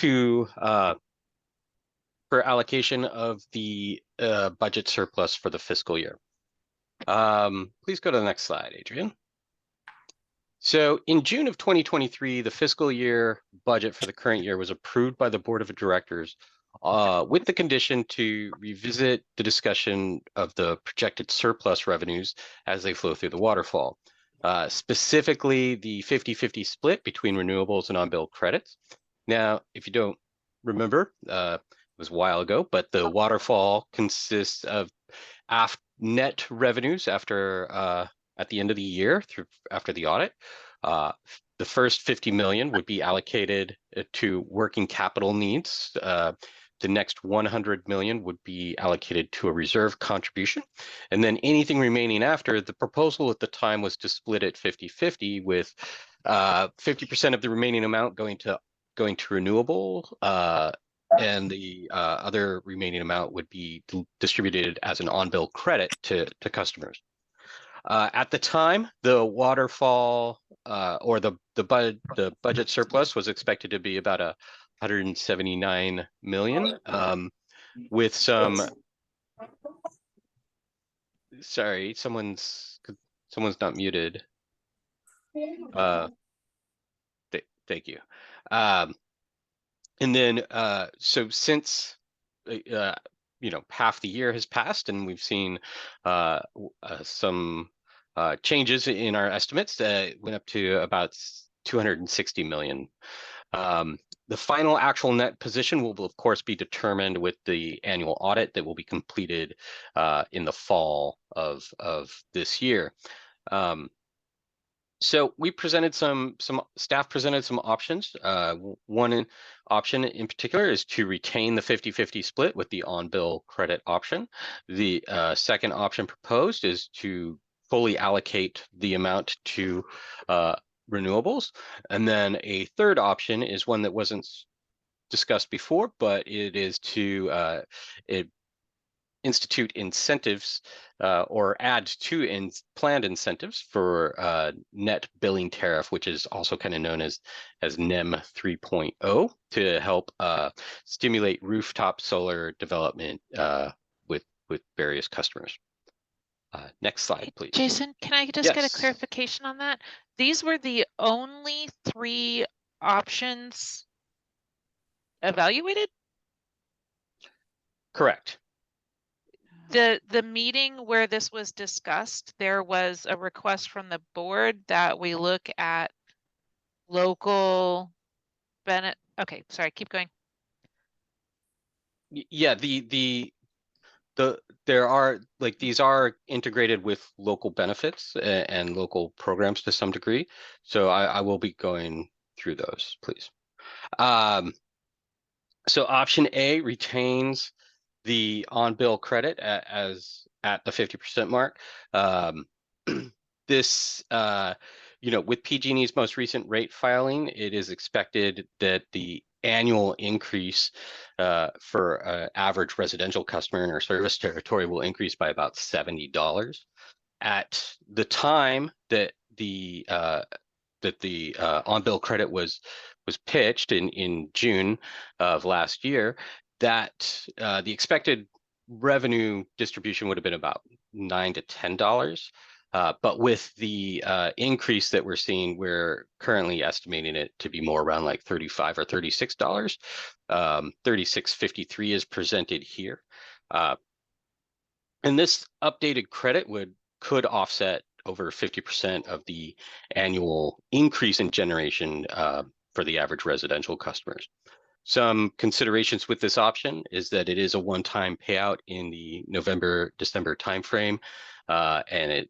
for allocation of the budget surplus for the fiscal year. Please go to the next slide, Adrian. So in June of 2023, the fiscal year budget for the current year was approved by the Board of Directors with the condition to revisit the discussion of the projected surplus revenues as they flow through the waterfall. Specifically, the 50-50 split between renewables and on-bill credits. Now, if you don't remember, it was a while ago, but the waterfall consists of net revenues after at the end of the year after the audit. The first 50 million would be allocated to working capital needs. The next 100 million would be allocated to a reserve contribution. And then anything remaining after, the proposal at the time was to split it 50-50 with 50% of the remaining amount going to renewable, and the other remaining amount would be distributed as an on-bill credit to customers. At the time, the waterfall or the budget surplus was expected to be about 179 million, with some. Sorry, someone's not muted. Thank you. And then, so since half the year has passed, and we've seen some changes in our estimates that went up to about 260 million. The final actual net position will of course be determined with the annual audit that will be completed in the fall of this year. So we presented staff presented some options. One option in particular is to retain the 50-50 split with the on-bill credit option. The second option proposed is to fully allocate the amount to renewables. And then a third option is one that wasn't discussed before, but it is to institute incentives or add to planned incentives for net billing tariff, which is also kind of known as NEM 3.0, to help stimulate rooftop solar development with various customers. Next slide, please. Jason, can I just get a clarification on that? These were the only three options evaluated? Correct. The meeting where this was discussed, there was a request from the board that we look at local okay, sorry, keep going. Yeah, there are, like, these are integrated with local benefits and local programs to some degree. So I will be going through those, please. So option A retains the on-bill credit as at the 50% mark. This, with PG&E's most recent rate filing, it is expected that the annual increase for average residential customer in our service territory will increase by about $70. At the time that the on-bill credit was pitched in June of last year, that the expected revenue distribution would have been about $9 to $10. But with the increase that we're seeing, we're currently estimating it to be more around like $35 or $36. $36.53 is presented here. And this updated credit could offset over 50% of the annual increase in generation for the average residential customers. Some considerations with this option is that it is a one-time payout in the November-December timeframe, and it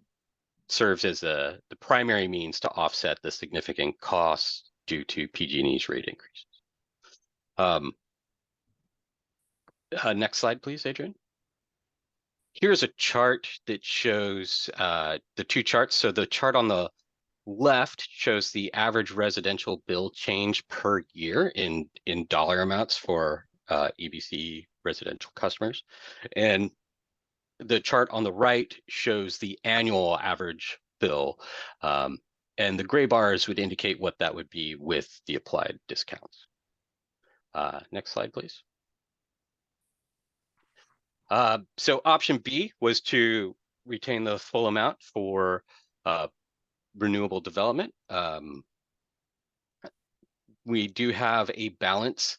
serves as the primary means to offset the significant costs due to PG&E's rate increases. Next slide, please, Adrian. Here's a chart that shows the two charts. So the chart on the left shows the average residential bill change per year in dollar amounts for EBC residential customers. And the chart on the right shows the annual average bill. And the gray bars would indicate what that would be with the applied discounts. Next slide, please. So option B was to retain the full amount for renewable development. We do have a balance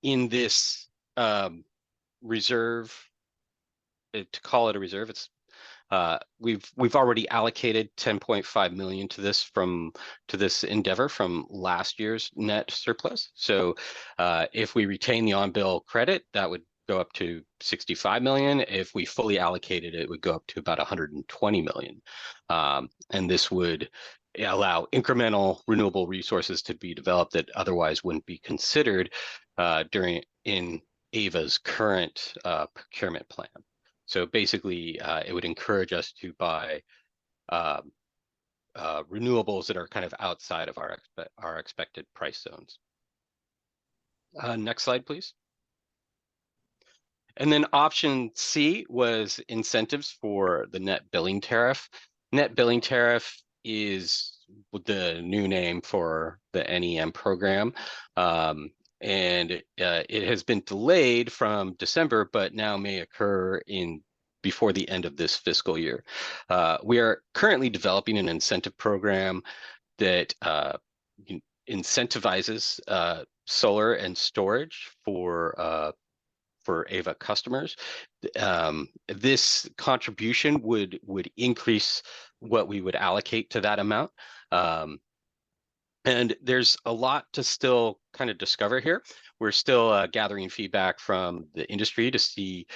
in this reserve. To call it a reserve, it's we've already allocated 10.5 million to this endeavor from last year's net surplus. So if we retain the on-bill credit, that would go up to 65 million. If we fully allocated it, it would go up to about 120 million. And this would allow incremental renewable resources to be developed that otherwise wouldn't be considered in AVA's current procurement plan. So basically, it would encourage us to buy renewables that are kind of outside of our expected price zones. Next slide, please. And then option C was incentives for the net billing tariff. Net billing tariff is the new name for the NEM program. And it has been delayed from December, but now may occur before the end of this fiscal year. We are currently developing an incentive program that incentivizes solar and storage for AVA customers. This contribution would increase what we would allocate to that amount. And there's a lot to still kind of discover here. We're still gathering feedback from the industry to see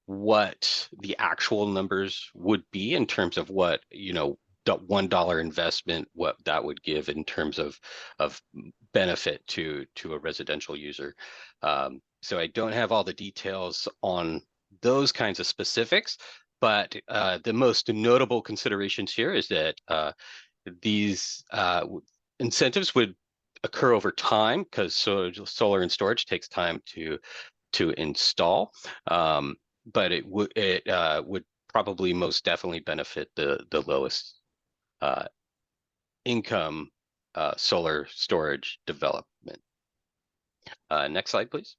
what the actual numbers would be in terms of what, the $1 investment, what that would give in terms of benefit to a residential user. So I don't have all the details on those kinds of specifics, but the most notable considerations here is that these incentives would occur over time because solar and storage takes time to install, but it would probably most definitely benefit the lowest income solar storage development. Next slide, please.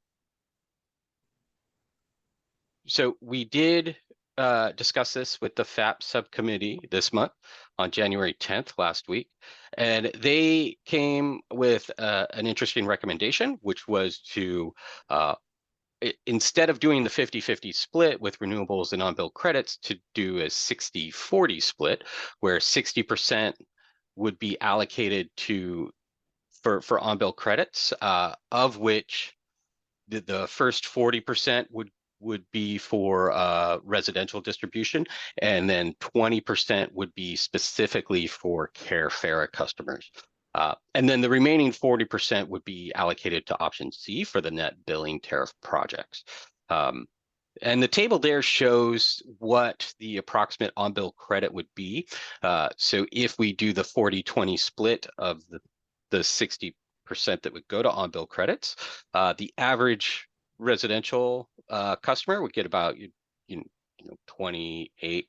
So we did discussed this with the FAP subcommittee this month on January 10th, last week. And they came with an interesting recommendation, which was to, instead of doing the 50-50 split with renewables and on-bill credits, to do a 60-40 split, where 60% would be allocated for on-bill credits, of which the first 40% would be for residential distribution, and then 20% would be specifically for CareFera customers. And then the remaining 40% would be allocated to option C for the net billing tariff projects. And the table there shows what the approximate on-bill credit would be. So if we do the 40-20 split of the 60% that would go to on-bill credits, the average residential customer would get about 28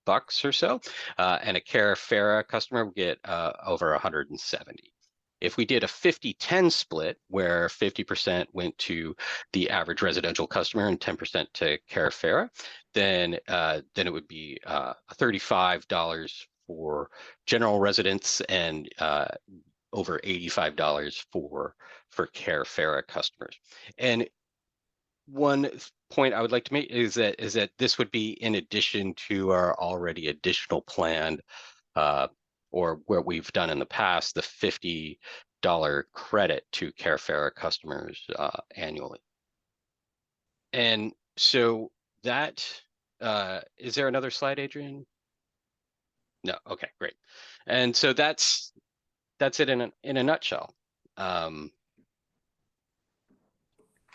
bucks or so, and a CareFera customer would get over 170. If we did a 50-10 split, where 50% went to the average residential customer and 10% to CareFera, then it would be $35 for general residents and over $85 for CareFera customers. And one point I would like to make is that this would be in addition to our already additional planned, or what we've done in the past, the $50 credit to CareFera customers annually. And so that, is there another slide, Adrian? No, okay, great. And so that's it in a nutshell.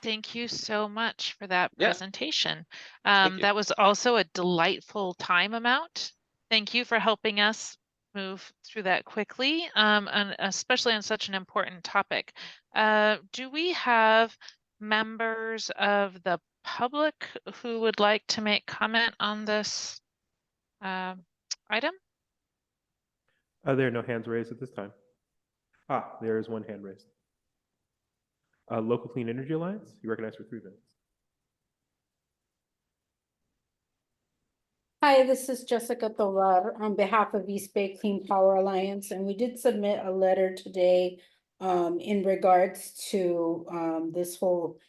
Thank you so much for that Yeah. presentation. you. That was also a delightful time amount. Thank you for helping us move through that quickly, and especially on such an important topic. Do we have members of the public who would like to make comment on this item? There are no hands raised at this time. There is one hand raised. Local Clean Energy Alliance, you recognize for 3 minutes. Hi, this is Jessica Tovar on behalf of East Bay Clean Power Alliance, and we did submit a letter today in regards to this whole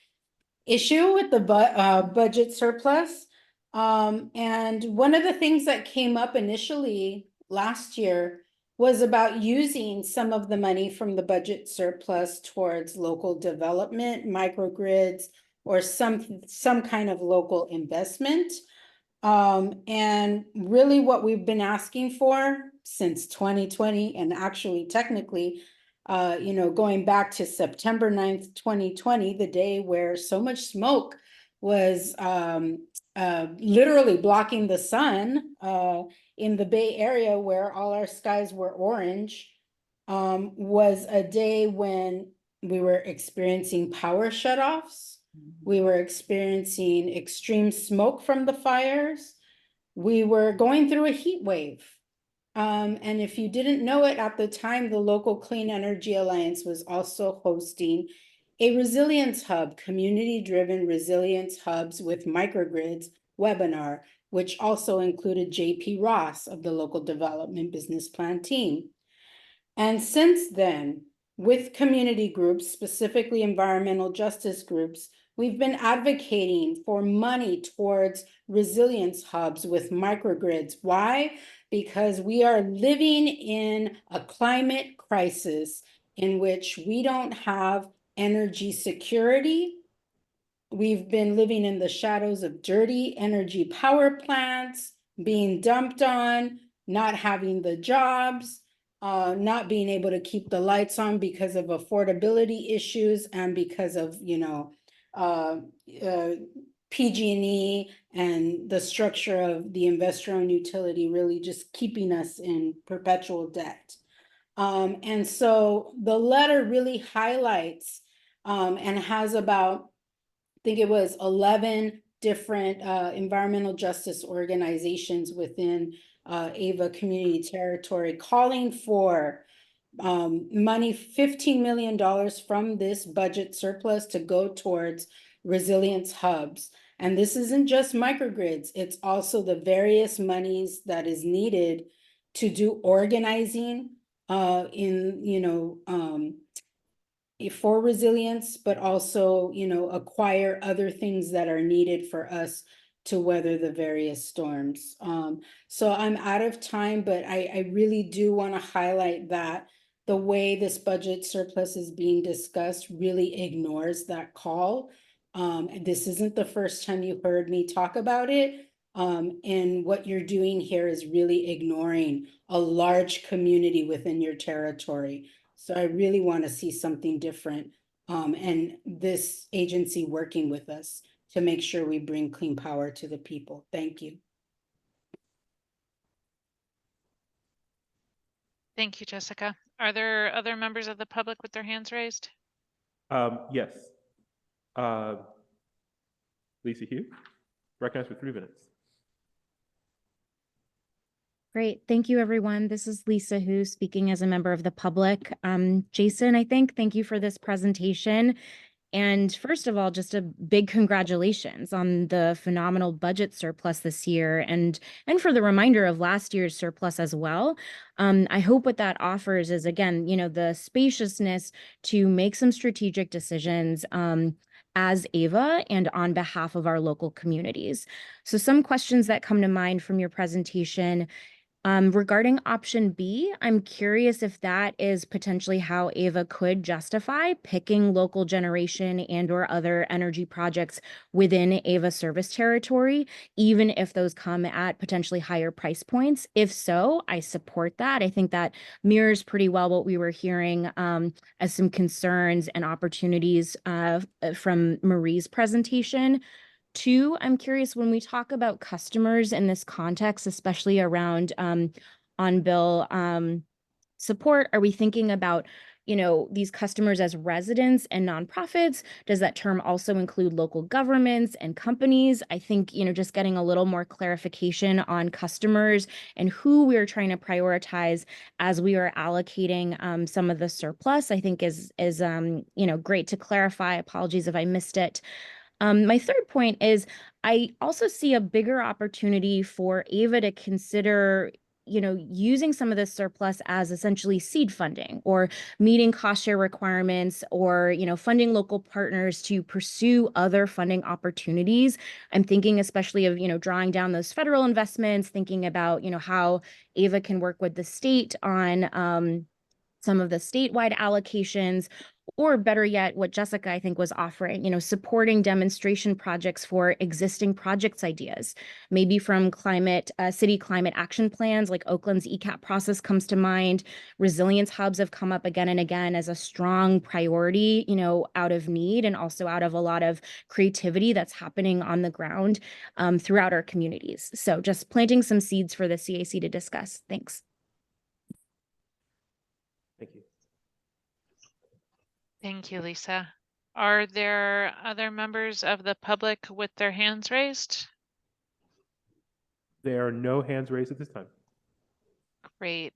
issue with the budget surplus. And one of the things that came up initially last year was about using some of the money from the budget surplus towards local development, microgrids, or some kind of local investment. And really what we've been asking for since 2020, and actually technically, going back to September 9th, 2020, the day where so much smoke was literally blocking the sun in the Bay Area, where all our skies were orange, was a day when we were experiencing power shutoffs. We were experiencing extreme smoke from the fires. We were going through a heat wave. And if you didn't know it at the time, the Local Clean Energy Alliance was also hosting a resilience hub, community-driven resilience hubs with microgrids webinar, which also included JP Ross of the Local Development Business Plan team. And since then, with community groups, specifically environmental justice groups, we've been advocating for money towards resilience hubs with microgrids. Why? Because we are living in a climate crisis in which we don't have energy security. We've been living in the shadows of dirty energy power plants, being dumped on, not having the jobs, not being able to keep the lights on because of affordability issues and because of, PG&E and the structure of the investor-owned utility really just keeping us in perpetual debt. And so the letter really highlights and has about, I think it was 11 different environmental justice organizations within AVA community territory calling for money, $15 million from this budget surplus to go towards resilience hubs. And this isn't just microgrids, it's also the various monies that is needed to do organizing in, for resilience, but also, acquire other things that are needed for us to weather the various storms. So I'm out of time, but I really do want to highlight that the way this budget surplus is being discussed really ignores that call. This isn't the first time you heard me talk about it. And what you're doing here is really ignoring a large community within your territory. So I really want to see something different. And this agency working with us to make sure we bring clean power to the people. Thank you. Thank you, Jessica. Are there other members of the public with their hands raised? Yes. Lisa Hugh, recognized for 3 minutes. Great. Thank you, everyone. This is Lisa Hu speaking as a member of the public. Jason, thank you for this presentation. And first of all, just a big congratulations on the phenomenal budget surplus this year and for the reminder of last year's surplus as well. I hope what that offers is, again, the spaciousness to make some strategic decisions as AVA and on behalf of our local communities. So some questions that come to mind from your presentation. Regarding option B, I'm curious if that is potentially how AVA could justify picking local generation and or other energy projects within AVA service territory, even if those come at potentially higher price points. If so, I support that. I think that mirrors pretty well what we were hearing as some concerns and opportunities from Marie's presentation. Two, I'm curious, when we talk about customers in this context, especially around on-bill support, are we thinking about, these customers as residents and nonprofits? Does that term also include local governments and companies? I think, just getting a little more clarification on customers and who we're trying to prioritize as we are allocating some of the surplus, I think is great to clarify. Apologies if I missed it. My third point is I also see a bigger opportunity for AVA to consider, using some of this surplus as essentially seed funding or meeting cost share requirements or, funding local partners to pursue other funding opportunities. I'm thinking especially of, drawing down those federal investments, thinking about, how AVA can work with the state on some of the statewide allocations, or better yet, what Jessica, I think, was offering, supporting demonstration projects for existing projects ideas, maybe from city climate action plans, like Oakland's ECAP process comes to mind. Resilience hubs have come up again and again as a strong priority, out of need and also out of a lot of creativity that's happening on the ground throughout our communities. So just planting some seeds for the CAC to discuss. Thanks. Thank you. Thank you, Lisa. Are there other members of the public with their hands raised? There are no hands raised at this time. Great.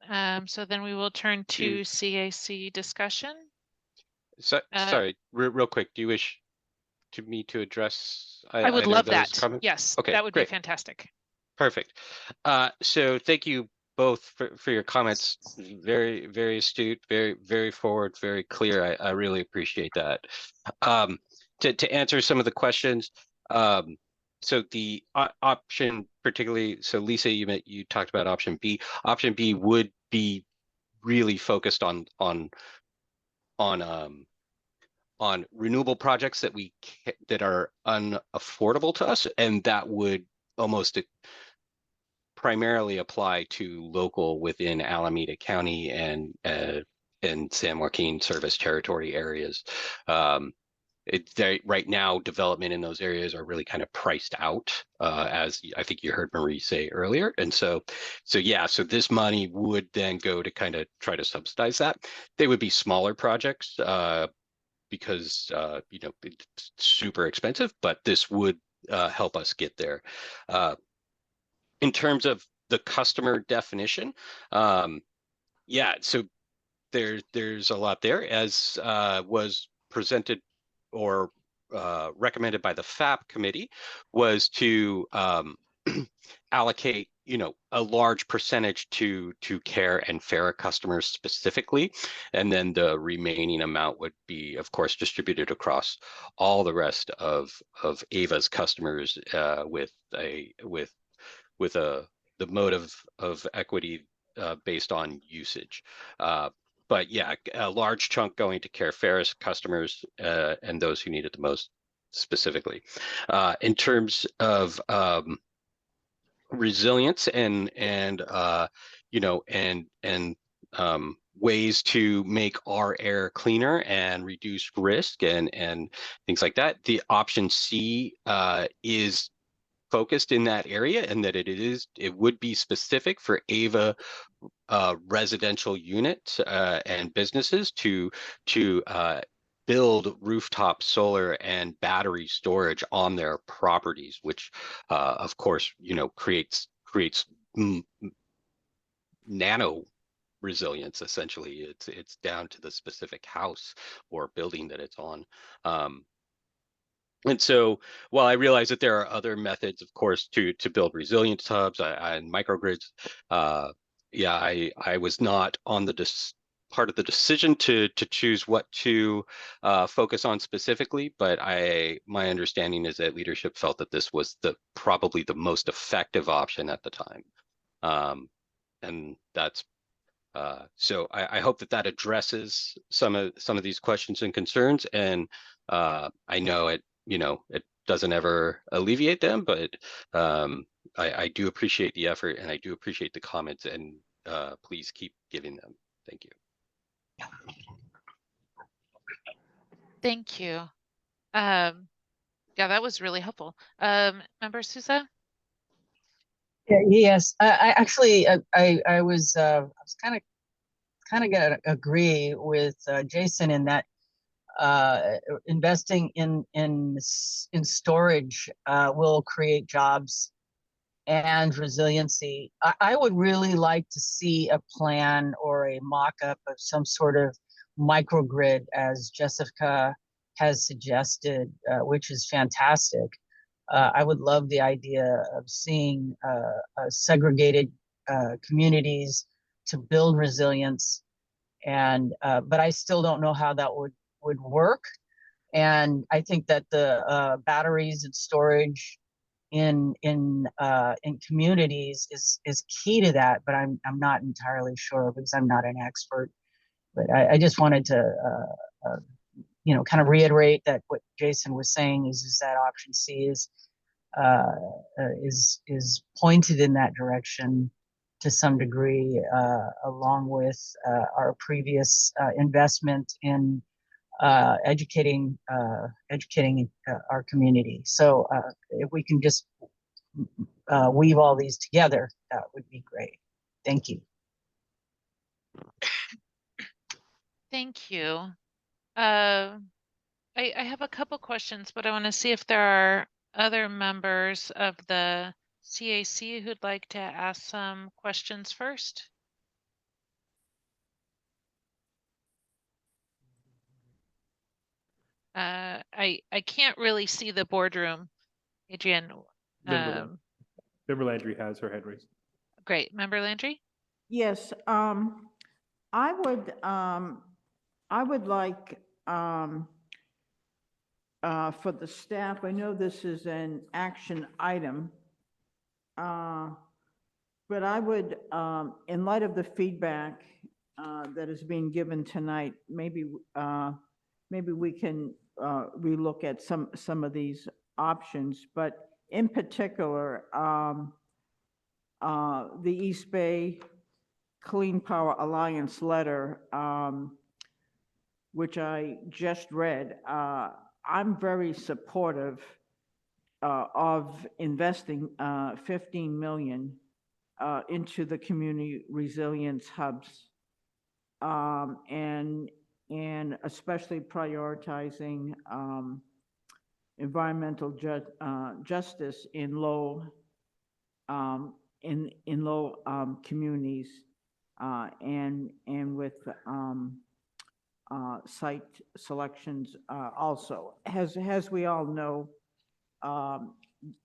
So then we will turn to CAC discussion. So, sorry, real quick, do you wish me to address? I would either love of those that. comments? Yes, Okay, that would great. be fantastic. Perfect. So thank you both for your comments. Very, very astute, very, very forward, very clear. I really appreciate that. To answer some of the questions, so the option particularly, so Lisa, you talked about option B. Option B would be really focused on renewable projects that are unaffordable to us, and that would almost primarily apply to local within Alameda County and San Joaquin service territory areas. Right now, development in those areas are really kind of priced out, as I think you heard Marie say earlier. And so this money would then go to kind of try to subsidize that. They would be smaller projects because it's super expensive, but this would help us get there. In terms of the customer definition, so there's a lot there, as was presented or recommended by the FAP committee was to allocate, a large percentage to CARE and FARA customers specifically, and then the remaining amount would be, of course, distributed across all the rest of AVA's customers with the mode of equity based on usage. But yeah, a large chunk going to CARE FARA's customers and those who need it the most specifically. In terms of resilience and ways to make our air cleaner and reduce risk and things like that, the option C is focused in that area, and that it would be specific for AVA residential units and businesses to build rooftop solar and battery storage on their properties, which of course creates nano resilience. Essentially, it's down to the specific house or building that it's on. And so, while I realize that there are other methods, of course, to build resilience hubs and microgrids, I was not on the part of the decision to choose what to focus on specifically, but my understanding is that leadership felt that this was probably the most effective option at the time, and that's so I hope that addresses some of these questions and concerns, and I know it doesn't ever alleviate them, but I do appreciate the effort, and I do appreciate the comments, and please keep giving them. Thank you. Thank you. Yeah, that was really helpful. Member Sousa? Yes, I actually I was kind of gonna agree with Jason in that investing in storage will create jobs and resiliency. I would really like to see a plan or a mock-up of some sort of microgrid, as Jessica has suggested, which is fantastic. I would love the idea of seeing segregated communities to build resilience, and but I still don't know how that would work. And I think that the batteries and storage in communities is key to that, but I'm not entirely sure because I'm not an expert. But I just wanted to kind of reiterate that what Jason was saying is that option C is pointed in that direction to some degree, along with our previous investment in educating our community. So if we can just weave all these together, that would be great. Thank you. Thank you. I have a couple questions, but I want to see if there are other members of the CAC who'd like to ask some questions first. I can't really see the boardroom, Adrian. Member Landry has her hand raised. Great, Member Landry? Yes, I would like for the staff, I know this is an action item, but I would, in light of the feedback that is being given tonight, maybe we can relook at some of these options, but in particular, the East Bay Clean Power Alliance letter, which I just read, I'm very supportive of investing 15 million into the community resilience hubs, and especially prioritizing environmental justice in low communities, and with site selections also. As we all know,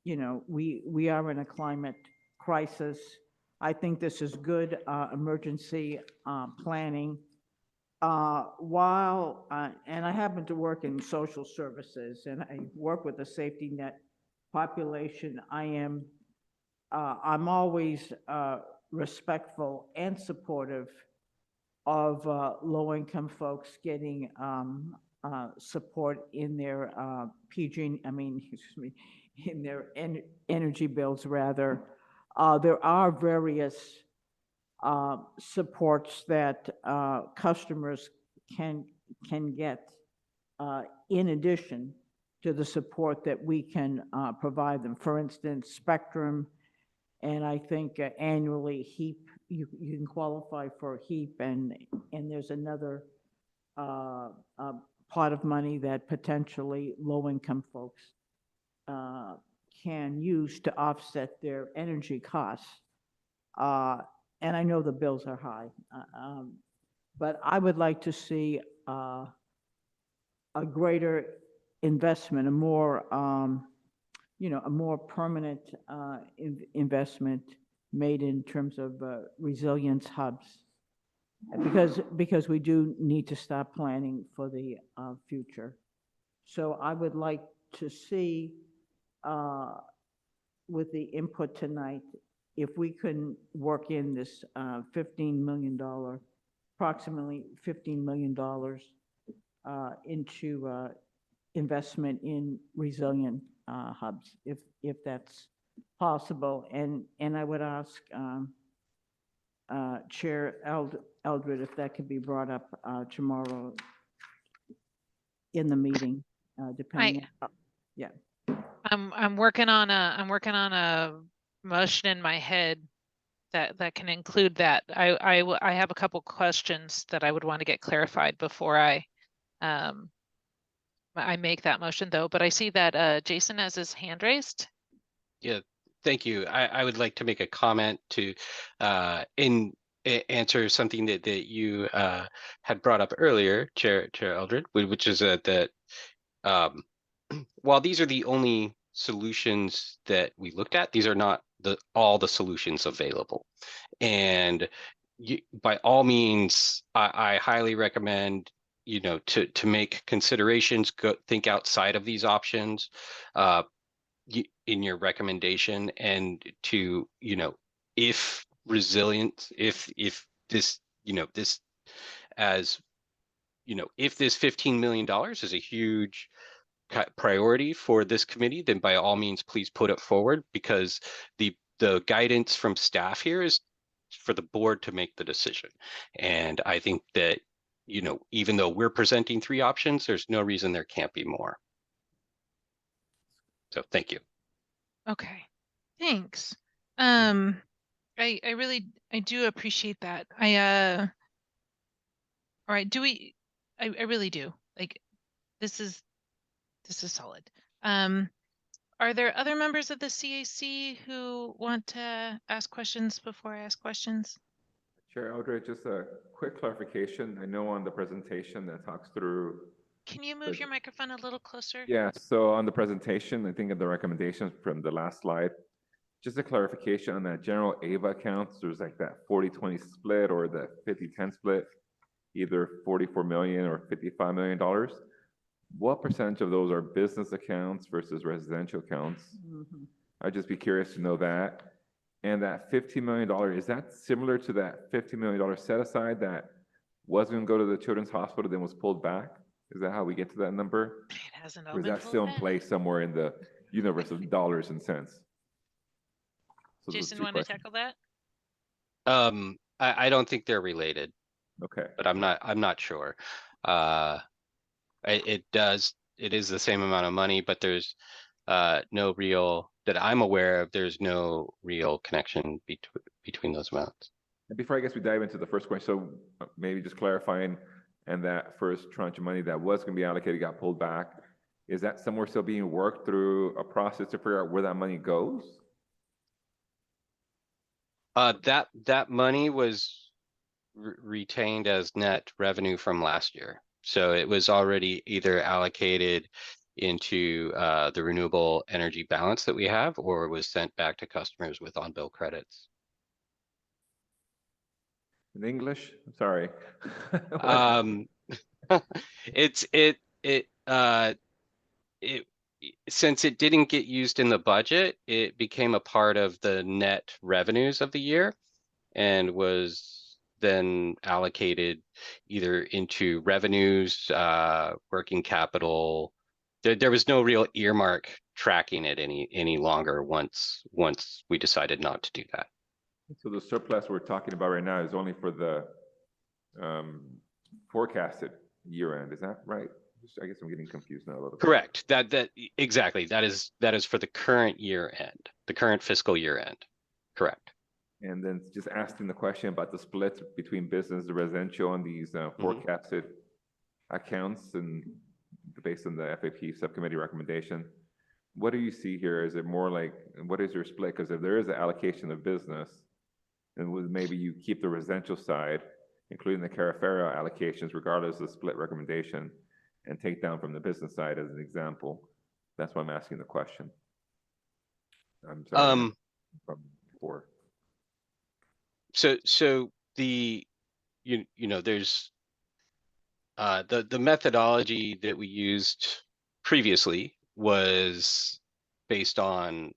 you know, we are in a climate crisis. I think this is good emergency planning. And I happen to work in social services and I work with the safety net population, I'm always respectful and supportive of low-income folks getting support in their in their energy bills rather. There are various supports that customers can get in addition to the support that we can provide them. For instance, Spectrum, and I think annually HEAP, you can qualify for HEAP, and there's another pot of money that potentially low-income folks can use to offset their energy costs. And I know the bills are high, but I would like to see a greater investment, a more, you know, a more permanent investment made in terms of resilience hubs, because we do need to start planning for the future. So I would like to see, with the input tonight, if we can work in this $15 million, approximately $15 million into investment in resilient hubs, if that's possible. And I would ask Chair Eldred if that could be brought up tomorrow in the meeting, depending. Yeah. I'm working on a motion in my head that can include that. I have a couple questions that I would want to get clarified before I make that motion though, but I see that Jason has his hand raised. Yeah, thank you. I would like to make a comment to answer something that you had brought up earlier, Chair Eldred, which is that while these are the only solutions that we looked at, these are not all the solutions available. And by all means, I highly recommend, you know, to make considerations, think outside of these options in your recommendation, and to, you know, if resilient, if this, you know, this, as you know, if this $15 million is a huge priority for this committee, then by all means, please put it forward, because the guidance from staff here is for the board to make the decision. And I think that, you know, even though we're presenting 3 options, there's no reason there can't be more. So thank you. Okay, thanks. I do appreciate that. All right, I really do. Like, this is solid. Are there other members of the CAC who want to ask questions before I ask questions? Chair Eldred, just a quick clarification. I know on the presentation that talks through. Can you move your microphone a little closer? Yeah, so on the presentation, I think of the recommendations from the last slide, just a clarification on that general AVA accounts, there's like that 40-20 split or the 50-10 split, either $44 million or $55 million. What percentage of those are business accounts versus residential accounts? Mm-hmm. I'd just be curious to know that. And that $15 million, is that similar to that $50 million set aside that was going to go to the Children's Hospital, then was pulled back? Is that how we get to that number? It hasn't all Or is been that pulled still in back. place somewhere in the universe of dollars and cents? So those Jason, two want to questions. tackle that? I don't think they're related, Okay. but I'm not sure. It is the same amount of money, but there's no real, that I'm aware of, there's no real connection between those amounts. And before I guess we dive into the first question, so maybe just clarifying, and that first tranche of money that was going to be allocated got pulled back. Is that somewhere still being worked through a process to figure out where that money goes? That money was retained as net revenue from last year. So it was already either allocated into the renewable energy balance that we have, or was sent back to customers with on-bill credits. In English? I'm sorry. Since it didn't get used in the budget, it became a part of the net revenues of the year and was then allocated either into revenues, working capital. There was no real earmark tracking it any longer once we decided not to do that. So the surplus we're talking about right now is only for the forecasted year end, is that right? I guess I'm getting confused now a little bit. Correct. Exactly. That is for the current year end, the current fiscal year end. Correct. And then just asking the question about the split between business, the residential, and these forecasted accounts, and based on the FAP subcommittee recommendation, what do you see here? Is it more like, what is your split? Because if there is an allocation of business, then maybe you keep the residential side, including the Carafera allocations, regardless of the split recommendation, and take down from the business side as an example. That's why I'm asking the question. I'm sorry. From before. So the there's the methodology that we used previously was based on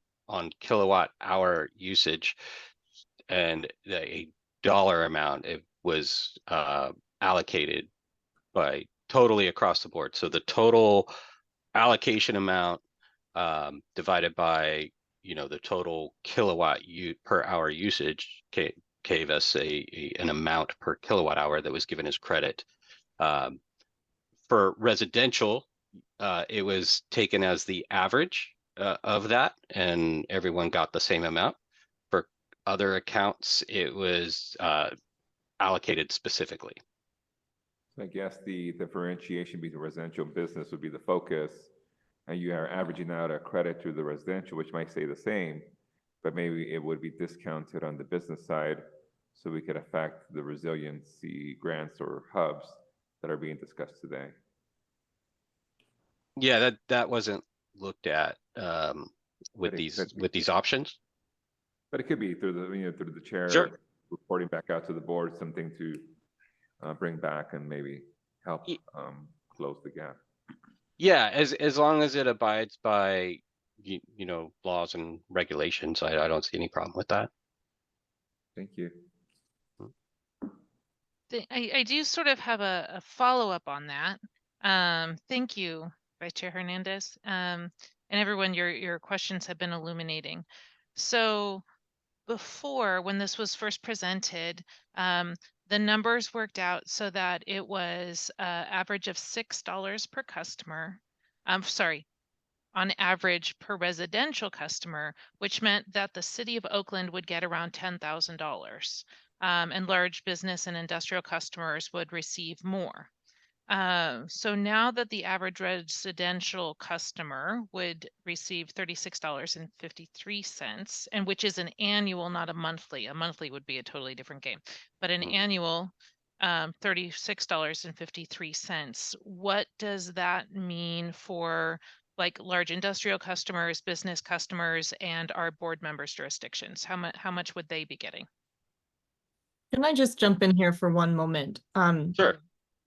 kilowatt hour usage, and a dollar amount. It was allocated by totally across the board. So the total allocation amount divided by the total kilowatt per hour usage gave us an amount per kilowatt hour that was given as credit. For residential, it was taken as the average of that, and everyone got the same amount. For other accounts, it was allocated specifically. I guess the differentiation between residential and business would be the focus, and you are averaging out a credit to the residential, which might stay the same, but maybe it would be discounted on the business side, so we could affect the resiliency grants or hubs that are being discussed today. Yeah, that wasn't looked at with these options. But it could be through the chair. Sure. Reporting back out to the board, something to bring back and maybe help close the gap. Yeah, as long as it abides by laws and regulations, I don't see any problem with that. Thank you. I do sort of have a follow-up on that. Thank you, Vice Chair Hernandez. And everyone, your questions have been illuminating. So before, when this was first presented, the numbers worked out so that it was an average of $6 per customer. On average per residential customer, which meant that the city of Oakland would get around $10,000. And large business and industrial customers would receive more. So now that the average residential customer would receive $36.53, and which is an annual, not a monthly. A monthly would be a totally different game, but an annual $36.53. What does that mean for like large industrial customers, business customers, and our board members' jurisdictions? How much would they be getting? Can I just jump in here for one moment? Sure.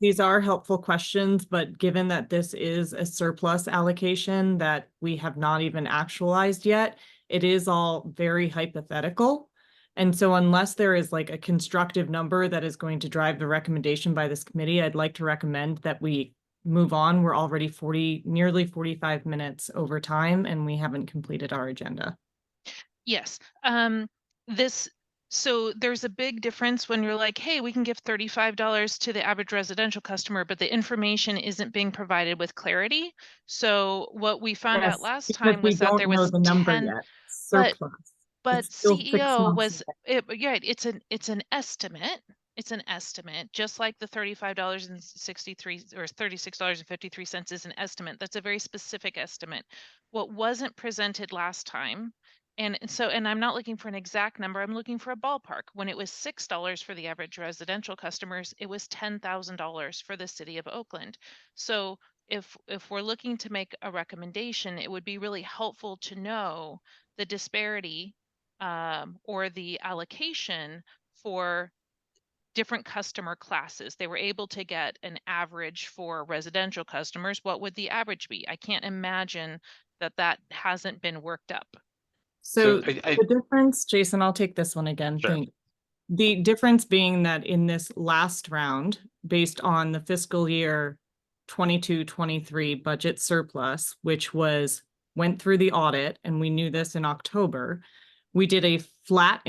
These are helpful questions, but given that this is a surplus allocation that we have not even actualized yet, it is all very hypothetical. And so unless there is like a constructive number that is going to drive the recommendation by this committee, I'd like to recommend that we move on. We're already nearly 45 minutes over time, and we haven't completed our agenda. Yes. So there's a big difference when you're like, hey, we can give $35 to the average residential customer, but the information isn't being provided with clarity. So what we found out last time was that there was the number yet. But CEO was it's an estimate. It's an estimate, just like the $35.63 or $36.53 is an estimate. That's a very specific estimate. What wasn't presented last time and I'm not looking for an exact number, I'm looking for a ballpark. When it was $6 for the average residential customers, it was $10,000 for the city of Oakland. So if we're looking to make a recommendation, it would be really helpful to know the disparity or the allocation for different customer classes. They were able to get an average for residential customers. What would the average be? I can't imagine that hasn't been worked up. So I the difference, Jason, I'll take this one again. Sure. The difference being that in this last round, based on the fiscal year 22-23 budget surplus, which went through the audit, and we knew this in October, we did a flat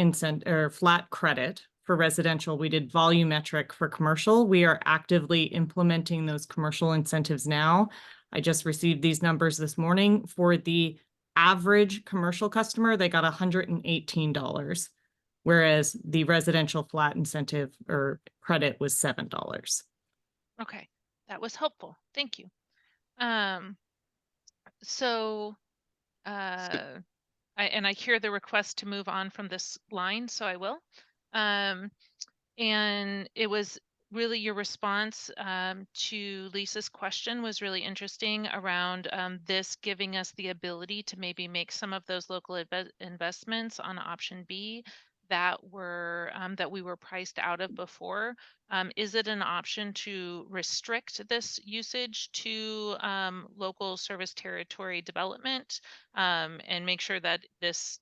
flat credit for residential. We did volumetric for commercial. We are actively implementing those commercial incentives now. I just received these numbers this morning. For the average commercial customer, they got $118, whereas the residential flat incentive or credit was $7. Okay, that was helpful. Thank you. So I hear the request to move on from this line, so I will. And it was really your response to Lisa's question was really interesting around this giving us the ability to maybe make some of those local investments on option B that we were priced out of before. Is it an option to restrict this usage to local service territory development and make sure that this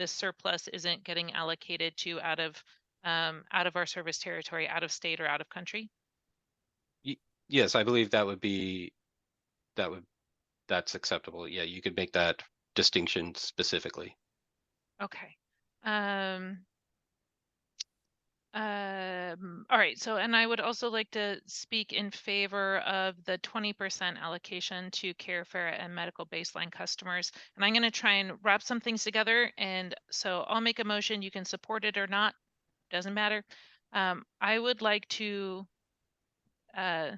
surplus isn't getting allocated to out of our service territory, out of state or out of country? Yes, I believe that's acceptable. Yeah, you could make that distinction specifically. Okay. All right, so, and I would also like to speak in favor of the 20% allocation to Carefara and medical baseline customers. And I'm going to try and wrap some things together. And so I'll make a motion. You can support it or not. Doesn't matter. I would like to, I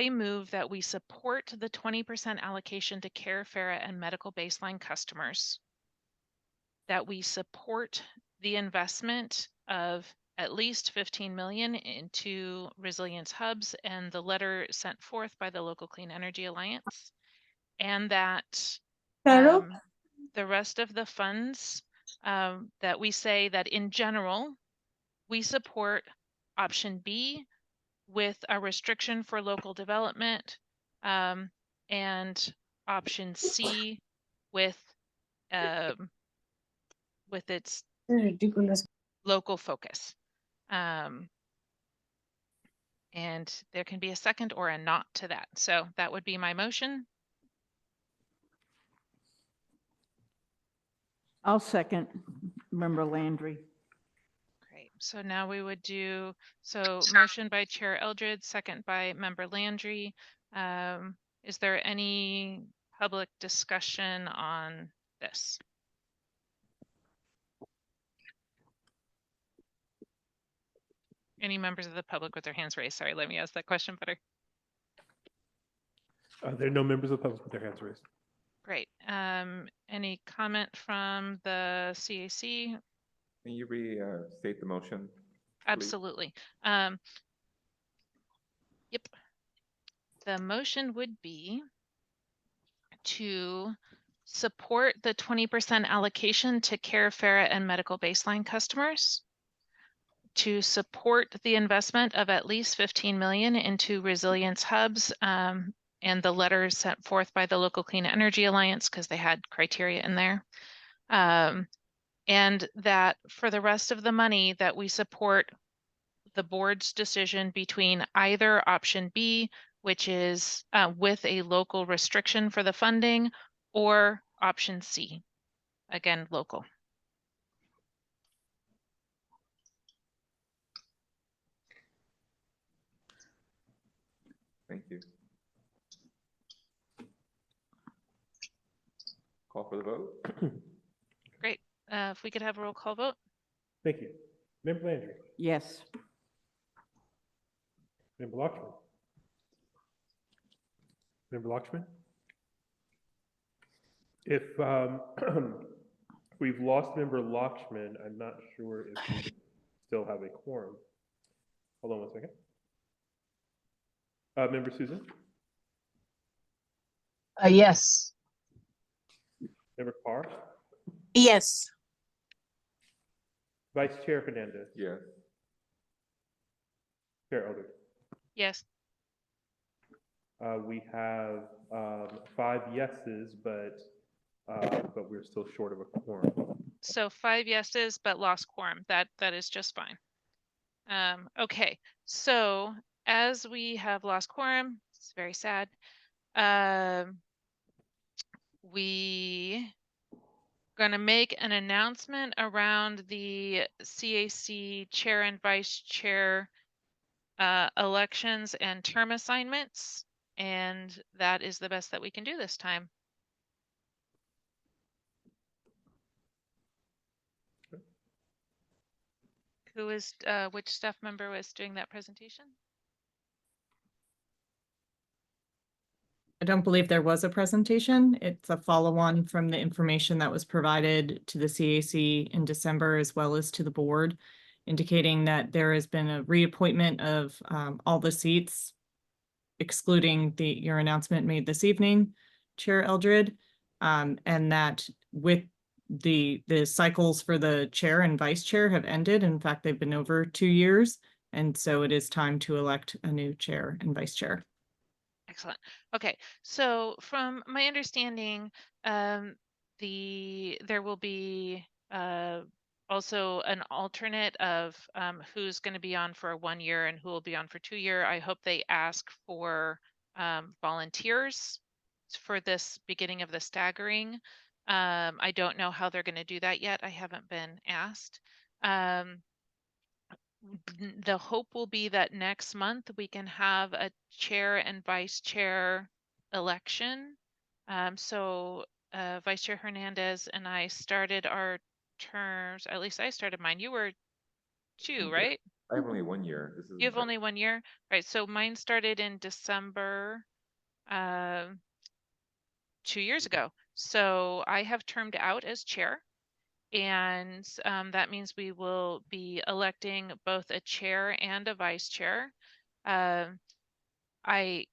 move that we support the 20% allocation to Carefara and medical baseline customers, that we support the investment of at least 15 million into resilience hubs and the letter sent forth by the Local Clean Energy Alliance, and that the rest of the funds, that we say that in general, we support option B with a restriction for local development, and option C with its Ridiculous. local focus. And there can be a second or a not to that. So that would be my motion. I'll second Member Landry. Great. So now we would do, so motion by Chair Eldred, second by Member Landry. Is there any public discussion on this? Any members of the public with their hands raised? Sorry, let me ask that question better. There are no members of the public with their hands raised. Great. Any comment from the CAC? Can you restate the motion? Absolutely. Yep. The motion would be to support the 20% allocation to Carefara and medical baseline customers, to support the investment of at least 15 million into resilience hubs, and the letters sent forth by the Local Clean Energy Alliance because they had criteria in there. And that for the rest of the money that we support the board's decision between either option B, which is with a local restriction for the funding, or option C, again, local. Thank you. Call for the vote. Great. If we could have a roll call vote. Thank you. Member Landry. Yes. Member Lockman. Member Lockman. If we've lost member Lakshman, I'm not sure if we still have a quorum. Hold on one second. Member Susan, Yes. member Carr, Yes. Vice Chair Hernandez, Yes. Chair Eldred. Yes. We have 5 yeses, but we're still short of a quorum. So 5 yeses, but lost quorum. That is just fine. Okay, so as we have lost quorum, it's very sad. We gonna make an announcement around the CAC chair and vice chair elections and term assignments, and that is the best that we can do this time. Who is, which staff member was doing that presentation? I don't believe there was a presentation. It's a follow-on from the information that was provided to the CAC in December as well as to the board, indicating that there has been a reappointment of all the seats, excluding your announcement made this evening, Chair Eldred, and that with the cycles for the chair and vice chair have ended. In fact, they've been over 2 years, and so it is time to elect a new chair and vice chair. Excellent. Okay, so from my understanding, there will be also an alternate of who's going to be on for 1 year and who will be on for 2 years. I hope they ask for volunteers for this beginning of the staggering. I don't know how they're going to do that yet. I haven't been asked. The hope will be that next month we can have a chair and vice chair election. So Vice Chair Hernandez and I started our terms, at least I started mine. You were 2, right? I have only 1 year. This is You have only 1 year, right? So mine started in December 2 years ago. So I have termed out as chair. And that means we will be electing both a chair and a vice chair. I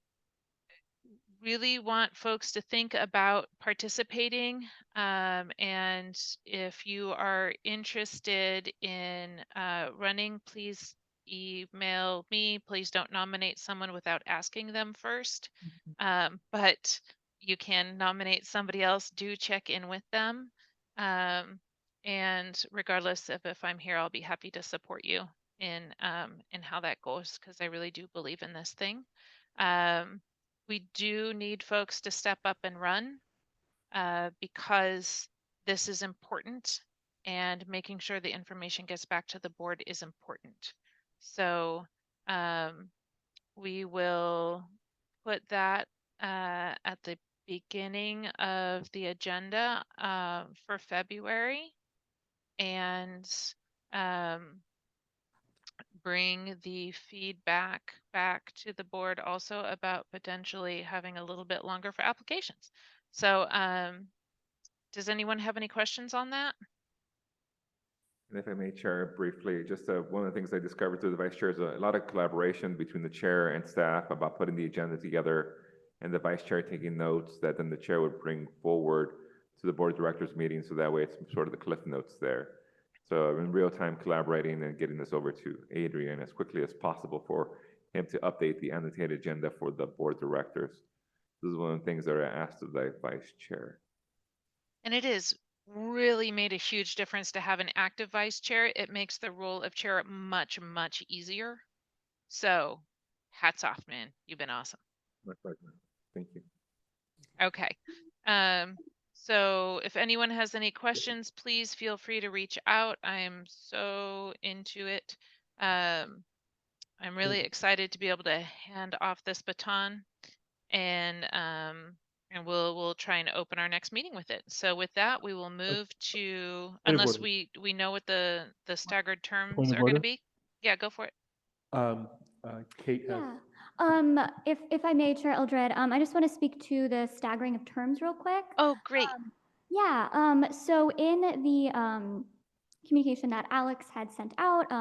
really want folks to think about participating. And if you are interested in running, please email me. Please don't nominate someone without asking them first. But you can nominate somebody else. Do check in with them. And regardless of if I'm here, I'll be happy to support you in how that goes, because I really do believe in this thing. We do need folks to step up and run because this is important, and making sure the information gets back to the board is important. So we will put that at the beginning of the agenda for February, and bring the feedback back to the board also about potentially having a little bit longer for applications. So does anyone have any questions on that? And if I may, Chair, briefly, just one of the things I discovered through the Vice Chair is a lot of collaboration between the Chair and staff about putting the agenda together, and the Vice Chair taking notes that then the Chair would bring forward to the Board of Directors meeting, so that way it's sort of the cliff notes there. So in real time collaborating and getting this over to Adrian as quickly as possible for him to update the annotated agenda for the Board of Directors. This is one of the things that are asked of the Vice Chair. And it is really made a huge difference to have an active vice chair. It makes the role of chair much, much easier. So hats off, man. You've been awesome. My pleasure. Thank you. Okay. So if anyone has any questions, please feel free to reach out. I'm so into it. I'm really excited to be able to hand off this baton, and we'll try and open our next meeting with it. So with that, we will move to, unless we know what the staggered terms are going to be. Yeah, go for it. Kate has. Yeah. If I may, Chair Eldred, I just want to speak to the staggering of terms real quick. Oh, great. Yeah, so in the communication that Alex had sent out,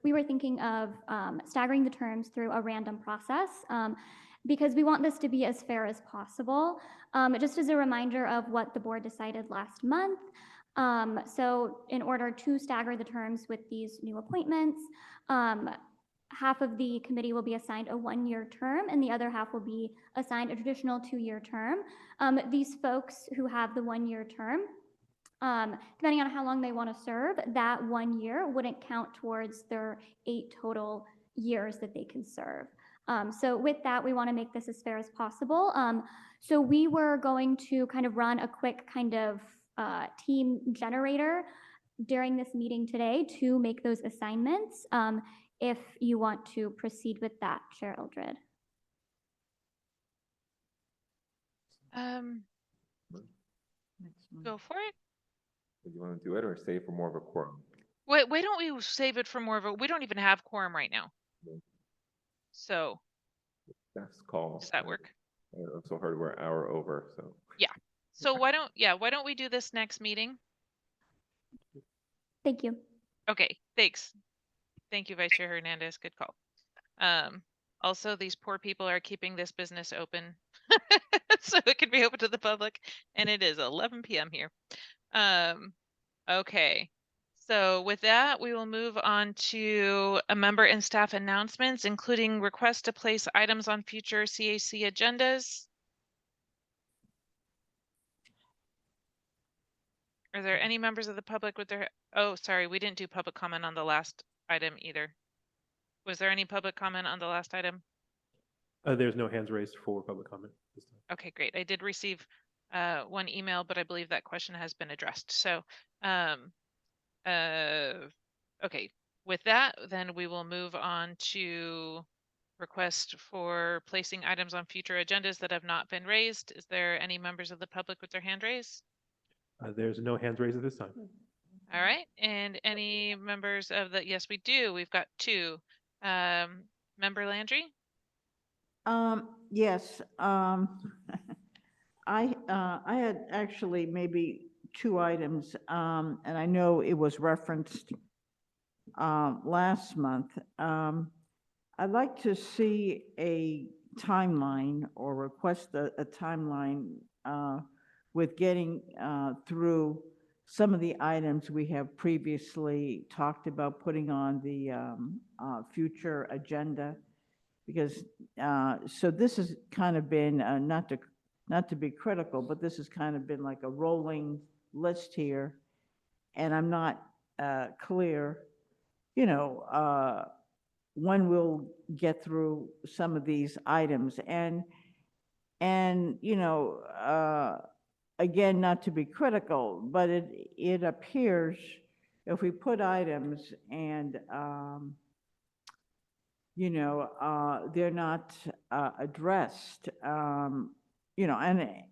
we were thinking of staggering the terms through a random process because we want this to be as fair as possible. Just as a reminder of what the board decided last month. So in order to stagger the terms with these new appointments, half of the committee will be assigned a one-year term and the other half will be assigned a traditional two-year term. These folks who have the one-year term, depending on how long they want to serve, that 1 year wouldn't count towards their 8 total years that they can serve. So with that, we want to make this as fair as possible. So we were going to kind of run a quick kind of team generator during this meeting today to make those assignments. If you want to proceed with that, Chair Eldred. Go for it. Do you want to do it or save for more of a quorum? Wait, why don't we save it for more of a, we don't even have quorum right now. So That's call. does that work? I also heard we're an hour over, so. Yeah. So why don't we do this next meeting? Thank you. Okay, thanks. Thank you, Vice Chair Hernandez. Good call. Also, these poor people are keeping this business open so it can be open to the public, and it is 11 p.m. here. Okay. So with that, we will move on to a member and staff announcements, including requests to place items on future CAC agendas. Are there any members of the public with their, oh, sorry, we didn't do public comment on the last item either. Was there any public comment on the last item? There's no hands raised for public comment this time. Okay, great. I did receive one email, but I believe that question has been addressed. So, okay, with that, then we will move on to request for placing items on future agendas that have not been raised. Is there any members of the public with their hand raised? There's no hands raised at this time. All right, and any members of the, yes, we do. We've got 2. Member Landry? Yes, I had actually maybe 2 items, and I know it was referenced last month. I'd like to see a timeline or request a timeline with getting through some of the items we have previously talked about putting on the future agenda. Because, so this has kind of been, not to be critical, but this has kind of been like a rolling list here. And I'm not clear, you know, when we'll get through some of these items. And you know, again, not to be critical, but it appears if we put items and, you know, they're not addressed, you know,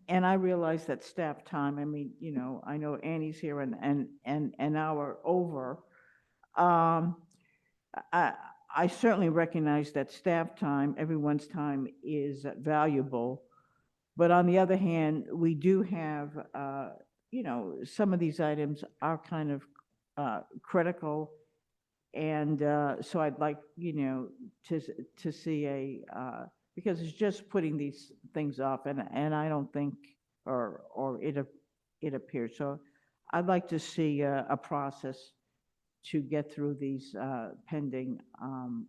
and I realize that staff time, I mean, you know, I know Annie's here and an hour over. I certainly recognize that staff time, everyone's time is valuable. But on the other hand, we do have, you know, some of these items are kind of critical. And so I'd like, you know, to see a, because it's just putting these things off and I don't think, or it appears. So I'd like to see a process to get through these pending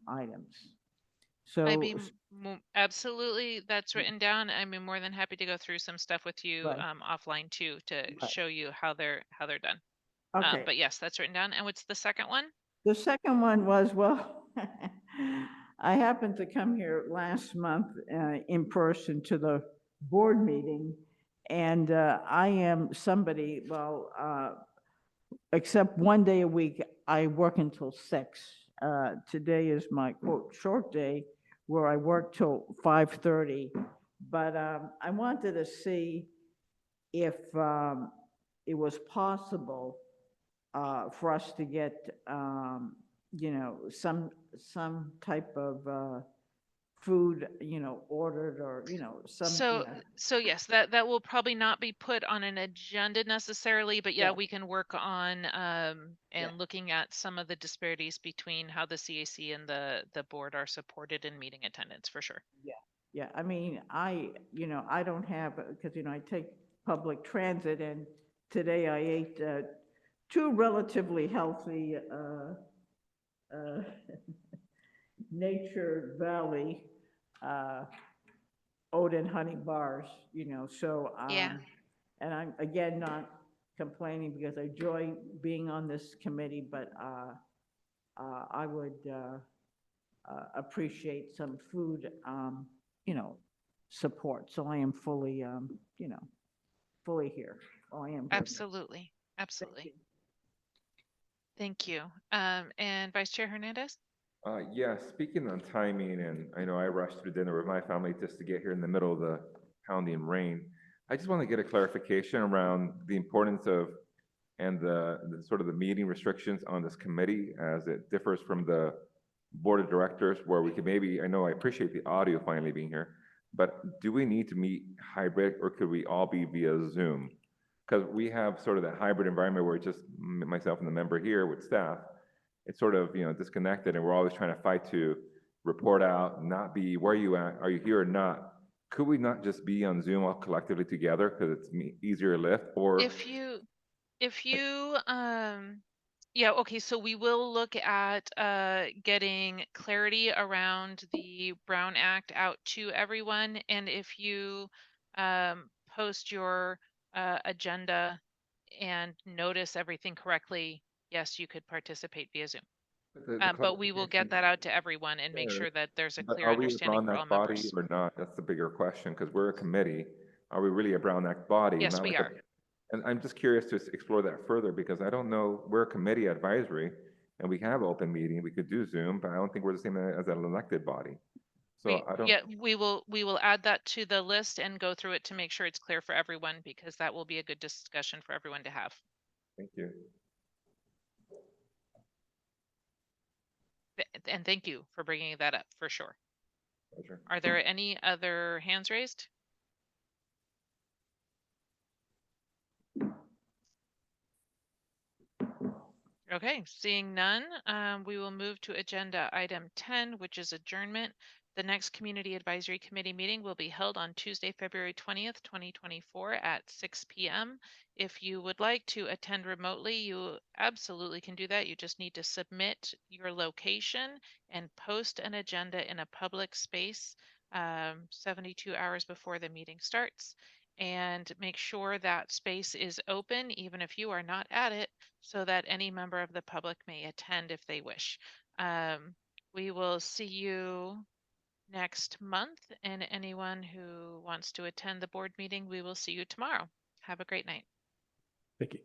items. So. I'd be absolutely, that's written down. I'd be more than happy to go through some stuff with you Right. offline too to Right. show you how they're done. Okay. But yes, that's written down. And what's the second one? The second one was, well, I happened to come here last month in person to the board meeting. And I am somebody, well, except one day a week, I work until 6. Today is my quote short day where I work till 5:30. But I wanted to see if it was possible for us to get, you know, some type of food, you know, ordered or, you know, some, So, yeah. so yes, that will probably not be put on an agenda necessarily, but yeah, Yeah. we can work on Yeah. and looking at some of the disparities between how the CAC and the board are supported in meeting attendance for sure. Yeah, yeah, I mean, you know, I don't have, because, you know, I take public transit, and today I ate two relatively healthy Nature Valley oat and honey bars, you know, so, Yeah. and I'm, again, not complaining because I enjoy being on this committee, but I would appreciate some food, you know, support. So I am fully, you know, fully here. Oh, I am here. Absolutely, absolutely. Thank you. And Vice Chair Hernandez? Yeah, speaking on timing, and I know I rushed through dinner with my family just to get here in the middle of the pounding rain. I just want to get a clarification around the importance of and the sort of the meeting restrictions on this committee as it differs from the board of directors, where we could maybe, I know I appreciate the audio finally being here, but do we need to meet hybrid, or could we all be via Zoom? Because we have sort of that hybrid environment where it's just myself and the member here with staff. It's sort of, you know, disconnected, and we're always trying to fight to report out, not be, where are you at? Are you here or not? Could we not just be on Zoom all collectively together because it's easier to lift? Or If you, yeah, okay, so we will look at getting clarity around the Brown Act out to everyone. And if you post your agenda and notice everything correctly, yes, you could participate via Zoom. But we will get that out to everyone and make sure that there's a But clear are we a understanding Brown for all Act body members. or not? That's the bigger question, because we're a committee. Are we really a Brown Act body? Yes, Not we like a- are. And I'm just curious to explore that further, because I don't know, we're a committee advisory, and we have open meeting, we could do Zoom, but I don't think we're the same as an elected body. So I don't, Yeah, we will add that to the list and go through it to make sure it's clear for everyone, because that will be a good discussion for everyone to have. thank you. And thank you for bringing that up for sure. Pleasure. Are there any other hands raised? Okay, seeing none, we will move to agenda item 10, which is adjournment. The next Community Advisory Committee meeting will be held on Tuesday, February 20th, 2024 at 6 p.m. If you would like to attend remotely, you absolutely can do that. You just need to submit your location and post an agenda in a public space 72 hours before the meeting starts. And make sure that space is open, even if you are not at it, so that any member of the public may attend if they wish. We will see you next month, and anyone who wants to attend the board meeting, we will see you tomorrow. Have a great night. Thank you.